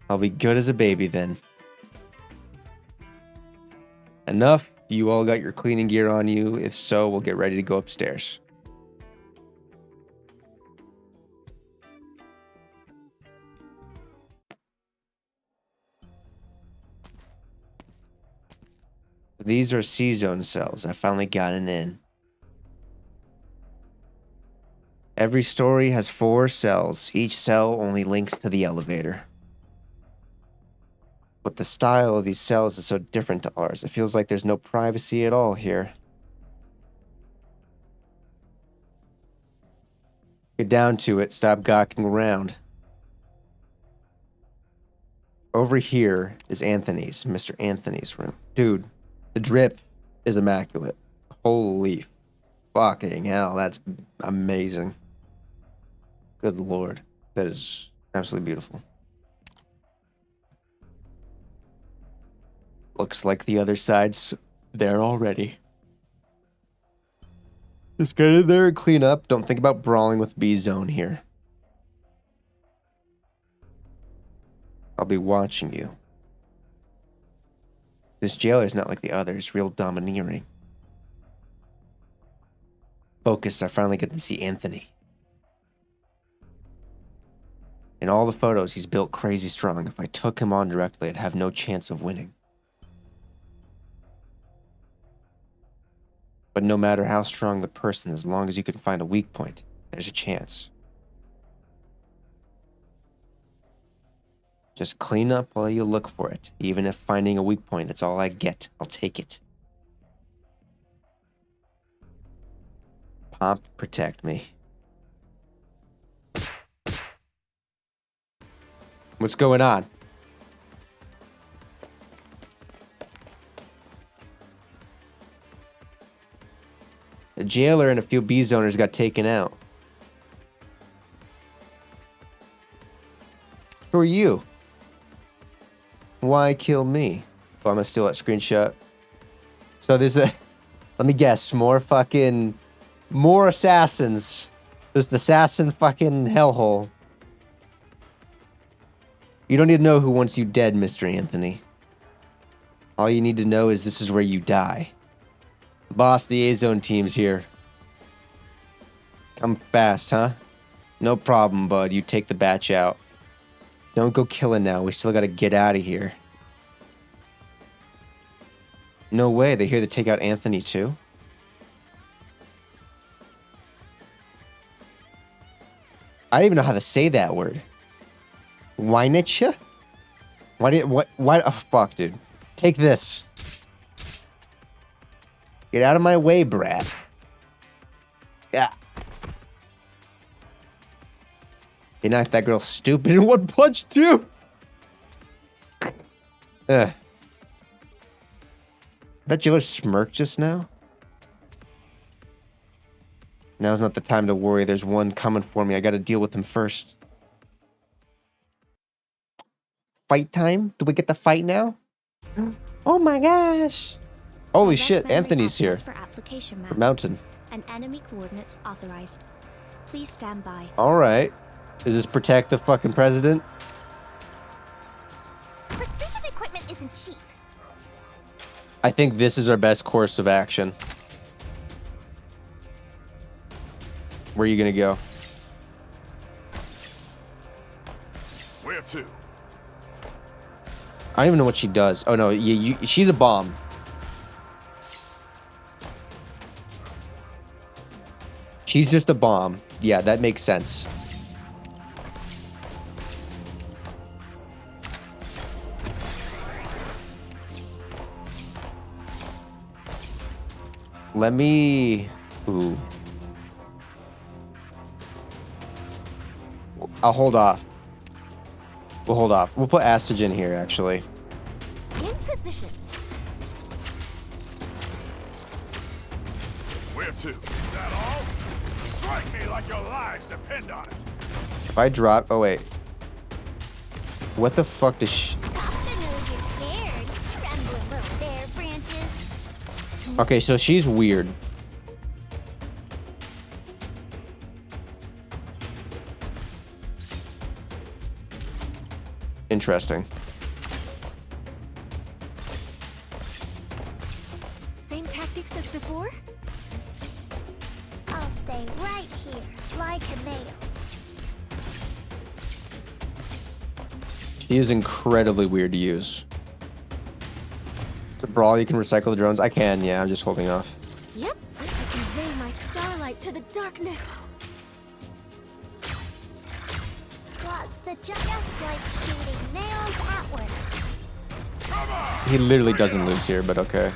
I'll be good as a baby then. Enough. You all got your cleaning gear on you. If so, we'll get ready to go upstairs. These are C-Zone cells. I finally gotten in. Every story has 4 cells. Each cell only links to the elevator. But the style of these cells is so different to ours. It feels like there's no privacy at all here. Get down to it. Stop gawking around. Over here is Anthony's, Mr. Anthony's room. Dude, the drip is immaculate. Holy fucking hell, that's amazing. Good lord. That is absolutely beautiful. Looks like the other side's there already. Just get in there and clean up. Don't think about brawling with B-Zone here. I'll be watching you. This jailer's not like the others, real domineering. Focus, I finally get to see Anthony. In all the photos, he's built crazy strong. If I took him on directly, I'd have no chance of winning. But no matter how strong the person, as long as you can find a weak point, there's a chance. Just clean up while you look for it. Even if finding a weak point, that's all I get. I'll take it. Pomp, protect me. What's going on? A jailer and a few B-zoners got taken out. Who are you? Why kill me? Oh, I'm gonna steal that screenshot. So there's a... Let me guess. More assassins. There's the assassin fucking hellhole. You don't need to know who wants you dead, Mr. Anthony. All you need to know is this is where you die. Boss, the A-Zone team's here. Come fast, huh? No problem, bud. You take the batch out. Don't go killing now. We still gotta get out of here. No way. They're here to take out Anthony, too? I don't even know how to say that word. Wynitcha? Why? Oh, fuck, dude. Take this. Get out of my way, brat. Yeah. They knocked that girl stupid in one punch, too. That jailer smirked just now. Now's not the time to worry. There's one coming for me. I gotta deal with him first. Fight time? Do we get the fight now? Oh my gosh. Holy shit, Anthony's here. For application map. Mountain. And enemy coordinates authorized. Please stand by. Alright. Does this protect the fucking president? Precision equipment isn't cheap. I think this is our best course of action. Where are you gonna go? Where to? I don't even know what she does. Oh no, she's a bomb. She's just a bomb. Yeah, that makes sense. Let me... Ooh. I'll hold off. We'll hold off. We'll put Astogen here, actually. In position. Where to? Is that all? Strike me like your lives depend on it. If I drop... Oh, wait. What the fuck does she... Okay, so she's weird. Interesting. Same tactics as before? I'll stay right here, like a nail. She is incredibly weird to use. To brawl, you can recycle the drones. I can, yeah. I'm just holding off. Yep, I can convey my starlight to the darkness. What's the just like shooting nails outward? He literally doesn't lose here, but okay.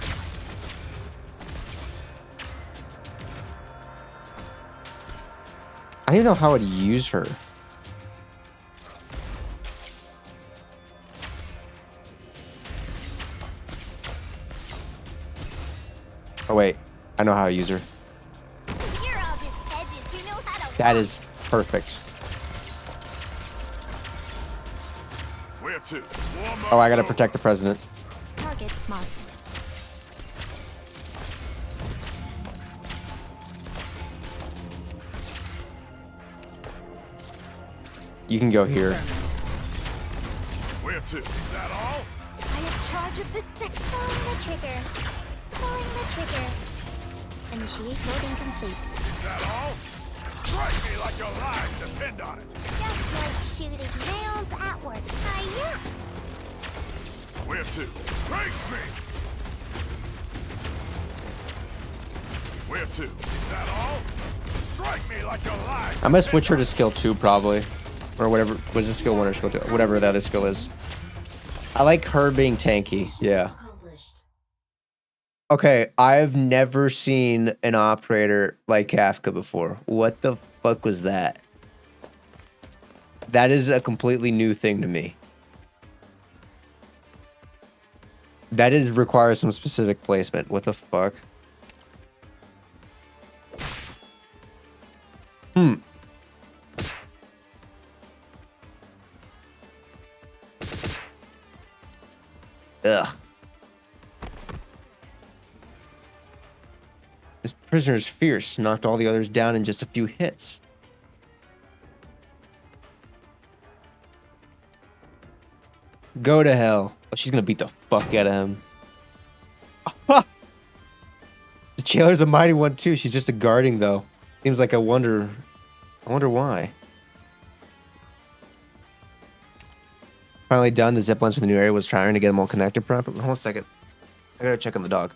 I don't even know how I'd use her. Oh wait, I know how to use her. You're all just edges who know how to That is perfect. Where to? Oh, I gotta protect the president. Target marked. You can go here. Where to? Is that all? I have charge of the sector. Pulling the trigger. Pulling the trigger. Initiate loading complete. Is that all? Strike me like your lives depend on it. Just like shooting nails at work. Hiya! Where to? Brace me! Where to? Is that all? Strike me like your lives. I'm gonna switch her to skill 2 probably. Or whatever. Was it skill 1 or skill 2? Whatever the other skill is. I like her being tanky. Yeah. Okay, I've never seen an operator like Kafka before. What the fuck was that? That is a completely new thing to me. That is requires some specific placement. What the fuck? Ugh. This prisoner's fierce. Knocked all the others down in just a few hits. Go to hell. Oh, she's gonna beat the fuck out of him. The jailer's a mighty one too. She's just a guarding though. Seems like I wonder why. Finally done. The zip lines for the new area was trying to get them all connected properly. Hold on a second. I gotta check on the dog.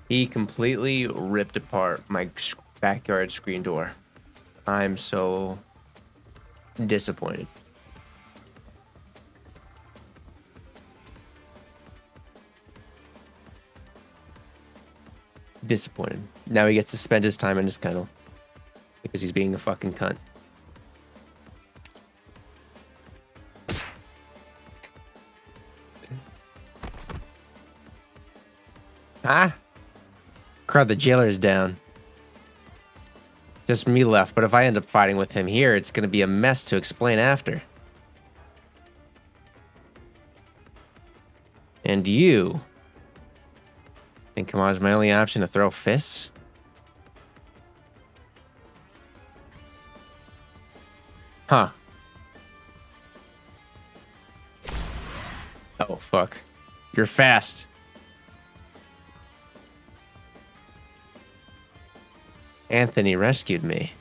He completely ripped apart my backyard screen door. I'm so disappointed. Disappointed. Now he gets to spend his time in his kennel because he's being a fucking cunt. Ah! Crowd, the jailer's down. Just me left, but if I end up fighting with him here, it's gonna be a mess to explain after. And you think Kamar's my only option to throw fists? Huh. Oh, fuck. You're fast. Anthony rescued me.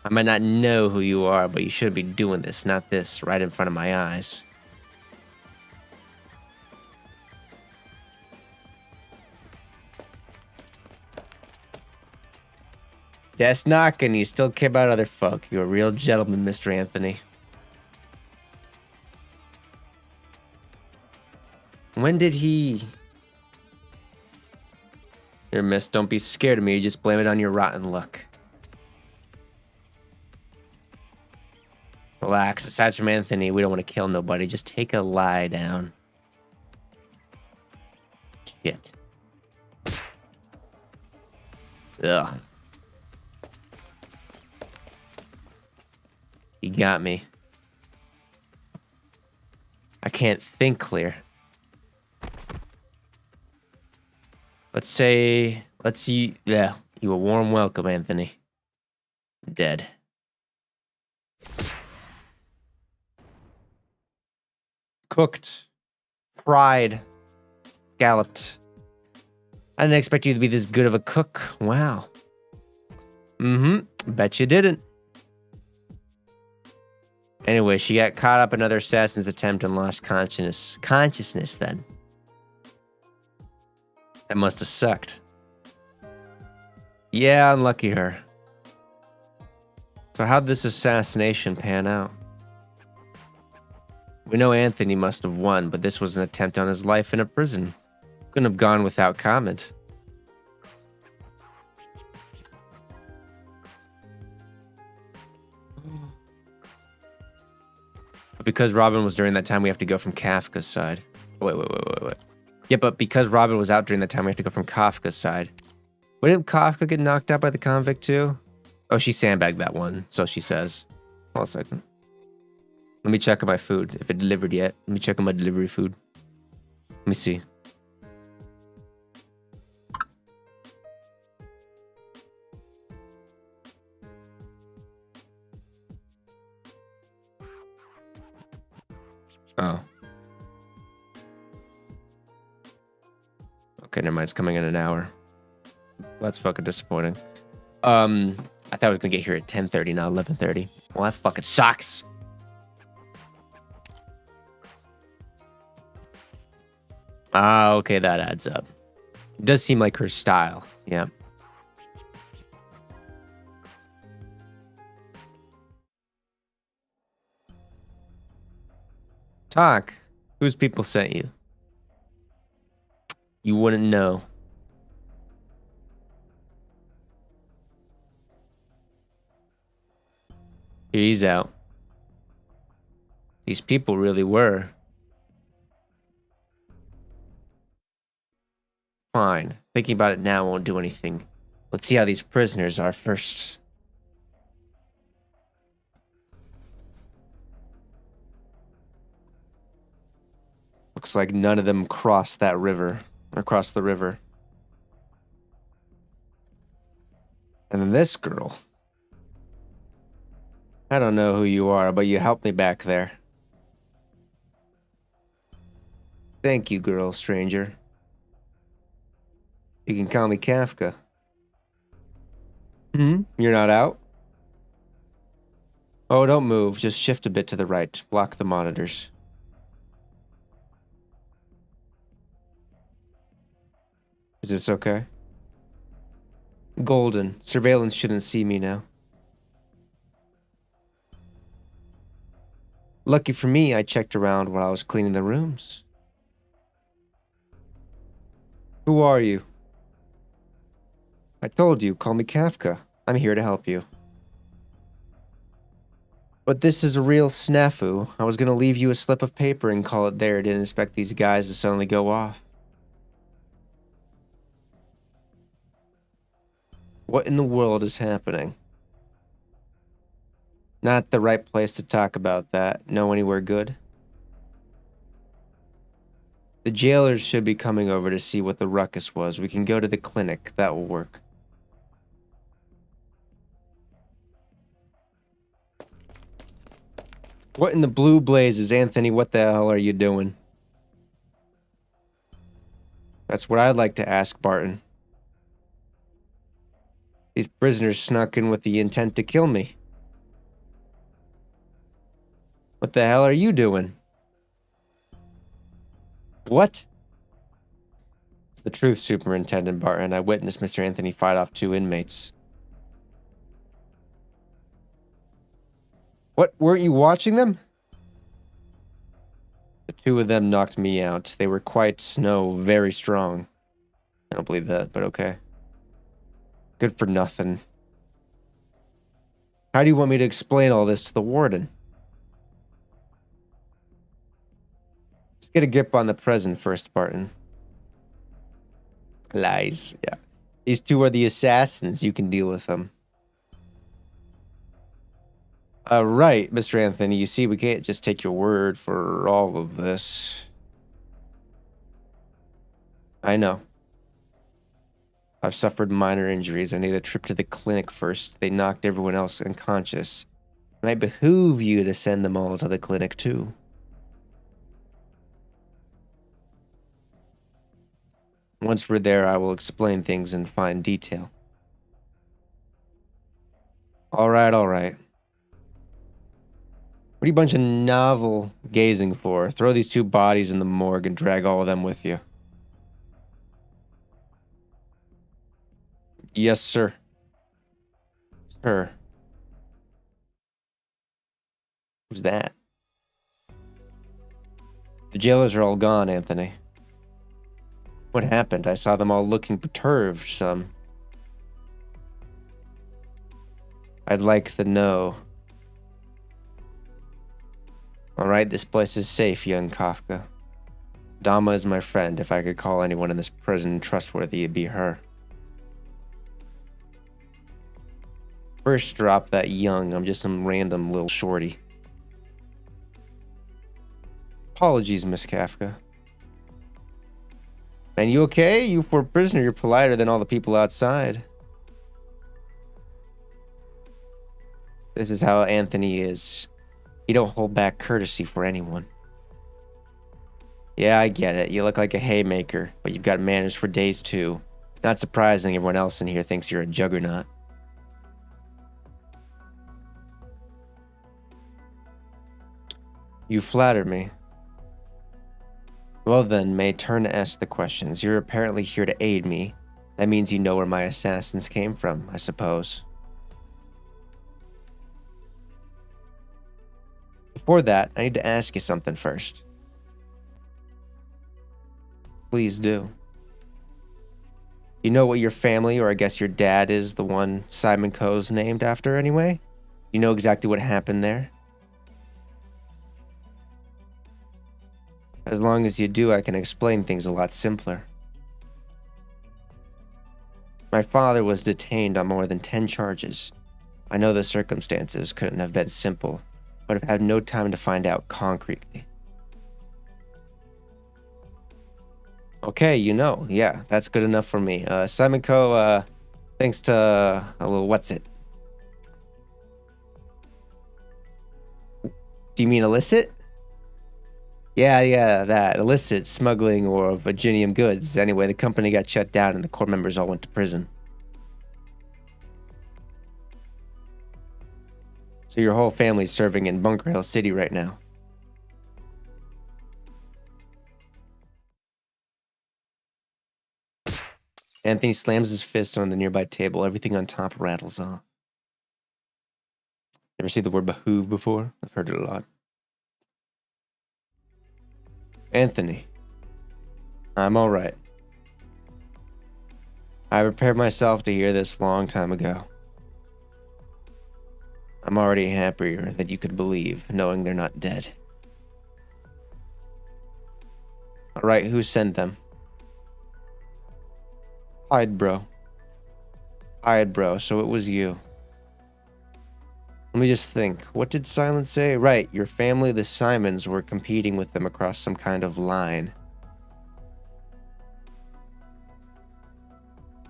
I might not know who you are, but you shouldn't be doing this, not this, right in front of my eyes. That's knocking. You still care about other folk. You're a real gentleman, Mr. Anthony. When did he... Here, miss, don't be scared of me. You just blame it on your rotten luck. Relax. Aside from Anthony, we don't want to kill nobody. Just take a lie down. Shit. Ugh. You got me. I can't think clear. Let's see, yeah, you a warm welcome, Anthony. Dead. Cooked, fried, scalloped. I didn't expect you to be this good of a cook. Wow. Bet you didn't. Anyway, she got caught up in another assassin's attempt and lost consciousness then. That must have sucked. Yeah, unlucky her. So how'd this assassination pan out? We know Anthony must have won, but this was an attempt on his life in a prison. Couldn't have gone without comment. But because Robin was during that time, we have to go from Kafka's side. Wait. Yeah, but because Robin was out during that time, we have to go from Kafka's side. Wouldn't Kafka get knocked out by the convict too? Oh, she sandbagged that one, so she says. Hold on a second. Let me check on my food, if it delivered yet. Let me check on my delivery food. Let me see. Oh. Okay, never mind. It's coming in an hour. That's fucking disappointing. I thought I was gonna get here at 10:30, not 11:30. Well, that fucking sucks. Ah, okay, that adds up. It does seem like her style. Yeah. Talk. Whose people sent you? You wouldn't know. He's out. These people really were. Fine. Thinking about it now won't do anything. Let's see how these prisoners are first. Looks like none of them crossed that river. Across the river. And then this girl. I don't know who you are, but you helped me back there. Thank you, girl, stranger. You can call me Kafka. You're not out? Oh, don't move. Just shift a bit to the right. Block the monitors. Is this okay? Golden. Surveillance shouldn't see me now. Lucky for me, I checked around while I was cleaning the rooms. Who are you? I told you, call me Kafka. I'm here to help you. But this is a real snafu. I was gonna leave you a slip of paper and call it there. Didn't expect these guys to suddenly go off. What in the world is happening? Not the right place to talk about that. Know anywhere good? The jailers should be coming over to see what the ruckus was. We can go to the clinic. That will work. What in the blue blazes, Anthony? What the hell are you doing? That's what I'd like to ask Barton. These prisoners snuck in with the intent to kill me. What the hell are you doing? What? It's the truth, Superintendent Barton. I witnessed Mr. Anthony fight off 2 inmates. What? Weren't you watching them? The 2 of them knocked me out. They were quite very strong. I don't believe that, but okay. Good for nothing. How do you want me to explain all this to the warden? Let's get a grip on the present first, Barton. Lies, yeah. These 2 are the assassins. You can deal with them. Right, Mr. Anthony. You see, we can't just take your word for all of this. I know. I've suffered minor injuries. I need a trip to the clinic first. They knocked everyone else unconscious. It might behoove you to send them all to the clinic, too. Once we're there, I will explain things in fine detail. All right, all right. What are you bunch of novel gazing for? Throw these 2 bodies in the morgue and drag all of them with you. Yes, sir. Sir. Who's that? The jailers are all gone, Anthony. What happened? I saw them all looking perturbed, some. I'd like to know. Alright, this place is safe, young Kafka. Dama is my friend. If I could call anyone in this prison trustworthy, it'd be her. First drop that young. I'm just some random little shorty. Apologies, Miss Kafka. Man, you okay? You for a prisoner, you're politer than all the people outside. This is how Anthony is. He don't hold back courtesy for anyone. Yeah, I get it. You look like a haymaker, but you've got manners for days too. Not surprising everyone else in here thinks you're a juggernaut. You flatter me. Well then, may turn to ask the questions. You're apparently here to aid me. That means you know where my assassins came from, I suppose. Before that, I need to ask you something first. Please do. You know what your family, or I guess your dad, is the one Simon Coe's named after anyway? You know exactly what happened there? As long as you do, I can explain things a lot simpler. My father was detained on more than 10 charges. I know the circumstances couldn't have been simple, but I've had no time to find out concretely. Okay, you know, yeah, that's good enough for me. Simon Coe, thanks to a little what's it? Do you mean illicit? Yeah, that. Illicit smuggling or Virginium goods. Anyway, the company got shut down and the core members all went to prison. So your whole family's serving in Bunker Hill City right now. Anthony slams his fist on the nearby table. Everything on top rattles off. Ever see the word behoove before? I've heard it a lot. Anthony, I'm all right. I prepared myself to hear this long time ago. I'm already happier that you could believe, knowing they're not dead. All right, who sent them? Hide, bro. Hide, bro, so it was you. Let me just think. What did Silence say? Right, your family, the Simons, were competing with them across some kind of line.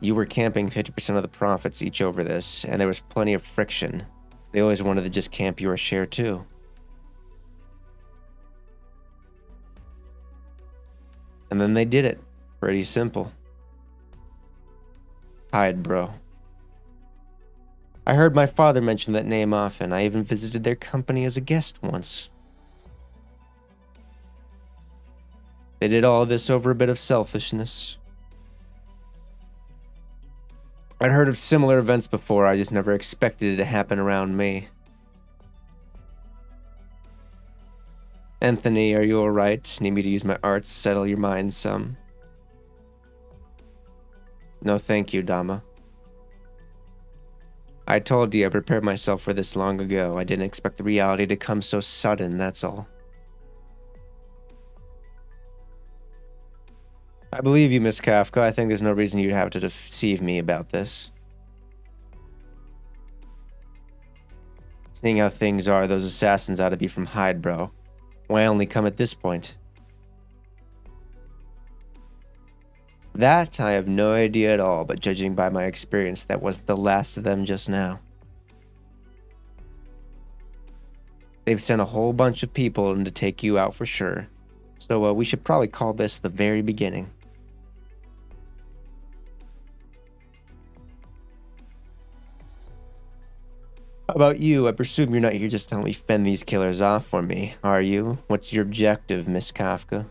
You were camping 50% of the profits each over this, and there was plenty of friction. They always wanted to just camp your share too. And then they did it. Pretty simple. Hide, bro. I heard my father mention that name often. I even visited their company as a guest once. They did all this over a bit of selfishness. I'd heard of similar events before, I just never expected it to happen around me. Anthony, are you alright? Need me to use my arts to settle your mind some? No thank you, Dama. I told you I prepared myself for this long ago. I didn't expect the reality to come so sudden, that's all. I believe you, Miss Kafka. I think there's no reason you'd have to deceive me about this. Seeing how things are, those assassins ought to be from Hyde, bro. Why only come at this point? That I have no idea at all, but judging by my experience, that was the last of them just now. They've sent a whole bunch of people in to take you out for sure. So we should probably call this the very beginning. How about you? I presume you're not here just to help me fend these killers off for me, are you? What's your objective, Miss Kafka?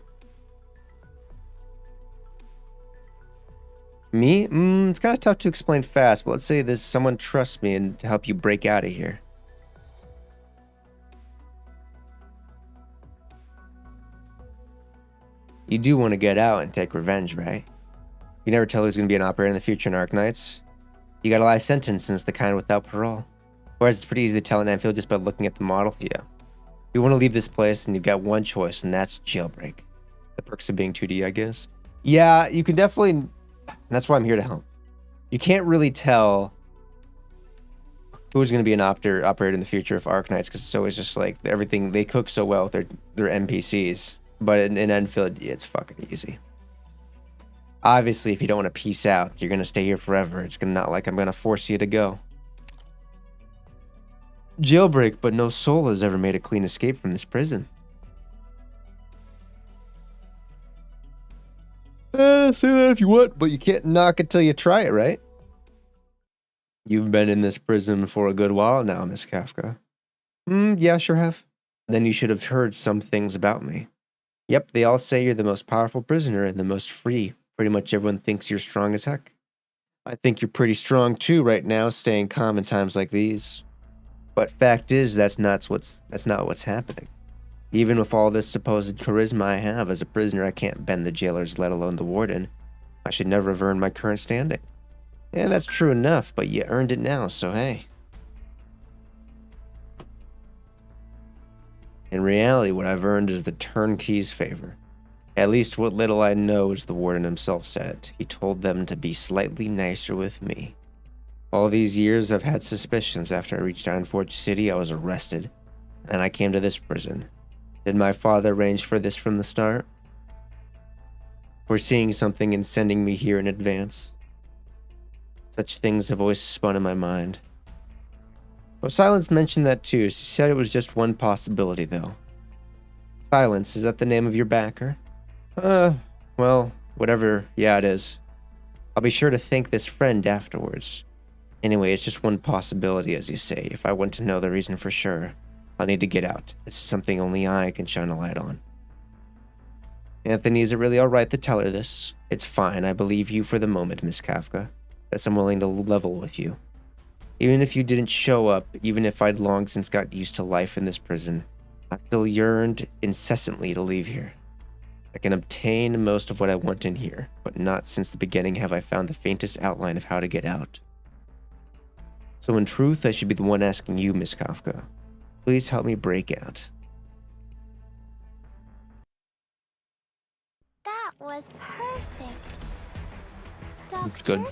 Me? It's kind of tough to explain fast, but let's say there's someone trusts me and to help you break out of here. You do want to get out and take revenge, right? You never tell who's going to be an operator in the future in Arknights. You got a life sentence and it's the kind without parole. Whereas it's pretty easy to tell in Mansfield just by looking at the model. Yeah. You want to leave this place and you've got one choice, and that's jailbreak. The perks of being 2D, I guess. Yeah, you can definitely... That's why I'm here to help. You can't really tell who's going to be an operator in the future of Arknights, because it's always just like everything they cook so well with their NPCs. But in Enfield, it's fucking easy. Obviously, if you don't want to peace out, you're going to stay here forever. It's not like I'm going to force you to go. Jailbreak, but no soul has ever made a clean escape from this prison. Say that if you want, but you can't knock it till you try it, right? You've been in this prison for a good while now, Miss Kafka. Yeah, sure have. Then you should have heard some things about me. Yep, they all say you're the most powerful prisoner and the most free. Pretty much everyone thinks you're strong as heck. I think you're pretty strong too right now, staying calm in times like these. But fact is, that's not what's happening. Even with all this supposed charisma I have as a prisoner, I can't bend the jailers, let alone the warden. I should never have earned my current standing. Yeah, that's true enough, but you earned it now, so hey. In reality, what I've earned is the turnkey's favor. At least what little I know is the warden himself said. He told them to be slightly nicer with me. All these years I've had suspicions. After I reached Ironforge City, I was arrested. And I came to this prison. Did my father arrange for this from the start? Foreseeing something and sending me here in advance? Such things have always spun in my mind. Well, Silence mentioned that too. She said it was just one possibility, though. Silence, is that the name of your backer? Well, whatever. Yeah, it is. I'll be sure to thank this friend afterwards. Anyway, it's just one possibility, as you say. If I want to know the reason for sure, I'll need to get out. This is something only I can shine a light on. Anthony, is it really alright to tell her this? It's fine, I believe you for the moment, Miss Kafka. Guess I'm willing to level with you. Even if you didn't show up, even if I'd long since got used to life in this prison, I still yearned incessantly to leave here. I can obtain most of what I want in here, but not since the beginning have I found the faintest outline of how to get out. So in truth, I should be the one asking you, Miss Kafka. Please help me break out. That was perfect. Doctor, It's good.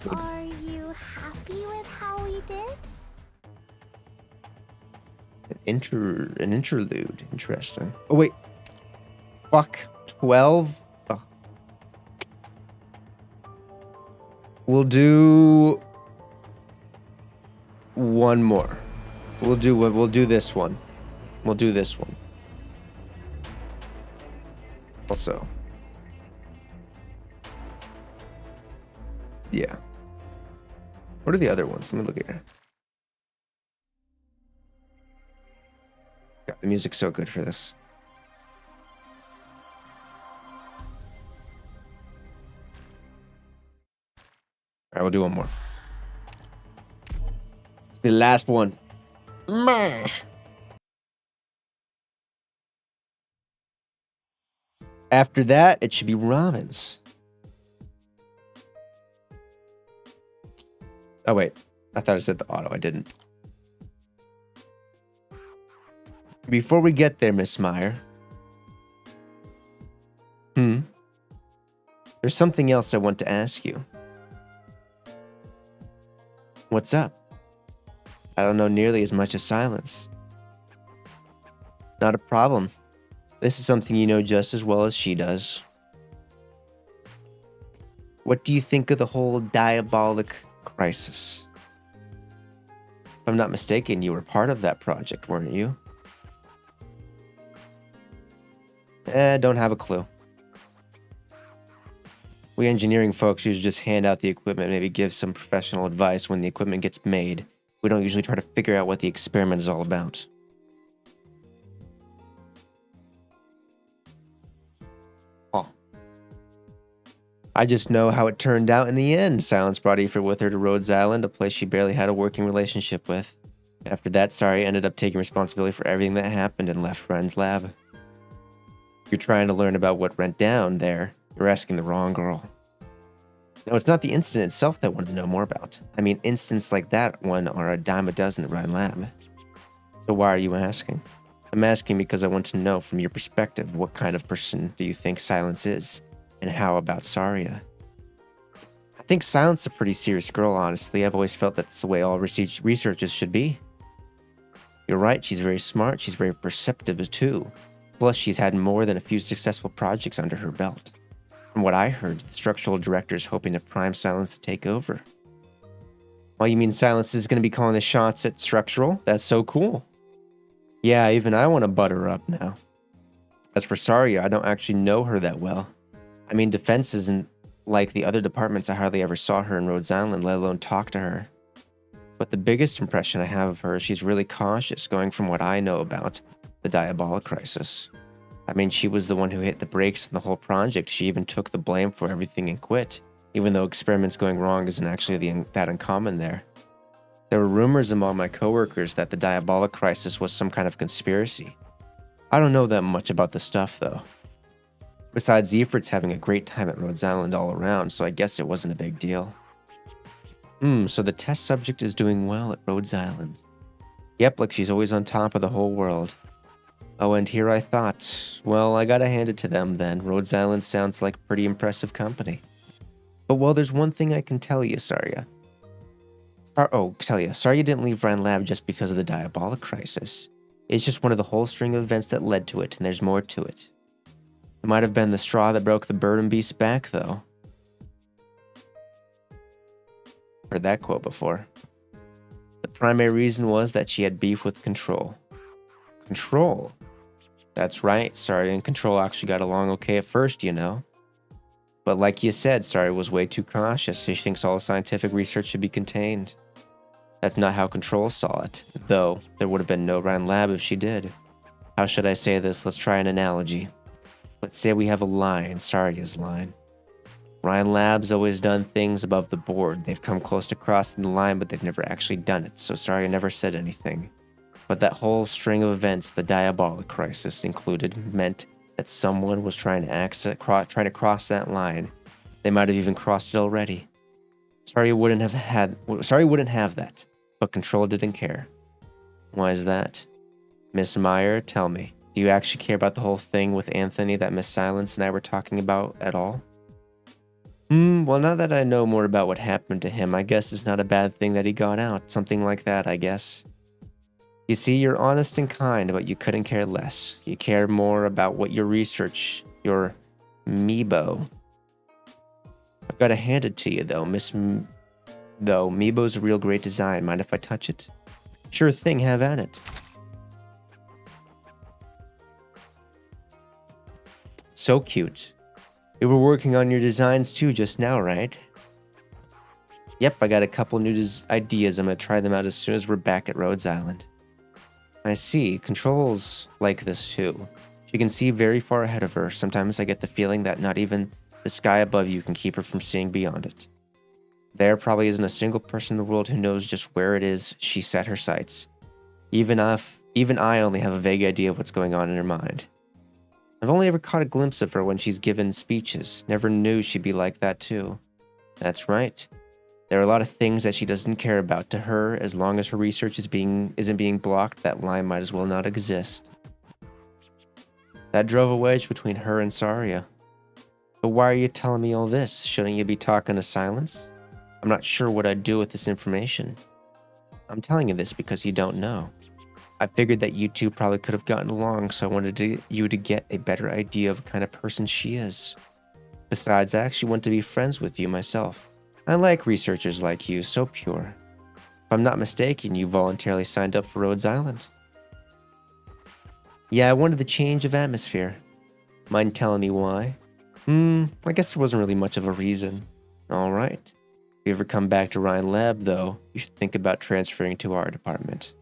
Good. Are you happy with how we did? An interlude. Interesting. Oh, wait. Fuck. 12? Oh. We'll do one more. We'll do this one. We'll do this one. Also. Yeah. What are the other ones? Let me look here. God, the music's so good for this. Alright, we'll do one more. The last one. Meh. After that, it should be Robin's. Oh, wait. I thought I said the auto. I didn't. Before we get there, Miss Meyer. There's something else I want to ask you. What's up? I don't know nearly as much as Silence. Not a problem. This is something you know just as well as she does. What do you think of the whole diabolic crisis? If I'm not mistaken, you were part of that project, weren't you? Don't have a clue. We engineering folks usually just hand out the equipment, maybe give some professional advice when the equipment gets made. We don't usually try to figure out what the experiment is all about. Oh. I just know how it turned out in the end. Silence brought Aoife with her to Rhodes Island, a place she barely had a working relationship with. After that, Sari ended up taking responsibility for everything that happened and left Ren's lab. If you're trying to learn about what went down there, you're asking the wrong girl. No, it's not the incident itself that I wanted to know more about. I mean, incidents like that one are a dime a dozen at Ryan Lab. So why are you asking? I'm asking because I want to know from your perspective, what kind of person do you think Silence is? And how about Saria? I think Silence is a pretty serious girl, honestly. I've always felt that's the way all researchers should be. You're right, she's very smart, she's very perceptive too. Plus, she's had more than a few successful projects under her belt. From what I heard, the structural director is hoping to prime Silence to take over. Oh, you mean Silence is going to be calling the shots at structural? That's so cool. Yeah, even I want to butt her up now. As for Saria, I don't actually know her that well. I mean, defense isn't like the other departments. I hardly ever saw her in Rhodes Island, let alone talk to her. But the biggest impression I have of her is she's really cautious, going from what I know about the diabolic crisis. I mean, she was the one who hit the brakes on the whole project. She even took the blame for everything and quit, even though experiments going wrong isn't actually that uncommon there. There were rumors among my coworkers that the diabolic crisis was some kind of conspiracy. I don't know that much about the stuff, though. Besides, Zephyr's having a great time at Rhodes Island all around, so I guess it wasn't a big deal. So the test subject is doing well at Rhodes Island. Yep, like she's always on top of the whole world. Oh, and here I thought, well, I gotta hand it to them then. Rhodes Island sounds like pretty impressive company. But well, there's one thing I can tell you, Saria. Saria didn't leave Ryan Lab just because of the diabolic crisis. It's just one of the whole string of events that led to it, and there's more to it. It might have been the straw that broke the burden beast's back, though. Heard that quote before. The primary reason was that she had beef with Control. Control? That's right, Saria and Control actually got along okay at first, you know. But like you said, Saria was way too cautious. She thinks all scientific research should be contained. That's not how Control saw it, though there would have been no Ryan Lab if she did. How should I say this? Let's try an analogy. Let's say we have a line, Saria's line. Ryan Lab's always done things above the board. They've come close to crossing the line, but they've never actually done it, so Saria never said anything. But that whole string of events, the diabolic crisis included, meant that someone was trying to cross that line. They might have even crossed it already. Saria wouldn't have that, but Control didn't care. Why is that? Miss Meyer, tell me, do you actually care about the whole thing with Anthony that Miss Silence and I were talking about at all? Well, now that I know more about what happened to him, I guess it's not a bad thing that he got out. Something like that, I guess. You see, you're honest and kind, but you couldn't care less. You care more about what your research, your Meebo. I've got to hand it to you, though, Meebo's a real great design. Mind if I touch it? Sure thing, have at it. So cute. You were working on your designs too just now, right? Yep, I got a couple new ideas. I'm gonna try them out as soon as we're back at Rhodes Island. I see. Control's like this too. She can see very far ahead of her. Sometimes I get the feeling that not even the sky above you can keep her from seeing beyond it. There probably isn't a single person in the world who knows just where it is she set her sights. Even I only have a vague idea of what's going on in her mind. I've only ever caught a glimpse of her when she's given speeches. Never knew she'd be like that too. That's right. There are a lot of things that she doesn't care about. To her, as long as her research isn't being blocked, that line might as well not exist. That drove a wedge between her and Saria. But why are you telling me all this? Shouldn't you be talking to Silence? I'm not sure what I'd do with this information. I'm telling you this because you don't know. I figured that you two probably could have gotten along, so I wanted you to get a better idea of the kind of person she is. Besides, I actually want to be friends with you myself. I like researchers like you, so pure. If I'm not mistaken, you voluntarily signed up for Rhodes Island. Yeah, I wanted the change of atmosphere. Mind telling me why? I guess there wasn't really much of a reason. Alright. If you ever come back to Ryan Lab, though, you should think about transferring to our department.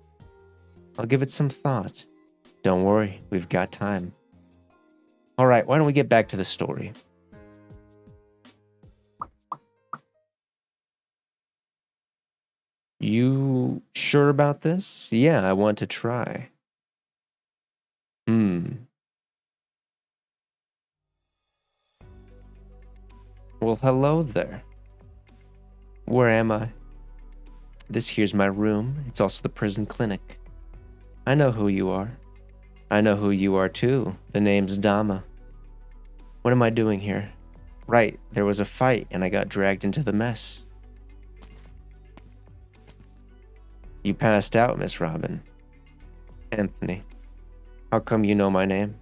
I'll give it some thought. Don't worry, we've got time. Alright, why don't we get back to the story? You sure about this? Yeah, I want to try. Well, hello there. Where am I? This here's my room. It's also the prison clinic. I know who you are. I know who you are too. The name's Dama. What am I doing here? Right, there was a fight and I got dragged into the mess. You passed out, Miss Robin. Anthony. How come you know my name?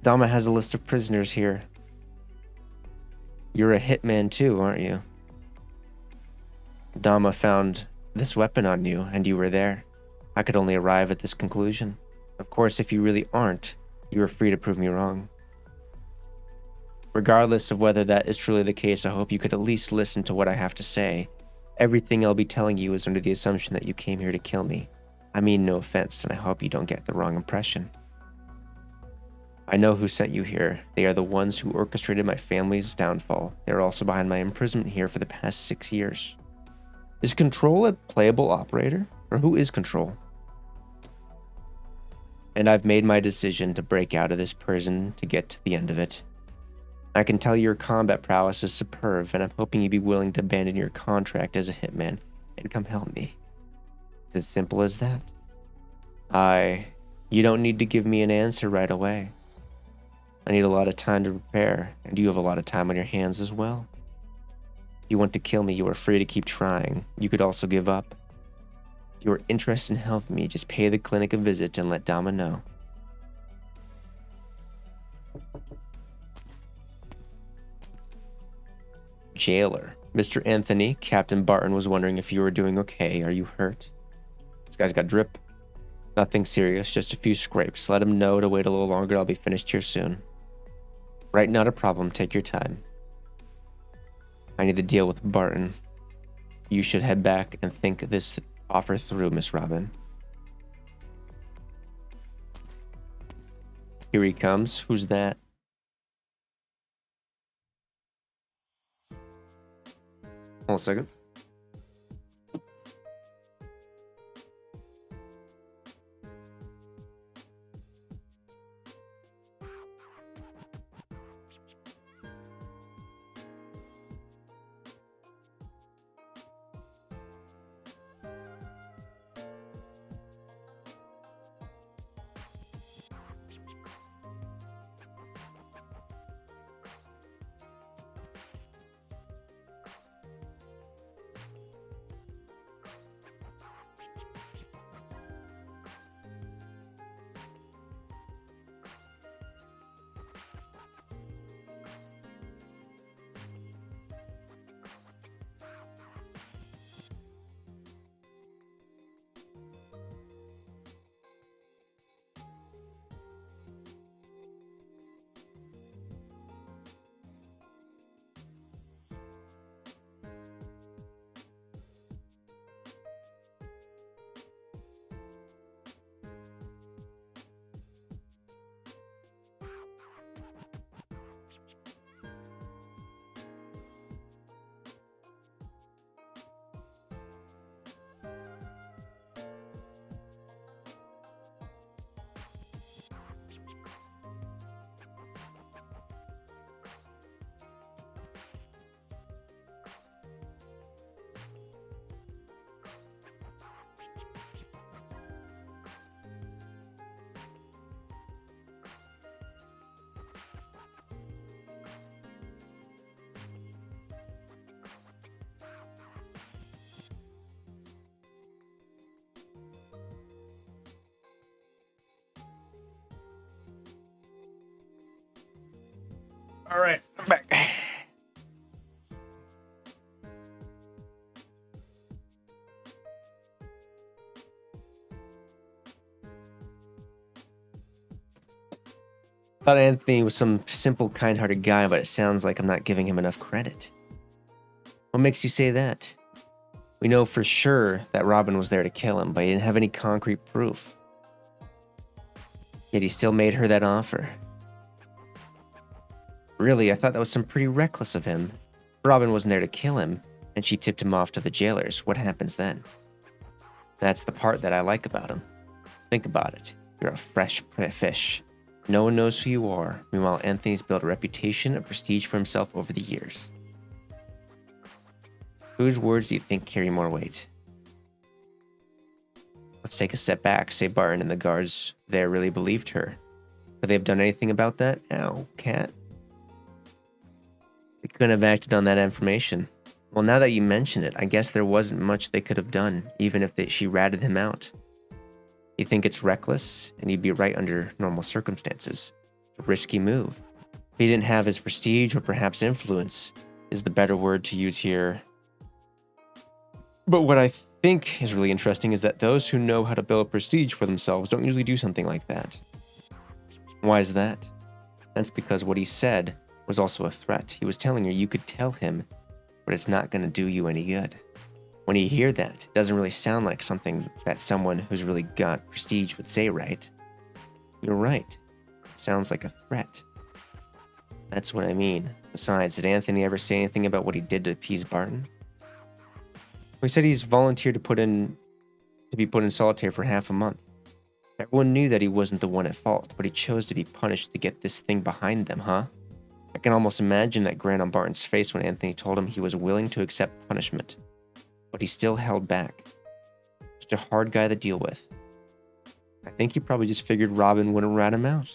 Dama has a list of prisoners here. You're a hitman too, aren't you? Dama found this weapon on you, and you were there. I could only arrive at this conclusion. Of course, if you really aren't, you are free to prove me wrong. Regardless of whether that is truly the case, I hope you could at least listen to what I have to say. Everything I'll be telling you is under the assumption that you came here to kill me. I mean no offense, and I hope you don't get the wrong impression. I know who sent you here. They are the ones who orchestrated my family's downfall. They are also behind my imprisonment here for the past 6 years. Is Control a playable operator? Or who is Control? And I've made my decision to break out of this prison to get to the end of it. I can tell your combat prowess is superb, and I'm hoping you'd be willing to abandon your contract as a hitman and come help me. It's as simple as that. You don't need to give me an answer right away. I need a lot of time to prepare, and you have a lot of time on your hands as well. If you want to kill me, you are free to keep trying. You could also give up. If you are interested in helping me, just pay the clinic a visit and let Dama know. Jailer. Mr. Anthony, Captain Barton was wondering if you were doing okay. Are you hurt? This guy's got drip. Nothing serious, just a few scrapes. Let him know to wait a little longer. I'll be finished here soon. Right, not a problem. Take your time. I need to deal with Barton. You should head back and think this offer through, Miss Robin. Here he comes. Who's that? Hold a second. All right, I'm back. Thought Anthony was some simple, kind-hearted guy, but it sounds like I'm not giving him enough credit. What makes you say that? We know for sure that Robin was there to kill him, but he didn't have any concrete proof. Yet he still made her that offer. Really, I thought that was some pretty reckless of him. Robin wasn't there to kill him, and she tipped him off to the jailers. What happens then? That's the part that I like about him. Think about it. You're a fresh fish. No one knows who you are. Meanwhile, Anthony's built a reputation and prestige for himself over the years. Whose words do you think carry more weight? Let's take a step back. Say Barton and the guards there really believed her. Could they have done anything about that? Ow, cat. They couldn't have acted on that information. Well, now that you mention it, I guess there wasn't much they could have done, even if she ratted him out. You think it's reckless, and you'd be right under normal circumstances. It's a risky move. If he didn't have his prestige or perhaps influence, is the better word to use here. But what I think is really interesting is that those who know how to build prestige for themselves don't usually do something like that. Why is that? That's because what he said was also a threat. He was telling her you could tell him, but it's not going to do you any good. When you hear that, it doesn't really sound like something that someone who's really got prestige would say, right? You're right. It sounds like a threat. That's what I mean. Besides, did Anthony ever say anything about what he did to appease Barton? He said he's volunteered to be put in solitary for half a month. Everyone knew that he wasn't the one at fault, but he chose to be punished to get this thing behind them, huh? I can almost imagine that grin on Barton's face when Anthony told him he was willing to accept punishment. But he still held back. Just a hard guy to deal with. I think he probably just figured Robin wouldn't rat him out.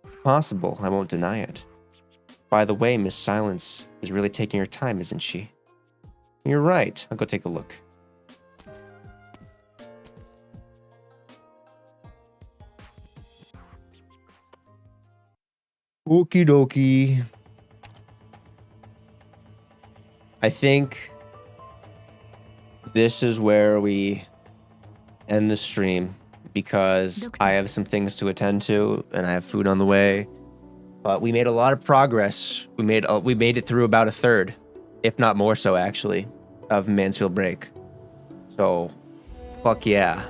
It's possible, I won't deny it. By the way, Miss Silence is really taking her time, isn't she? You're right, I'll go take a look. Okie dokie. I think this is where we end the stream because I have some things to attend to and I have food on the way. But we made a lot of progress. We made it through about a third, if not more so actually, of Mansfield Break. So, fuck yeah.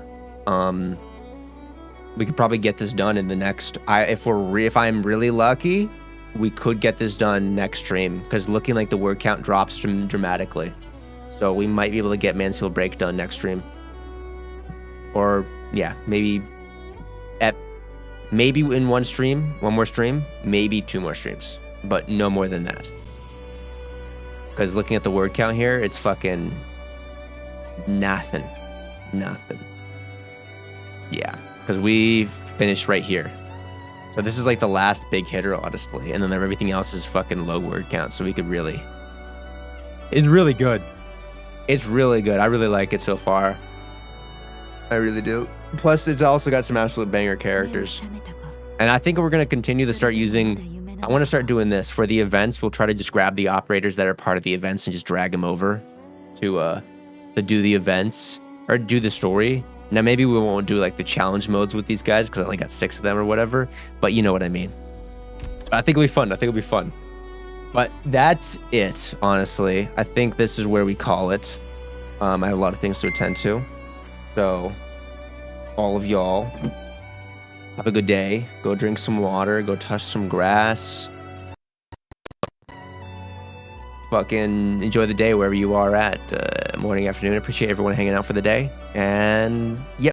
We could probably get this done in the next. If I'm really lucky, we could get this done next stream because looking like the word count drops dramatically. So we might be able to get Mansfield Break done next stream. Or yeah, maybe in one more stream, maybe 2 more streams, but no more than that. Because looking at the word count here, it's fucking nothing. Yeah, because we finished right here. So this is like the last big hitter, honestly. And then everything else is fucking low word count. So we could really... It's really good. It's really good. I really like it so far. I really do. Plus, it's also got some absolute banger characters. And I think we're going to continue to start using... I want to start doing this. For the events, we'll try to just grab the operators that are part of the events and just drag them over to do the events or do the story. Now, maybe we won't do like the challenge modes with these guys because I only got 6 of them or whatever. But you know what I mean. I think it'll be fun. But that's it, honestly. I think this is where we call it. I have a lot of things to attend to. So, all of y'all, have a good day. Go drink some water. Go touch some grass. Fucking enjoy the day wherever you are at. Morning, afternoon. Appreciate everyone hanging out for the day. And, yep.